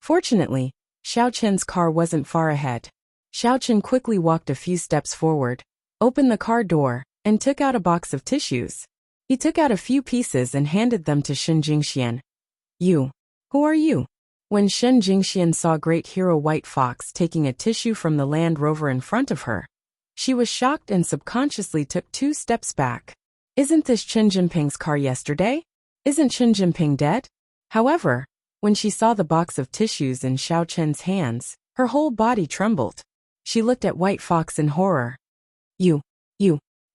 Fortunately, Xiao Chen's car wasn't far ahead. Xiao Chen quickly walked a few steps forward, opened the car door, and took out a box of tissues. He took out a few pieces and handed them to Shen Jingxian. You. Who are you? When Shen Jingxian saw Great Hero White Fox taking a tissue from the Land Rover in front of her, she was shocked and subconsciously took 2 steps back. Isn't this Chen Jinping's car yesterday? Isn't Chen Jinping dead? However, when she saw the box of tissues in Xiao Chen's hands, her whole body trembled. She looked at White Fox in horror. You,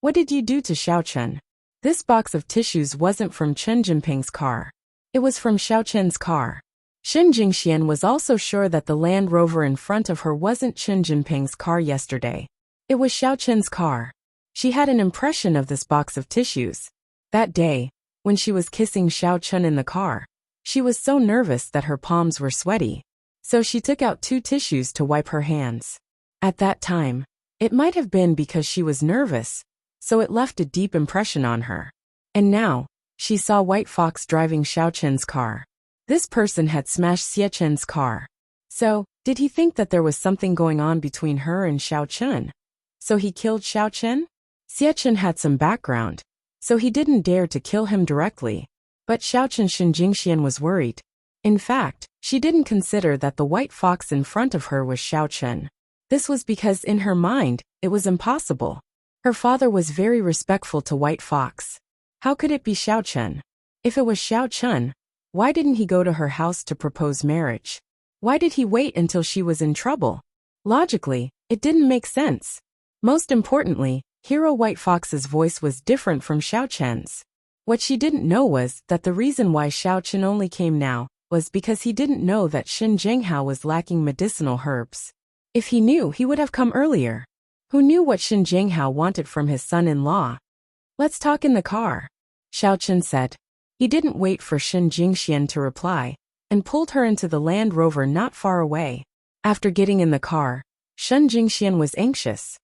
what did you do to Xiao Chen? This box of tissues wasn't from Chen Jinping's car. It was from Xiao Chen's car. Shen Jingxian was also sure that the Land Rover in front of her wasn't Chen Jinping's car yesterday. It was Xiao Chen's car. She had an impression of this box of tissues. That day, when she was kissing Xiao Chun in the car, she was so nervous that her palms were sweaty. So she took out 2 tissues to wipe her hands. At that time, it might have been because she was nervous, so it left a deep impression on her. And now, she saw White Fox driving Xiao Chun's car. This person had smashed Xie Chen's car. So, did he think that there was something going on between her and Xiao Chun? So he killed Xiao Chen? Xie Chen had some background, so he didn't dare to kill him directly. But Xiao Chen Shen Jingxian was worried. In fact, she didn't consider that the white fox in front of her was Xiao Chen. This was because in her mind, it was impossible. Her father was very respectful to White Fox. How could it be Xiao Chen? If it was Xiao Chen, why didn't he go to her house to propose marriage? Why did he wait until she was in trouble? Logically, it didn't make sense. Most importantly, Hero White Fox's voice was different from Xiao Chen's. What she didn't know was that the reason why Xiao Chen only came now was because he didn't know that Shin Jinghao was lacking medicinal herbs. If he knew, he would have come earlier. Who knew what Shin Jinghao wanted from his son-in-law? Let's talk in the car, Xiao Chen said. He didn't wait for Shin Jingxian to reply, and pulled her into the Land Rover not far away. After getting in the car, Shin Jingxian was anxious.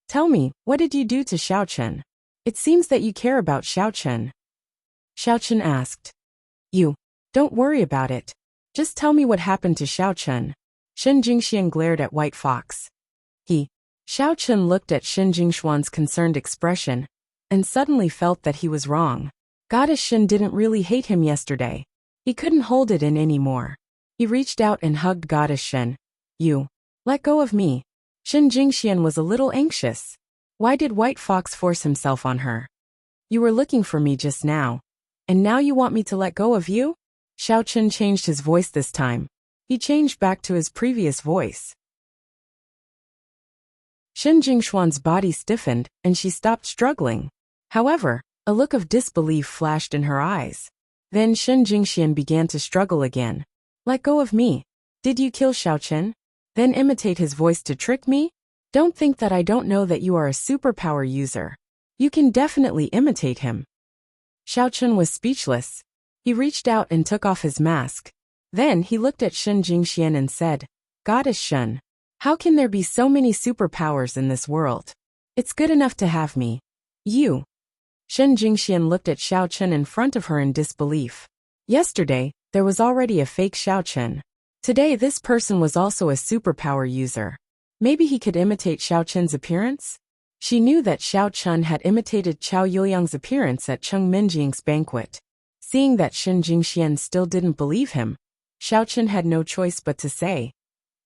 Tell me, what did you do to Xiao Chen? It seems that you care about Xiao Chen. Xiao Chen asked. You. Don't worry about it. Just tell me what happened to Xiao Chen. Shin Jingxian glared at White Fox. Xiao Chen looked at Shin Jingshuan's concerned expression, and suddenly felt that he was wrong. Goddess Shin didn't really hate him yesterday. He couldn't hold it in anymore. He reached out and hugged Goddess Shin. You. Let go of me. Shin Jingxian was a little anxious. Why did White Fox force himself on her? You were looking for me just now. And now you want me to let go of you? Xiao Chen changed his voice this time. He changed back to his previous voice. Shin Jingshuan's body stiffened, and she stopped struggling. However, a look of disbelief flashed in her eyes. Then Shin Jingxian began to struggle again. Let go of me. Did you kill Xiao Chen? Then imitate his voice to trick me? Don't think that I don't know that you are a superpower user. You can definitely imitate him. Xiao Chen was speechless. He reached out and took off his mask. Then he looked at Shin Jingxian and said, Goddess Shen, how can there be so many superpowers in this world? It's good enough to have me. You. Shin Jingxian looked at Xiao Chen in front of her in disbelief. Yesterday, there was already a fake Xiao Chen. Today this person was also a superpower user. Maybe he could imitate Xiao Chen's appearance? She knew that Xiao Chen had imitated Chao Yuliang's appearance at Cheng Minjing's banquet. Seeing that Shin Jingxian still didn't believe him, Xiao Chen had no choice but to say,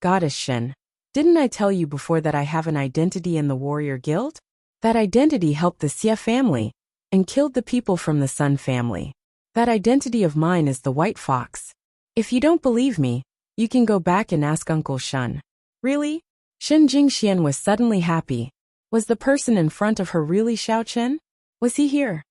Goddess Shin, didn't I tell you before that I have an identity in the warrior guild? That identity helped the Xie family, and killed the people from the Sun family. That identity of mine is the White Fox. If you don't believe me, you can go back and ask Uncle Shun. Really? Shin Jingxian was suddenly happy. Was the person in front of her really Xiao Chen? Was he here?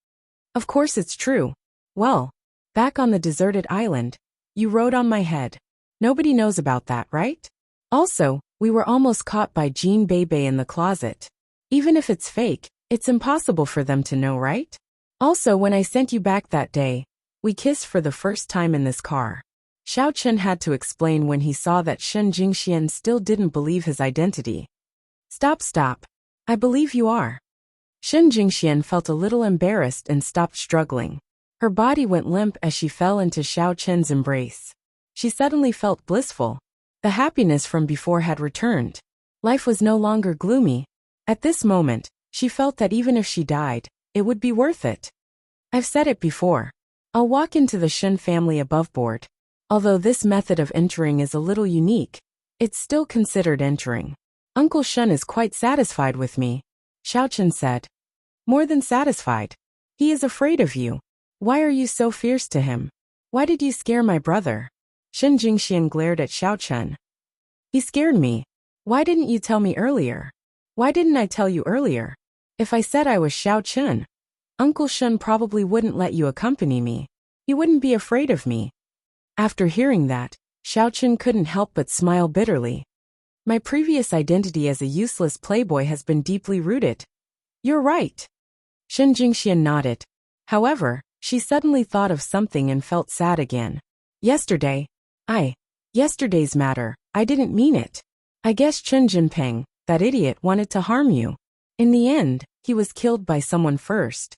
Of course it's true. Well, back on the deserted island, you rode on my head. Nobody knows about that, right? Also, we were almost caught by Jean Bebe in the closet. Even if it's fake, it's impossible for them to know, right? Also, when I sent you back that day, we kissed for the first time in this car. Xiao Chen had to explain when he saw that Shin Jingxian still didn't believe his identity. Stop. I believe you are. Shin Jingxian felt a little embarrassed and stopped struggling. Her body went limp as she fell into Xiao Chen's embrace. She suddenly felt blissful. The happiness from before had returned. Life was no longer gloomy. At this moment, she felt that even if she died, it would be worth it. I've said it before. I'll walk into the Shin family above board. Although this method of entering is a little unique, it's still considered entering. Uncle Shun is quite satisfied with me, Xiao Chen said. More than satisfied. He is afraid of you. Why are you so fierce to him? Why did you scare my brother? Shin Jingxian glared at Xiao Chen. He scared me. Why didn't you tell me earlier? Why didn't I tell you earlier? If I said I was Xiao Chen, Uncle Shun probably wouldn't let you accompany me. He wouldn't be afraid of me. After hearing that, Xiao Chen couldn't help but smile bitterly. My previous identity as a useless playboy has been deeply rooted. You're right. Shen Jingxian nodded. However, she suddenly thought of something and felt sad again. Yesterday's matter, I didn't mean it. I guess Chen Jinping, that idiot, wanted to harm you. In the end, he was killed by someone first.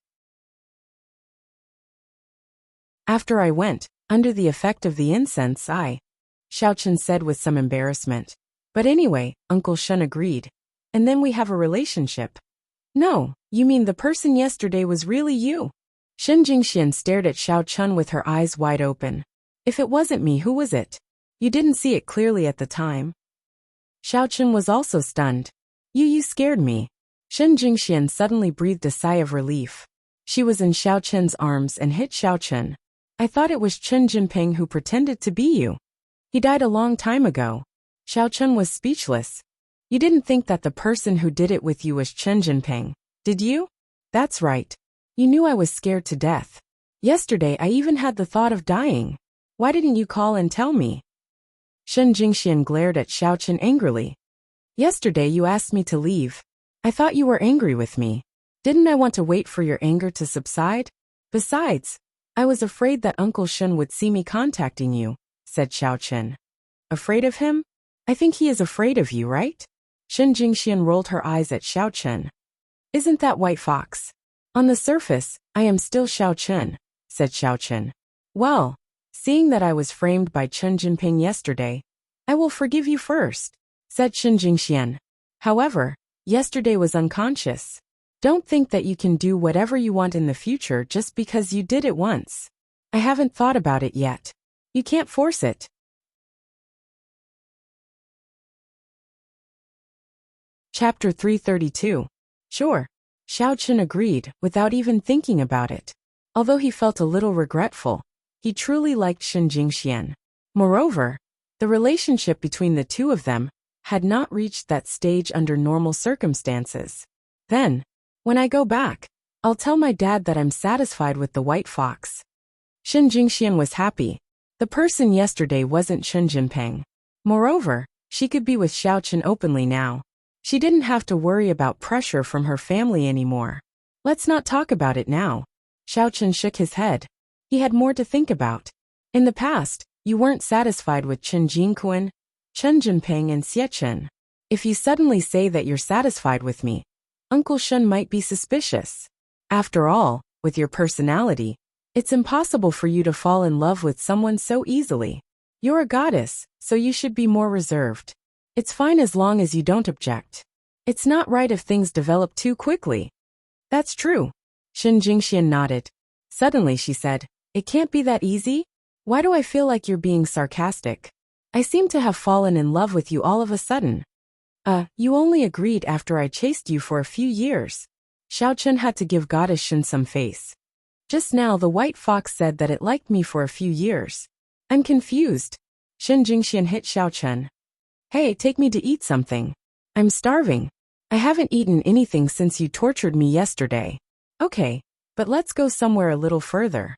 After I went, under the effect of the incense, Xiao Chen said with some embarrassment. But anyway, Uncle Shen agreed. And then we have a relationship. No, you mean the person yesterday was really you? Shen Jingxian stared at Xiao Chen with her eyes wide open. If it wasn't me, who was it? You didn't see it clearly at the time. Xiao Chen was also stunned. You scared me. Shen Jingxian suddenly breathed a sigh of relief. She was in Xiao Chen's arms and hit Xiao Chen. I thought it was Chen Jinping who pretended to be you. He died a long time ago. Xiao Chen was speechless. You didn't think that the person who did it with you was Chen Jinping, did you? That's right. You knew I was scared to death. Yesterday I even had the thought of dying. Why didn't you call and tell me? Shen Jingxian glared at Xiao Chen angrily. Yesterday you asked me to leave. I thought you were angry with me. Didn't I want to wait for your anger to subside? Besides, I was afraid that Uncle Shen would see me contacting you, said Xiao Chen. Afraid of him? I think he is afraid of you, right? Shen Jingxian rolled her eyes at Xiao Chen. Isn't that White Fox? On the surface, I am still Xiao Chen, said Xiao Chen. Well, seeing that I was framed by Chen Jinping yesterday, I will forgive you first, said Shen Jingxian. However, yesterday was unconscious. Don't think that you can do whatever you want in the future just because you did it once. I haven't thought about it yet. You can't force it. Chapter 332. Sure. Xiao Chen agreed, without even thinking about it. Although he felt a little regretful, he truly liked Shen Jingxian. Moreover, the relationship between the two of them had not reached that stage under normal circumstances. Then, when I go back, I'll tell my dad that I'm satisfied with the White Fox. Shen Jingxian was happy. The person yesterday wasn't Chen Jinping. Moreover, she could be with Xiao Chen openly now. She didn't have to worry about pressure from her family anymore. Let's not talk about it now. Xiao Chen shook his head. He had more to think about. In the past, you weren't satisfied with Chen Jingquan, Chen Jinping and Xie Chen. If you suddenly say that you're satisfied with me, Uncle Shen might be suspicious. After all, with your personality, it's impossible for you to fall in love with someone so easily. You're a goddess, so you should be more reserved. It's fine as long as you don't object. It's not right if things develop too quickly. That's true. Shen Jingxian nodded. Suddenly she said, it can't be that easy? Why do I feel like you're being sarcastic? I seem to have fallen in love with you all of a sudden. You only agreed after I chased you for a few years. Xiao Chen had to give Goddess Shen some face. Just now the White Fox said that it liked me for a few years. I'm confused. Shen Jingxian hit Xiao Chen. Hey, take me to eat something. I'm starving. I haven't eaten anything since you tortured me yesterday. Okay, but let's go somewhere a little further.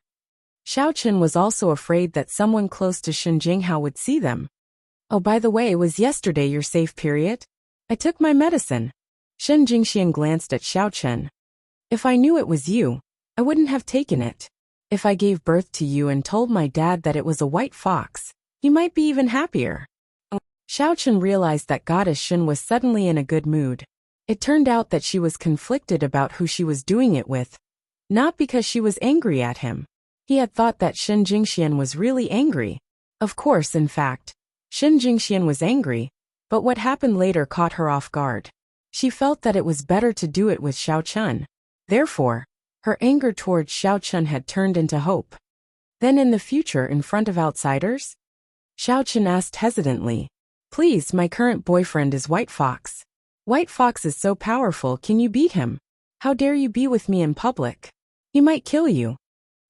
Xiao Chen was also afraid that someone close to Shen Jinghao would see them. Oh, by the way, was yesterday your safe period? I took my medicine. Shen Jingxian glanced at Xiao Chen. If I knew it was you, I wouldn't have taken it. If I gave birth to you and told my dad that it was a White Fox, he might be even happier. Xiao Chen realized that Goddess Shen was suddenly in a good mood. It turned out that she was conflicted about who she was doing it with. Not because she was angry at him. He had thought that Shen Jingxian was really angry. Of course, in fact, Shen Jingxian was angry, but what happened later caught her off guard. She felt that it was better to do it with Xiao Chen. Therefore, her anger towards Xiao Chen had turned into hope. Then in the future, in front of outsiders? Xiao Chen asked hesitantly. Please, my current boyfriend is White Fox. White Fox is so powerful, can you beat him? How dare you be with me in public? He might kill you.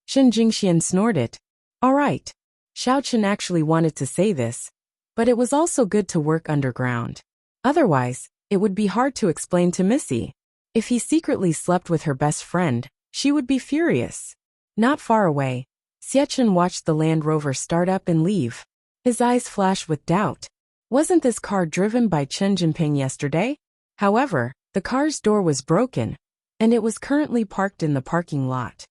Shen Jingxian snorted. All right. Xiao Chen actually wanted to say this, but it was also good to work underground. Otherwise, it would be hard to explain to Missy. If he secretly slept with her best friend, she would be furious. Not far away, Xie Chen watched the Land Rover start up and leave. His eyes flashed with doubt. Wasn't this car driven by Chen Jinping yesterday? However, the car's door was broken, and it was currently parked in the parking lot.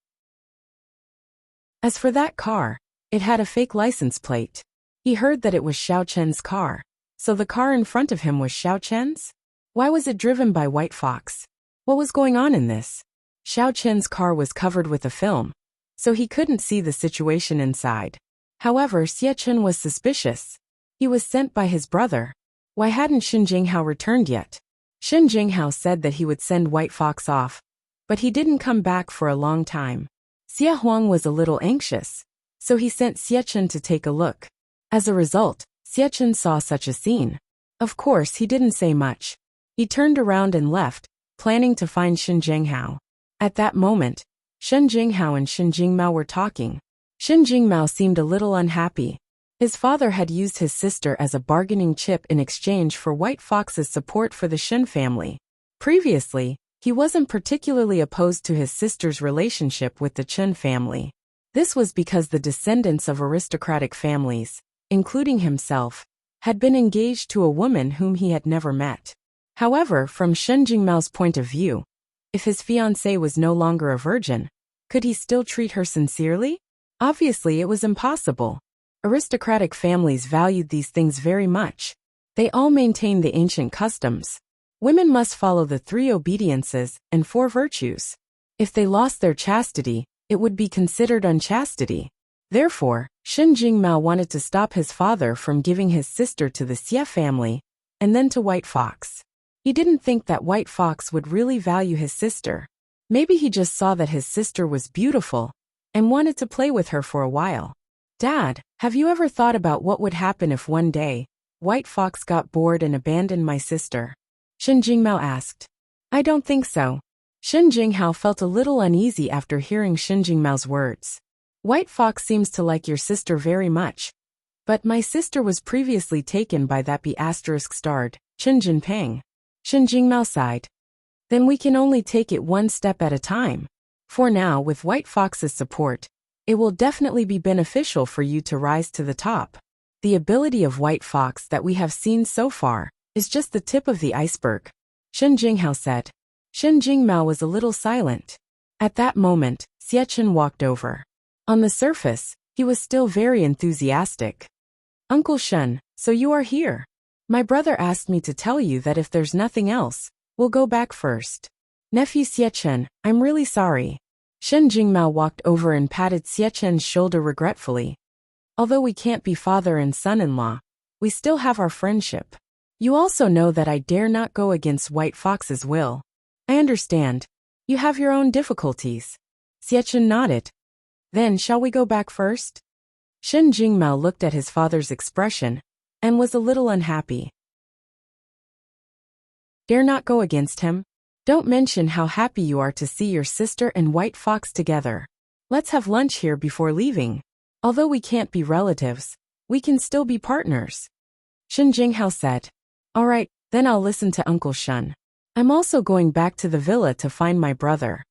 As for that car, it had a fake license plate. He heard that it was Xiao Chen's car. So the car in front of him was Xiao Chen's? Why was it driven by White Fox? What was going on in this? Xiao Chen's car was covered with a film, so he couldn't see the situation inside. However, Xie Chen was suspicious. He was sent by his brother. Why hadn't Shen Jinghao returned yet? Shen Jinghao said that he would send White Fox off, but he didn't come back for a long time. Xie Huang was a little anxious, so he sent Xie Chen to take a look. As a result, Xie Chen saw such a scene. Of course, he didn't say much. He turned around and left, planning to find Shen Jinghao. At that moment, Shen Jinghao and Shen Jingmao were talking. Shen Jingmao seemed a little unhappy. His father had used his sister as a bargaining chip in exchange for White Fox's support for the Shen family. Previously, he wasn't particularly opposed to his sister's relationship with the Chen family. This was because the descendants of aristocratic families, including himself, had been engaged to a woman whom he had never met. However, from Shen Jingmao's point of view, if his fiancée was no longer a virgin, could he still treat her sincerely? Obviously, it was impossible. Aristocratic families valued these things very much. They all maintained the ancient customs. Women must follow the 3 obediences and 4 virtues. If they lost their chastity, it would be considered unchastity. Therefore, Shen Jingmao wanted to stop his father from giving his sister to the Xie family, and then to White Fox. He didn't think that White Fox would really value his sister. Maybe he just saw that his sister was beautiful, and wanted to play with her for a while. Dad, have you ever thought about what would happen if one day, White Fox got bored and abandoned my sister? Shen Jingmao asked. I don't think so. Shen Jinghao felt a little uneasy after hearing Shen Jingmao's words. White Fox seems to like your sister very much. But my sister was previously taken by that B***starred, Chen Jinping. Shen Jingmao sighed. Then we can only take it one step at a time. For now, with White Fox's support, it will definitely be beneficial for you to rise to the top. The ability of White Fox that we have seen so far is just the tip of the iceberg, Shen Jinghao said. Shen Jingmao was a little silent. At that moment, Xie Chen walked over. On the surface, he was still very enthusiastic. Uncle Shen, so you are here. My brother asked me to tell you that if there's nothing else, we'll go back first. Nephew Xie Chen, I'm really sorry. Shen Jingmao walked over and patted Xie Chen's shoulder regretfully. Although we can't be father and son-in-law, we still have our friendship. You also know that I dare not go against White Fox's will. I understand. You have your own difficulties. Xie Chen nodded. Then shall we go back first? Shen Jingmao looked at his father's expression and was a little unhappy. Dare not go against him? Don't mention how happy you are to see your sister and White Fox together. Let's have lunch here before leaving. Although we can't be relatives, we can still be partners. Shen Jinghao said. All right, then I'll listen to Uncle Shen. I'm also going back to the villa to find my brother.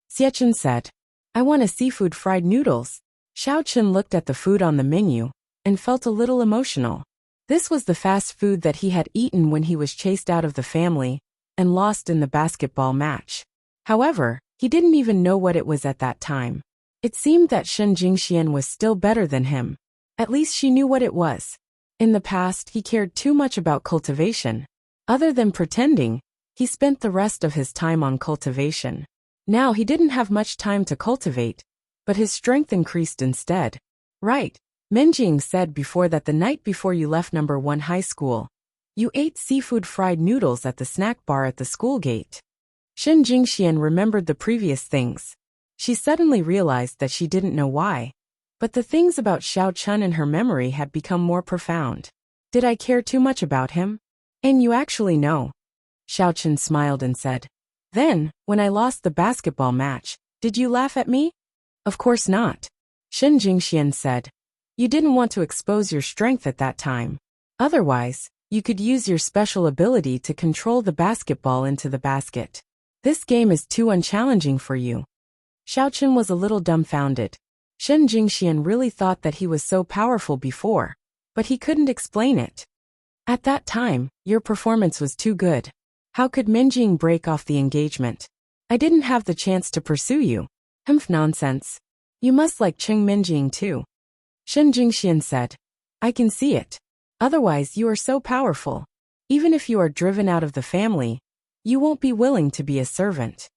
Xie Chen said. I want a seafood fried noodles. Xiao Chen looked at the food on the menu and felt a little emotional. This was the fast food that he had eaten when he was chased out of the family and lost in the basketball match. However, he didn't even know what it was at that time. It seemed that Shen Jingxian was still better than him. At least she knew what it was. In the past, he cared too much about cultivation. Other than pretending, he spent the rest of his time on cultivation. Now he didn't have much time to cultivate, but his strength increased instead. Right, Menjing said before that the night before you left number 1 high school, you ate seafood fried noodles at the snack bar at the school gate. Shen Jingxian remembered the previous things. She suddenly realized that she didn't know why, but the things about Xiao Chun in her memory had become more profound. Did I care too much about him? And you actually know. Xiao Chun smiled and said. Then, when I lost the basketball match, did you laugh at me? Of course not. Shen Jingxian said. You didn't want to expose your strength at that time. Otherwise, you could use your special ability to control the basketball into the basket. This game is too unchallenging for you. Xiao Chen was a little dumbfounded. Shen Jingxian really thought that he was so powerful before, but he couldn't explain it. At that time, your performance was too good. How could Menjing break off the engagement? I didn't have the chance to pursue you. Humph, nonsense. You must like Cheng Minjing too. Shen Jingxian said. I can see it. Otherwise you are so powerful. Even if you are driven out of the family, you won't be willing to be a servant.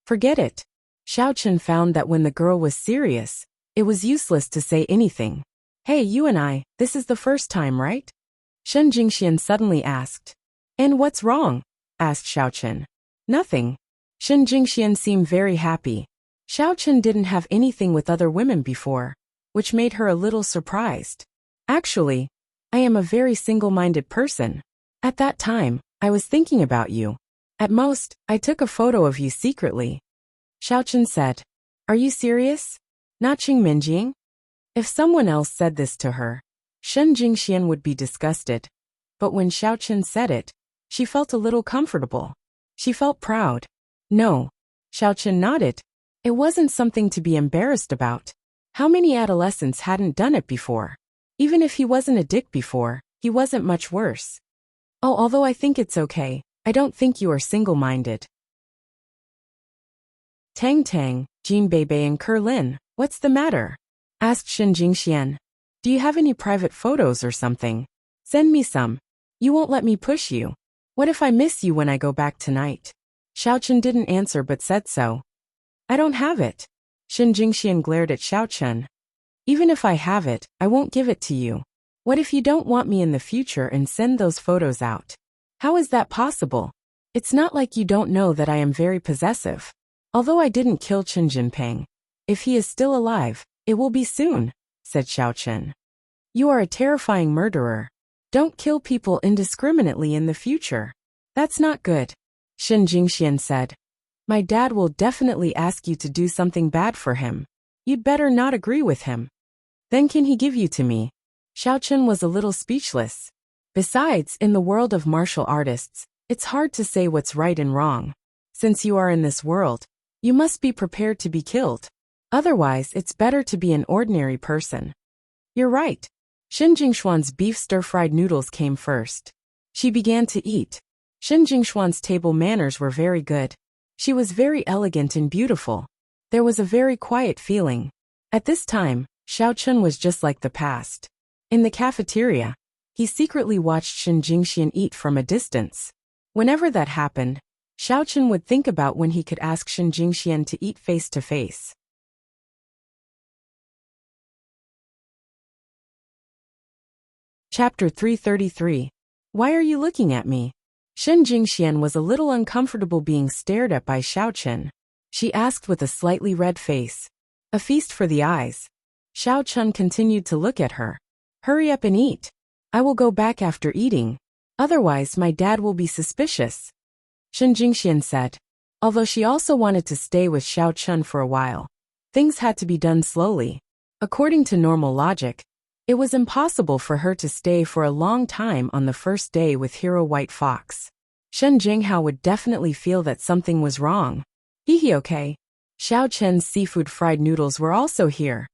Forget it. Xiao Chen found that when the girl was serious, it was useless to say anything. Hey, you and I, this is the first time, right? Shen Jingxian suddenly asked. And what's wrong? Asked Xiao Chen. Nothing. Shen Jingxian seemed very happy. Xiao Chen didn't have anything with other women before, which made her a little surprised. Actually, I am a very single-minded person. At that time, I was thinking about you. At most, I took a photo of you secretly. Xiao Chen said. Are you serious? Not Qing Minjing? If someone else said this to her, Shen Jingxian would be disgusted. But when Xiao Chen said it, she felt a little comfortable. She felt proud. No. Xiao Chen nodded. It wasn't something to be embarrassed about. How many adolescents hadn't done it before? Even if he wasn't a dick before, he wasn't much worse. Oh, although I think it's okay, I don't think you are single-minded. Tang Tang, Jean Bebe and Kerlin, what's the matter? Asked Shen Jingxian. Do you have any private photos or something? Send me some. You won't let me push you. What if I miss you when I go back tonight? Xiao Chen didn't answer but said so. I don't have it. Shen Jingxian glared at Xiao Chen. Even if I have it, I won't give it to you. What if you don't want me in the future and send those photos out? How is that possible? It's not like you don't know that I am very possessive. Although I didn't kill Chen Jinping, if he is still alive, it will be soon, said Xiao Chen. You are a terrifying murderer. Don't kill people indiscriminately in the future. That's not good, Shen Jingxian said. My dad will definitely ask you to do something bad for him. You'd better not agree with him. Then can he give you to me? Xiao Chen was a little speechless. Besides, in the world of martial artists, it's hard to say what's right and wrong. Since you are in this world, you must be prepared to be killed. Otherwise, it's better to be an ordinary person. You're right. Shen Jingshuan's beef stir-fried noodles came first. She began to eat. Shen Jingshuan's table manners were very good. She was very elegant and beautiful. There was a very quiet feeling. At this time, Xiao Chen was just like the past. In the cafeteria, he secretly watched Shen Jingxian eat from a distance. Whenever that happened, Xiao Chen would think about when he could ask Shen Jingxian to eat face to face. Chapter 333. Why are you looking at me? Shen Jingxian was a little uncomfortable being stared at by Xiao Chen. She asked with a slightly red face. A feast for the eyes. Xiao Chen continued to look at her. Hurry up and eat. I will go back after eating. Otherwise my dad will be suspicious. Shen Jingxian said. Although she also wanted to stay with Xiao Chen for a while. Things had to be done slowly. According to normal logic, it was impossible for her to stay for a long time on the first day with Hero White Fox. Shen Jinghao would definitely feel that something was wrong. Okay. Xiao Chen's seafood fried noodles were also here.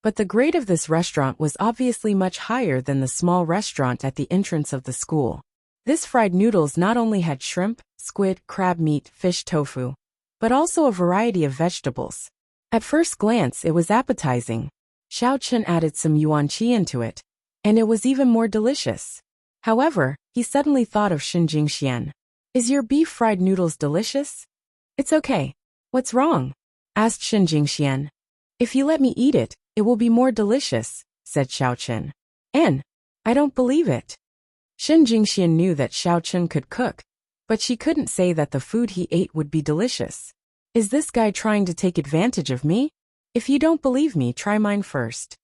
But the grade of this restaurant was obviously much higher than the small restaurant at the entrance of the school. This fried noodles not only had shrimp, squid, crab meat, fish tofu, but also a variety of vegetables. At first glance it was appetizing. Xiao Chen added some yuan qi into it, and it was even more delicious. However, he suddenly thought of Shen Jingxian. Is your beef fried noodles delicious? It's okay. What's wrong? Asked Shen Jingxian. If you let me eat it, it will be more delicious, said Xiao Chen. I don't believe it. Shen Jingxian knew that Xiao Chen could cook, but she couldn't say that the food he ate would be delicious. Is this guy trying to take advantage of me? If you don't believe me, try mine first.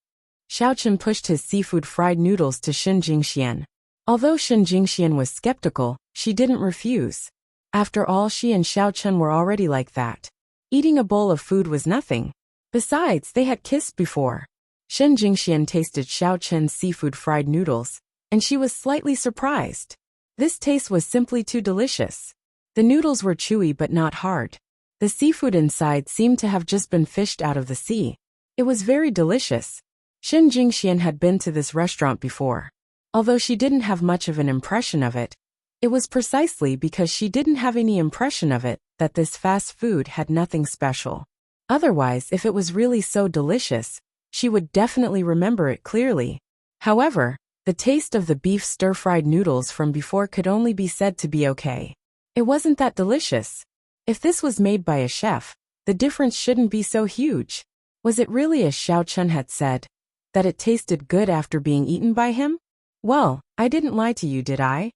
Xiao Chen pushed his seafood fried noodles to Shen Jingxian. Although Shen Jingxian was skeptical, she didn't refuse. After all, she and Xiao Chen were already like that. Eating a bowl of food was nothing. Besides, they had kissed before. Shen Jingxian tasted Xiao Chen's seafood fried noodles, and she was slightly surprised. This taste was simply too delicious. The noodles were chewy but not hard. The seafood inside seemed to have just been fished out of the sea. It was very delicious. Shen Jingxian had been to this restaurant before. Although she didn't have much of an impression of it, it was precisely because she didn't have any impression of it that this fast food had nothing special. Otherwise, if it was really so delicious, she would definitely remember it clearly. However, the taste of the beef stir-fried noodles from before could only be said to be okay. It wasn't that delicious. If this was made by a chef, the difference shouldn't be so huge. Was it really as Xiao Chun had said, that it tasted good after being eaten by him? Well, I didn't lie to you, did I?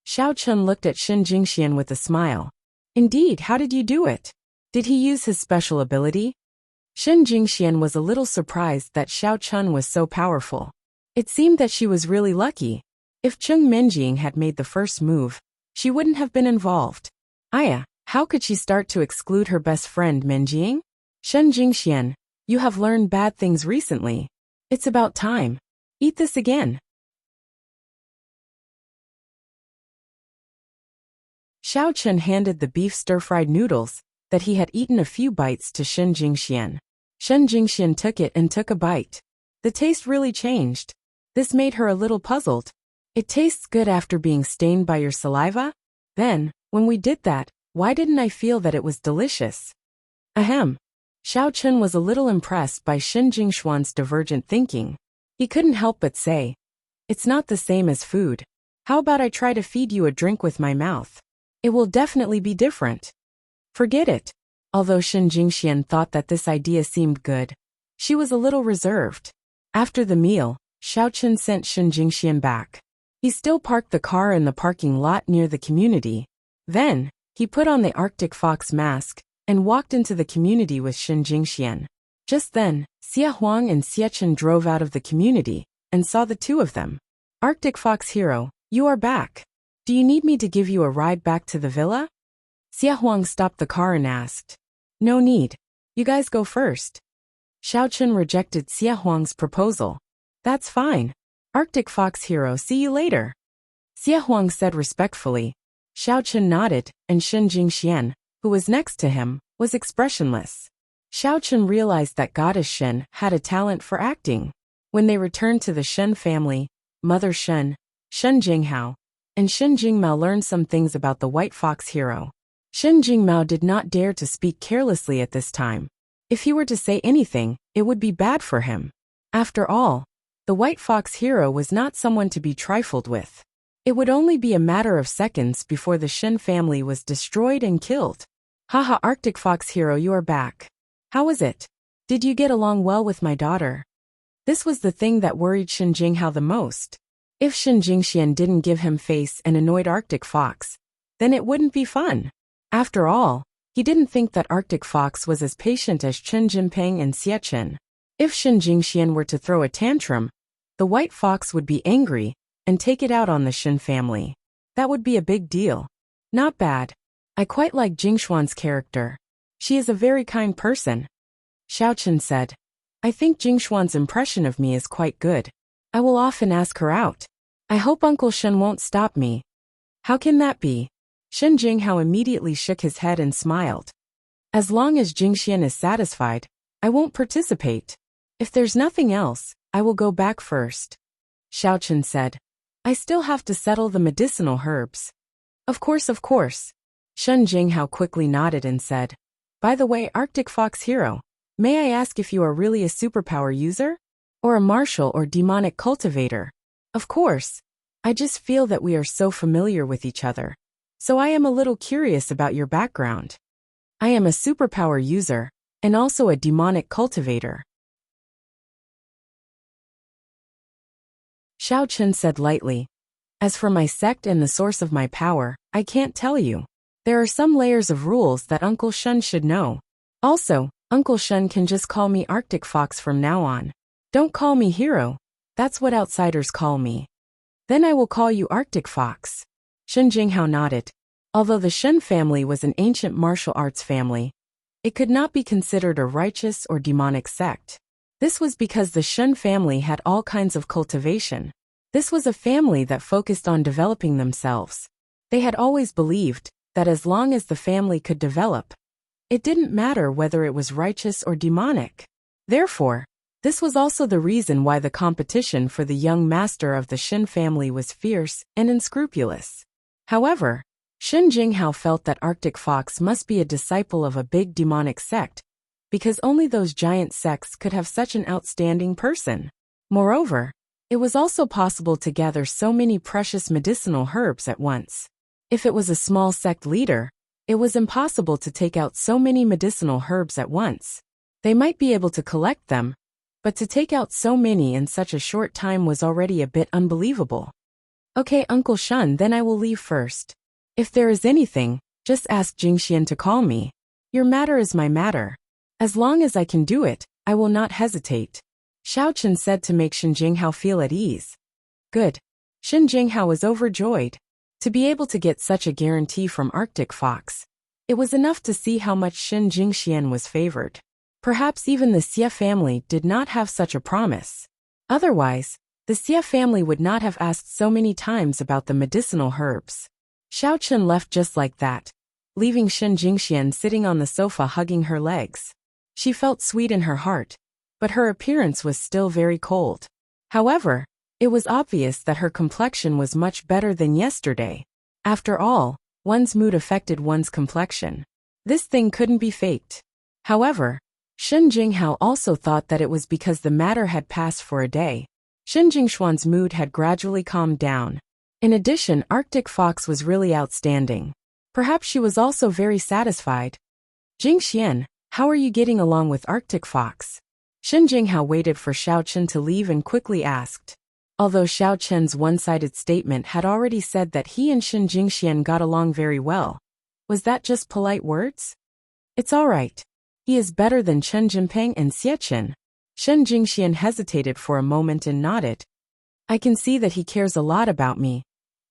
Xiao Chun looked at Shen Jingxian with a smile. Indeed, how did you do it? Did he use his special ability? Shen Jingxian was a little surprised that Xiao Chun was so powerful. It seemed that she was really lucky. If Cheng Menjing had made the first move, she wouldn't have been involved. Aya, how could she start to exclude her best friend Menjing? Shen Jingxian, you have learned bad things recently. It's about time. Eat this again. Xiao Chun handed the beef stir-fried noodles that he had eaten a few bites to Shen Jingxian. Shen Jingxian took it and took a bite. The taste really changed. This made her a little puzzled. It tastes good after being stained by your saliva? Then, when we did that, why didn't I feel that it was delicious? Ahem. Xiao Chun was a little impressed by Shen Jingshuan's divergent thinking. He couldn't help but say, it's not the same as food. How about I try to feed you a drink with my mouth? It will definitely be different. Forget it. Although Shen Jingxian thought that this idea seemed good, she was a little reserved. After the meal, Xiao Chun sent Shen Jingxian back. He still parked the car in the parking lot near the community. Then, he put on the Arctic Fox mask and walked into the community with Shen Jingxian. Just then, Xia Huang and Xia Chen drove out of the community and saw the two of them. Arctic Fox Hero, you are back. Do you need me to give you a ride back to the villa? Xia Huang stopped the car and asked. No need. You guys go first. Xiao Chun rejected Xia Huang's proposal. That's fine. Arctic Fox Hero, see you later. Xia Huang said respectfully. Xiao Chun nodded, and Shen Jingxian, who was next to him, was expressionless. Xiao Chun realized that Goddess Shen had a talent for acting. When they returned to the Shen family, Mother Shen, Shen Jinghao, and Shen Jingmao learned some things about the White Fox Hero. Shen Jingmao did not dare to speak carelessly at this time. If he were to say anything, it would be bad for him. After all, the White Fox Hero was not someone to be trifled with. It would only be a matter of seconds before the Shen family was destroyed and killed. Haha, Arctic Fox Hero, you are back. How was it? Did you get along well with my daughter? This was the thing that worried Shen Jinghao the most. If Shen Jingxian didn't give him face and annoyed Arctic Fox, then it wouldn't be fun. After all, he didn't think that Arctic Fox was as patient as Chen Jinping and Xia Chen. If Shen Jingxian were to throw a tantrum, the White Fox would be angry and take it out on the Shen family. That would be a big deal. Not bad. I quite like Jingshuan's character. She is a very kind person. Xiao Chen said. I think Jingshuan's impression of me is quite good. I will often ask her out. I hope Uncle Shen won't stop me. How can that be? Shen Jinghao immediately shook his head and smiled. As long as Jingxian is satisfied, I won't participate. If there's nothing else, I will go back first. Xiao Chen said. I still have to settle the medicinal herbs. Of course, of course. Shen Jinghao quickly nodded and said. By the way, Arctic Fox Hero, may I ask if you are really a superpower user? Or a martial or demonic cultivator? Of course. I just feel that we are so familiar with each other. So I am a little curious about your background. I am a superpower user, and also a demonic cultivator. Xiao Chen said lightly. As for my sect and the source of my power, I can't tell you. There are some layers of rules that Uncle Shen should know. Also, Uncle Shen can just call me Arctic Fox from now on. Don't call me Hero. That's what outsiders call me. Then I will call you Arctic Fox. Shen Jinghao nodded. Although the Shen family was an ancient martial arts family, it could not be considered a righteous or demonic sect. This was because the Shen family had all kinds of cultivation. This was a family that focused on developing themselves. They had always believed that as long as the family could develop, it didn't matter whether it was righteous or demonic. Therefore, this was also the reason why the competition for the young master of the Shen family was fierce and unscrupulous. However, Shen Jinghao felt that Arctic Fox must be a disciple of a big demonic sect, because only those giant sects could have such an outstanding person. Moreover, it was also possible to gather so many precious medicinal herbs at once. If it was a small sect leader, it was impossible to take out so many medicinal herbs at once. They might be able to collect them, but to take out so many in such a short time was already a bit unbelievable. Okay, Uncle Shun, then I will leave first. If there is anything, just ask Jingxian to call me. Your matter is my matter. As long as I can do it, I will not hesitate. Xiao Chen said to make Shen Jinghao feel at ease. Good. Shen Jinghao was overjoyed. To be able to get such a guarantee from Arctic Fox, it was enough to see how much Shen Jingxian was favored. Perhaps even the Xie family did not have such a promise. Otherwise, the Xie family would not have asked so many times about the medicinal herbs. Xiao Chen left just like that, leaving Shen Jingxian sitting on the sofa hugging her legs. She felt sweet in her heart, but her appearance was still very cold. However, it was obvious that her complexion was much better than yesterday. After all, one's mood affected one's complexion. This thing couldn't be faked. However, Shen Jinghao also thought that it was because the matter had passed for a day. Shen Jingshuan's mood had gradually calmed down. In addition, Arctic Fox was really outstanding. Perhaps she was also very satisfied. Jingxian, how are you getting along with Arctic Fox? Shen Jinghao waited for Xiao Chen to leave and quickly asked. Although Xiao Chen's one-sided statement had already said that he and Shen Jingxian got along very well, was that just polite words? It's all right. He is better than Chen Jinping and Xie Chen. Shen Jingxian hesitated for a moment and nodded. I can see that he cares a lot about me.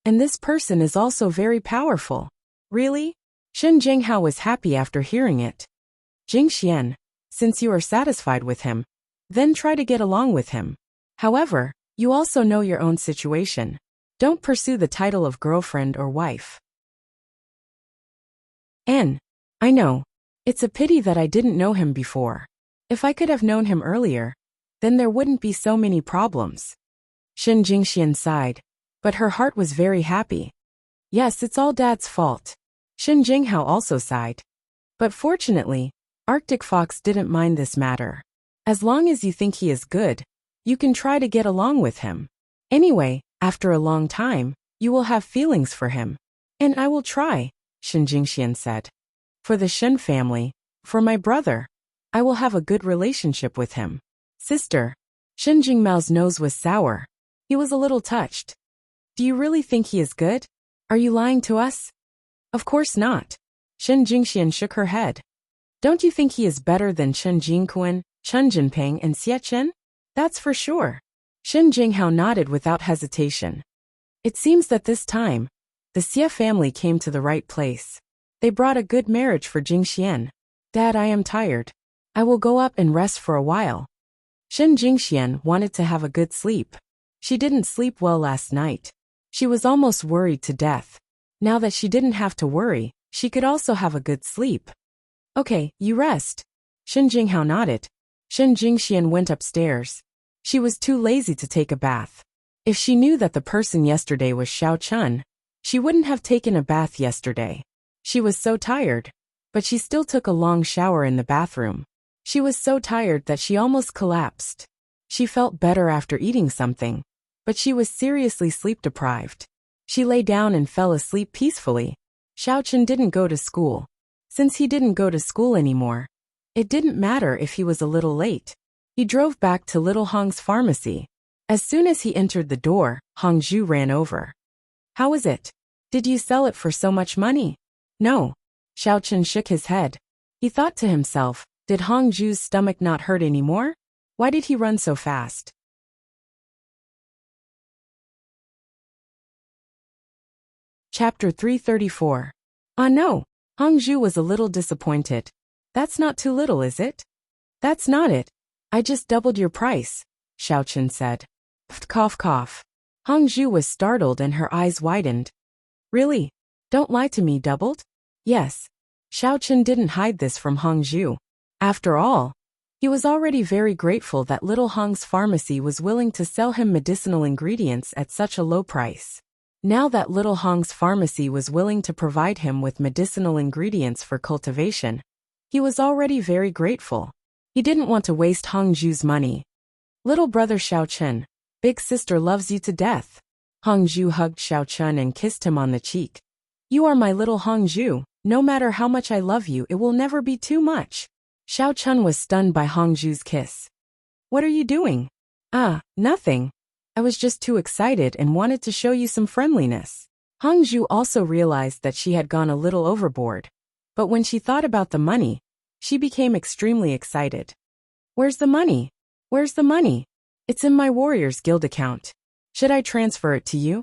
And this person is also very powerful. Really? Shen Jinghao was happy after hearing it. Jingxian, since you are satisfied with him, then try to get along with him. However, you also know your own situation. Don't pursue the title of girlfriend or wife. I know. It's a pity that I didn't know him before. If I could have known him earlier, then there wouldn't be so many problems. Shen Jingxian sighed, but her heart was very happy. Yes, it's all Dad's fault. Shen Jinghao also sighed. But fortunately, Arctic Fox didn't mind this matter. As long as you think he is good, you can try to get along with him. Anyway, after a long time, you will have feelings for him. And I will try, Shen Jingxian said. For the Shen family, for my brother, I will have a good relationship with him. Sister, Shen Jingmao's nose was sour. He was a little touched. Do you really think he is good? Are you lying to us? Of course not. Shen Jingxian shook her head. Don't you think he is better than Chen Jingquan, Chen Jinping and Xie Chen? That's for sure. Shen Jinghao nodded without hesitation. It seems that this time, the Xie family came to the right place. They brought a good marriage for Jingxian. Dad, I am tired. I will go up and rest for a while. Shen Jingxian wanted to have a good sleep. She didn't sleep well last night. She was almost worried to death. Now that she didn't have to worry, she could also have a good sleep. Okay, you rest. Shen Jinghao nodded. Shen Jingxian went upstairs. She was too lazy to take a bath. If she knew that the person yesterday was Xiao Chun, she wouldn't have taken a bath yesterday. She was so tired, but she still took a long shower in the bathroom. She was so tired that she almost collapsed. She felt better after eating something, but she was seriously sleep-deprived. She lay down and fell asleep peacefully. Xiao Chun didn't go to school. Since he didn't go to school anymore, it didn't matter if he was a little late. He drove back to Little Hong's pharmacy. As soon as he entered the door, Hong Zhu ran over. How is it? Did you sell it for so much money? No. Xiao Chun shook his head. He thought to himself, did Hong Zhu's stomach not hurt anymore? Why did he run so fast? Chapter 334. Ah no. Hong Zhu was a little disappointed. That's not too little, is it? That's not it. I just doubled your price, Xiao Chun said. Cough cough. Hong Zhu was startled and her eyes widened. Really? Don't lie to me, doubled? Yes. Xiao Chun didn't hide this from Hong Zhu. After all, he was already very grateful that Little Hong's pharmacy was willing to sell him medicinal ingredients at such a low price. Now that little Hong's pharmacy was willing to provide him with medicinal ingredients for cultivation, he was already very grateful. He didn't want to waste Hongju's money. Little brother Xiaochun, big sister loves you to death. Hongju hugged Xiaochun and kissed him on the cheek. You are my little Hongju, no matter how much I love you, it will never be too much. Xiaochun was stunned by Hongju's kiss. What are you doing? Nothing. I was just too excited and wanted to show you some friendliness. Hongju also realized that she had gone a little overboard. But when she thought about the money, she became extremely excited. Where's the money? Where's the money? It's in my Warriors Guild account. Should I transfer it to you?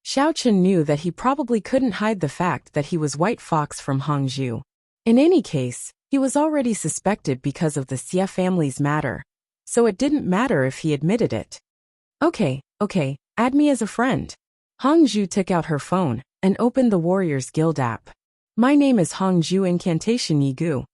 Xiaochun knew that he probably couldn't hide the fact that he was White Fox from Hongju. In any case, he was already suspected because of the Xie family's matter, so it didn't matter if he admitted it. Okay, add me as a friend. Hongju took out her phone and opened the Warriors Guild app. My name is Hongju Incantation Yigu.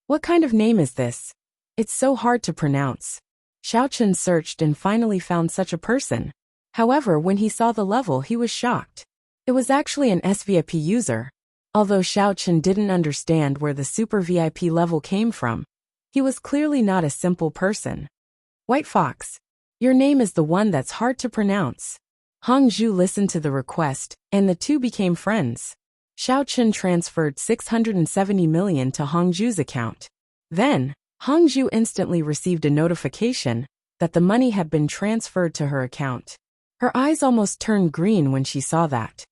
What kind of name is this? It's so hard to pronounce. Xiaochun searched and finally found such a person. However, when he saw the level, he was shocked. It was actually an SVIP user. Although Xiaochun didn't understand where the Super VIP level came from, he was clearly not a simple person. White Fox, your name is the one that's hard to pronounce. Hongju listened to the request, and the two became friends. Xiaochun transferred 670 million to Hongju's account. Then, Hongju instantly received a notification that the money had been transferred to her account. Her eyes almost turned green when she saw that.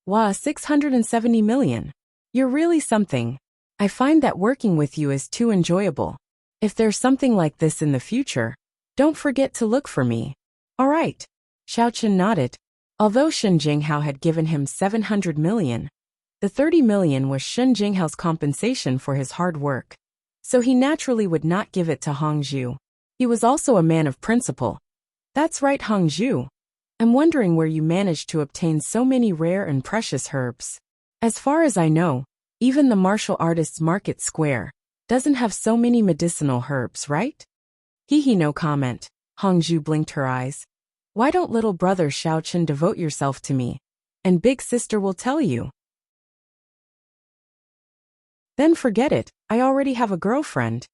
Wow, 670 million. You're really something. I find that working with you is too enjoyable. If there's something like this in the future, don't forget to look for me. All right. Xiaochun nodded. Although Shen Jinghao had given him 700 million, the 30 million was Shen Jinghao's compensation for his hard work. So he naturally would not give it to Hongju. He was also a man of principle. That's right, Hongju. I'm wondering where you managed to obtain so many rare and precious herbs. As far as I know, even the martial artists' market square doesn't have so many medicinal herbs, right? No comment. Hongju blinked her eyes. Why don't little brother Xiaochun devote yourself to me? And big sister will tell you. Then forget it, I already have a girlfriend.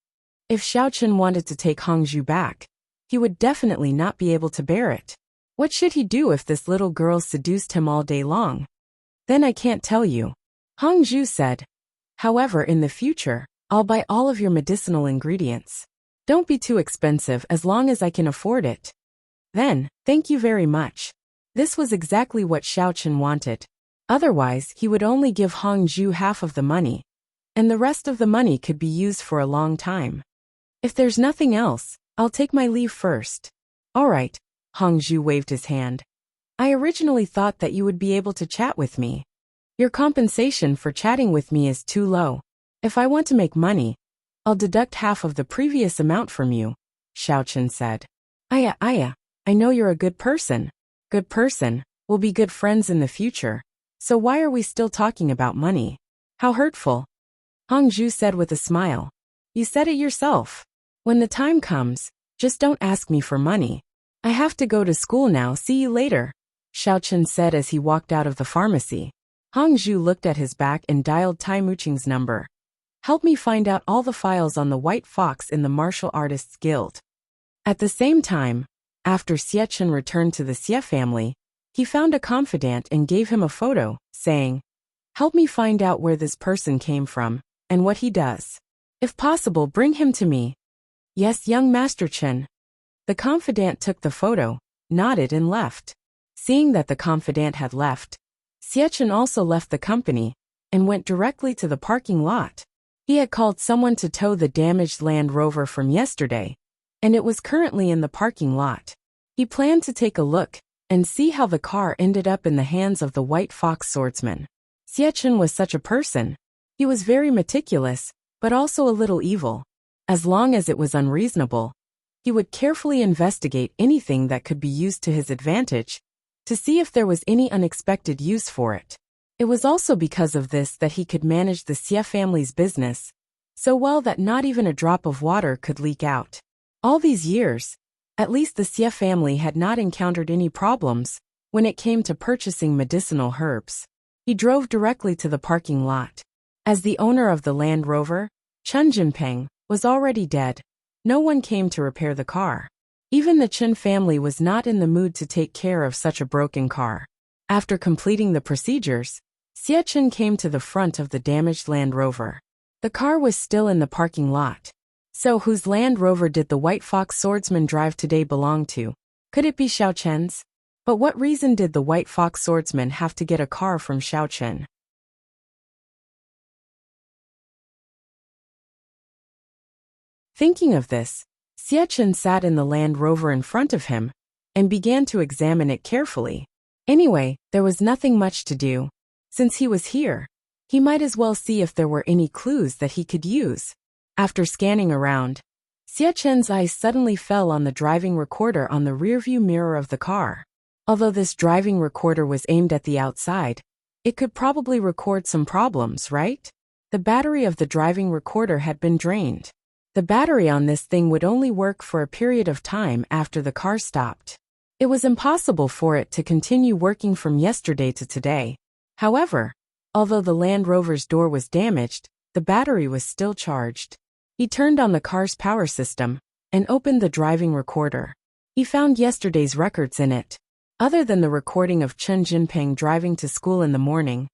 If Xiaochun wanted to take Hongju back, he would definitely not be able to bear it. What should he do if this little girl seduced him all day long? Then I can't tell you. Hongju said. However, in the future, I'll buy all of your medicinal ingredients. Don't be too expensive as long as I can afford it. Then, thank you very much. This was exactly what Xiaochun wanted. Otherwise, he would only give Hongju half of the money, and the rest of the money could be used for a long time. If there's nothing else, I'll take my leave first. All right. Hongju waved his hand. I originally thought that you would be able to chat with me. Your compensation for chatting with me is too low. If I want to make money, I'll deduct half of the previous amount from you, Xiaochun said. Aya, I know you're a good person. Good person, we'll be good friends in the future. So why are we still talking about money? How hurtful. Hongju said with a smile. You said it yourself. When the time comes, just don't ask me for money. I have to go to school now, see you later, Xiaochun said as he walked out of the pharmacy. Hongju looked at his back and dialed Tai Muqing's number. Help me find out all the files on the White Fox in the Martial Artists Guild. At the same time, after Xiechun returned to the Xie family, he found a confidant and gave him a photo, saying, help me find out where this person came from, and what he does. If possible, bring him to me. Yes, young Master Chen. The confidant took the photo, nodded and left. Seeing that the confidant had left, Xiechun also left the company, and went directly to the parking lot. He had called someone to tow the damaged Land Rover from yesterday, and it was currently in the parking lot. He planned to take a look and see how the car ended up in the hands of the White Fox swordsman. Xiechun was such a person. He was very meticulous, but also a little evil. As long as it was unreasonable, he would carefully investigate anything that could be used to his advantage, to see if there was any unexpected use for it. It was also because of this that he could manage the Xie family's business so well that not even a drop of water could leak out. All these years, at least the Xie family had not encountered any problems when it came to purchasing medicinal herbs. He drove directly to the parking lot. As the owner of the Land Rover, Chen Jinping, was already dead, no one came to repair the car. Even the Chen family was not in the mood to take care of such a broken car. After completing the procedures, Xie Chen came to the front of the damaged Land Rover. The car was still in the parking lot. So whose Land Rover did the White Fox swordsman drive today belong to? Could it be Xiao Chen's? But what reason did the White Fox swordsman have to get a car from Xiao Chen? Thinking of this, Xie Chen sat in the Land Rover in front of him and began to examine it carefully. Anyway, there was nothing much to do. Since he was here, he might as well see if there were any clues that he could use. After scanning around, Xie Chen's eyes suddenly fell on the driving recorder on the rearview mirror of the car. Although this driving recorder was aimed at the outside, it could probably record some problems, right? The battery of the driving recorder had been drained. The battery on this thing would only work for a period of time after the car stopped. It was impossible for it to continue working from yesterday to today. However, although the Land Rover's door was damaged, the battery was still charged. He turned on the car's power system and opened the driving recorder. He found yesterday's records in it. Other than the recording of Chen Jinping driving to school in the morning,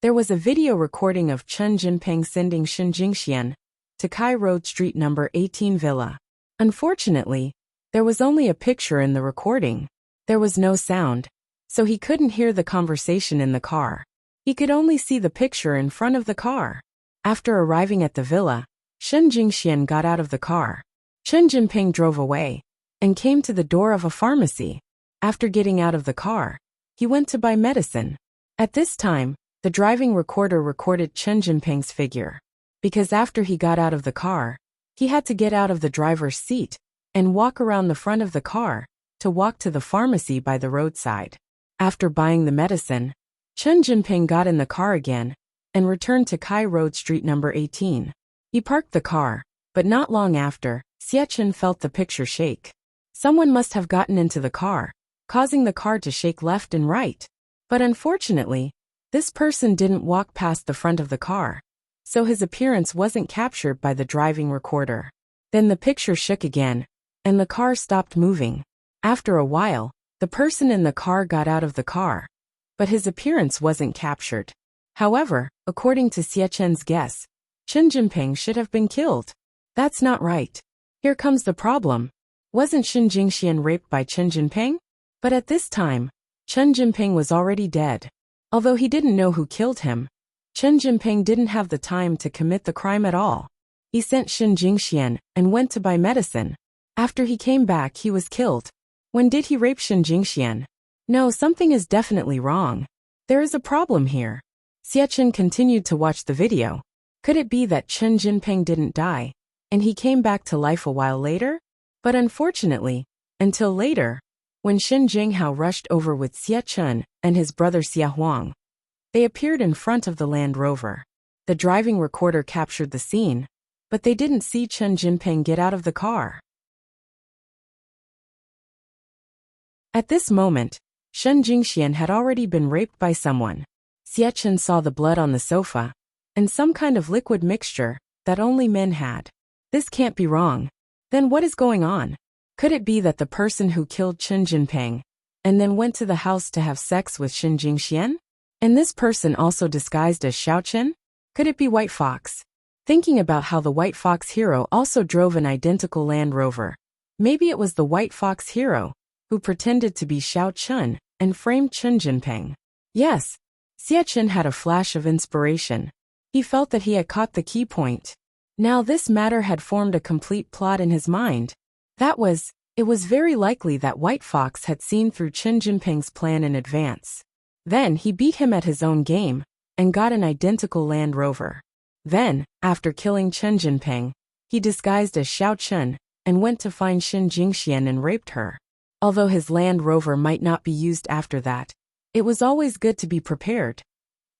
there was a video recording of Chen Jinping sending Xin Jingxian to Kai Road Street number 18 Villa. Unfortunately, there was only a picture in the recording. There was no sound, so he couldn't hear the conversation in the car. He could only see the picture in front of the car. After arriving at the villa, Xin Jingxian got out of the car. Chen Jinping drove away and came to the door of a pharmacy. After getting out of the car, he went to buy medicine. At this time, the driving recorder recorded Chen Jinping's figure. Because after he got out of the car, he had to get out of the driver's seat and walk around the front of the car to walk to the pharmacy by the roadside. After buying the medicine, Chen Jinping got in the car again and returned to Kai Road Street number 18. He parked the car, but not long after, Xie Chen felt the picture shake. Someone must have gotten into the car, causing the car to shake left and right. But unfortunately, this person didn't walk past the front of the car, so his appearance wasn't captured by the driving recorder. Then the picture shook again, and the car stopped moving. After a while, the person in the car got out of the car, but his appearance wasn't captured. However, according to Xie Chen's guess, Chen Jinping should have been killed. That's not right. Here comes the problem. Wasn't Xin Jingxian raped by Chen Jinping? But at this time, Chen Jinping was already dead. Although he didn't know who killed him, Chen Jinping didn't have the time to commit the crime at all. He sent Xin Jingxian and went to buy medicine. After he came back, he was killed. When did he rape Xin Jingxian? No, something is definitely wrong. There is a problem here. Xie Chen continued to watch the video. Could it be that Chen Jinping didn't die, and he came back to life a while later? But unfortunately, until later, when Xin Jinghao rushed over with Xie Chen and his brother Xie Huang, they appeared in front of the Land Rover. The driving recorder captured the scene, but they didn't see Chen Jinping get out of the car. At this moment, Shen Jingxian had already been raped by someone. Xie Chen saw the blood on the sofa, and some kind of liquid mixture that only men had. This can't be wrong. Then what is going on? Could it be that the person who killed Chen Jinping and then went to the house to have sex with Xin Jingxian? And this person also disguised as Xiao Chen? Could it be White Fox? Thinking about how the White Fox hero also drove an identical Land Rover, maybe it was the White Fox hero who pretended to be Xiao Chen and framed Chen Jinping. Yes, Xie Chen had a flash of inspiration. He felt that he had caught the key point. Now this matter had formed a complete plot in his mind. It was very likely that White Fox had seen through Chen Jinping's plan in advance. Then he beat him at his own game and got an identical Land Rover. Then, after killing Chen Jinping, he disguised as Xiao Chen and went to find Xin Jingxian and raped her. Although his Land Rover might not be used after that, it was always good to be prepared.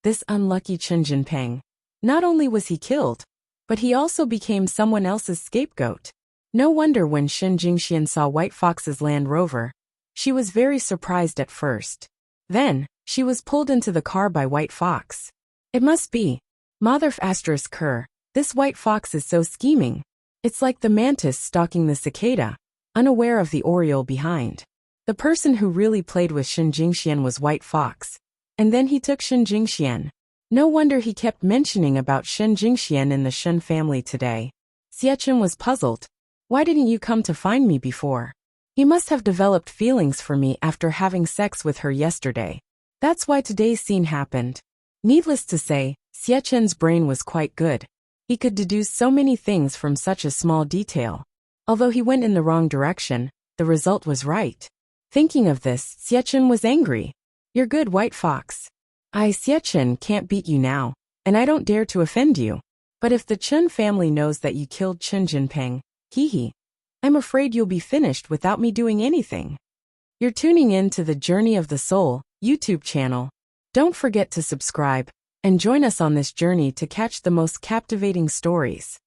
This unlucky Chen Jinping, not only was he killed, but he also became someone else's scapegoat. No wonder when Xin Jingxian saw White Fox's Land Rover, she was very surprised at first. Then, she was pulled into the car by White Fox. It must be. Mother asterisk her. This White Fox is so scheming. It's like the mantis stalking the cicada, unaware of the oriole behind. The person who really played with Shen Jingxian was White Fox. And then he took Shen Jingxian. No wonder he kept mentioning about Shen Jingxian in the Shen family today. Xie was puzzled. Why didn't you come to find me before? You must have developed feelings for me after having sex with her yesterday. That's why today's scene happened. Needless to say, Xie brain was quite good. He could deduce so many things from such a small detail. Although he went in the wrong direction, the result was right. Thinking of this, Xie was angry. You're good, White Fox. Xie can't beat you now, and I don't dare to offend you. But if the Chen family knows that you killed Chen Jinping, I'm afraid you'll be finished without me doing anything. You're tuning in to the Journey of the Soul YouTube channel. Don't forget to subscribe and join us on this journey to catch the most captivating stories.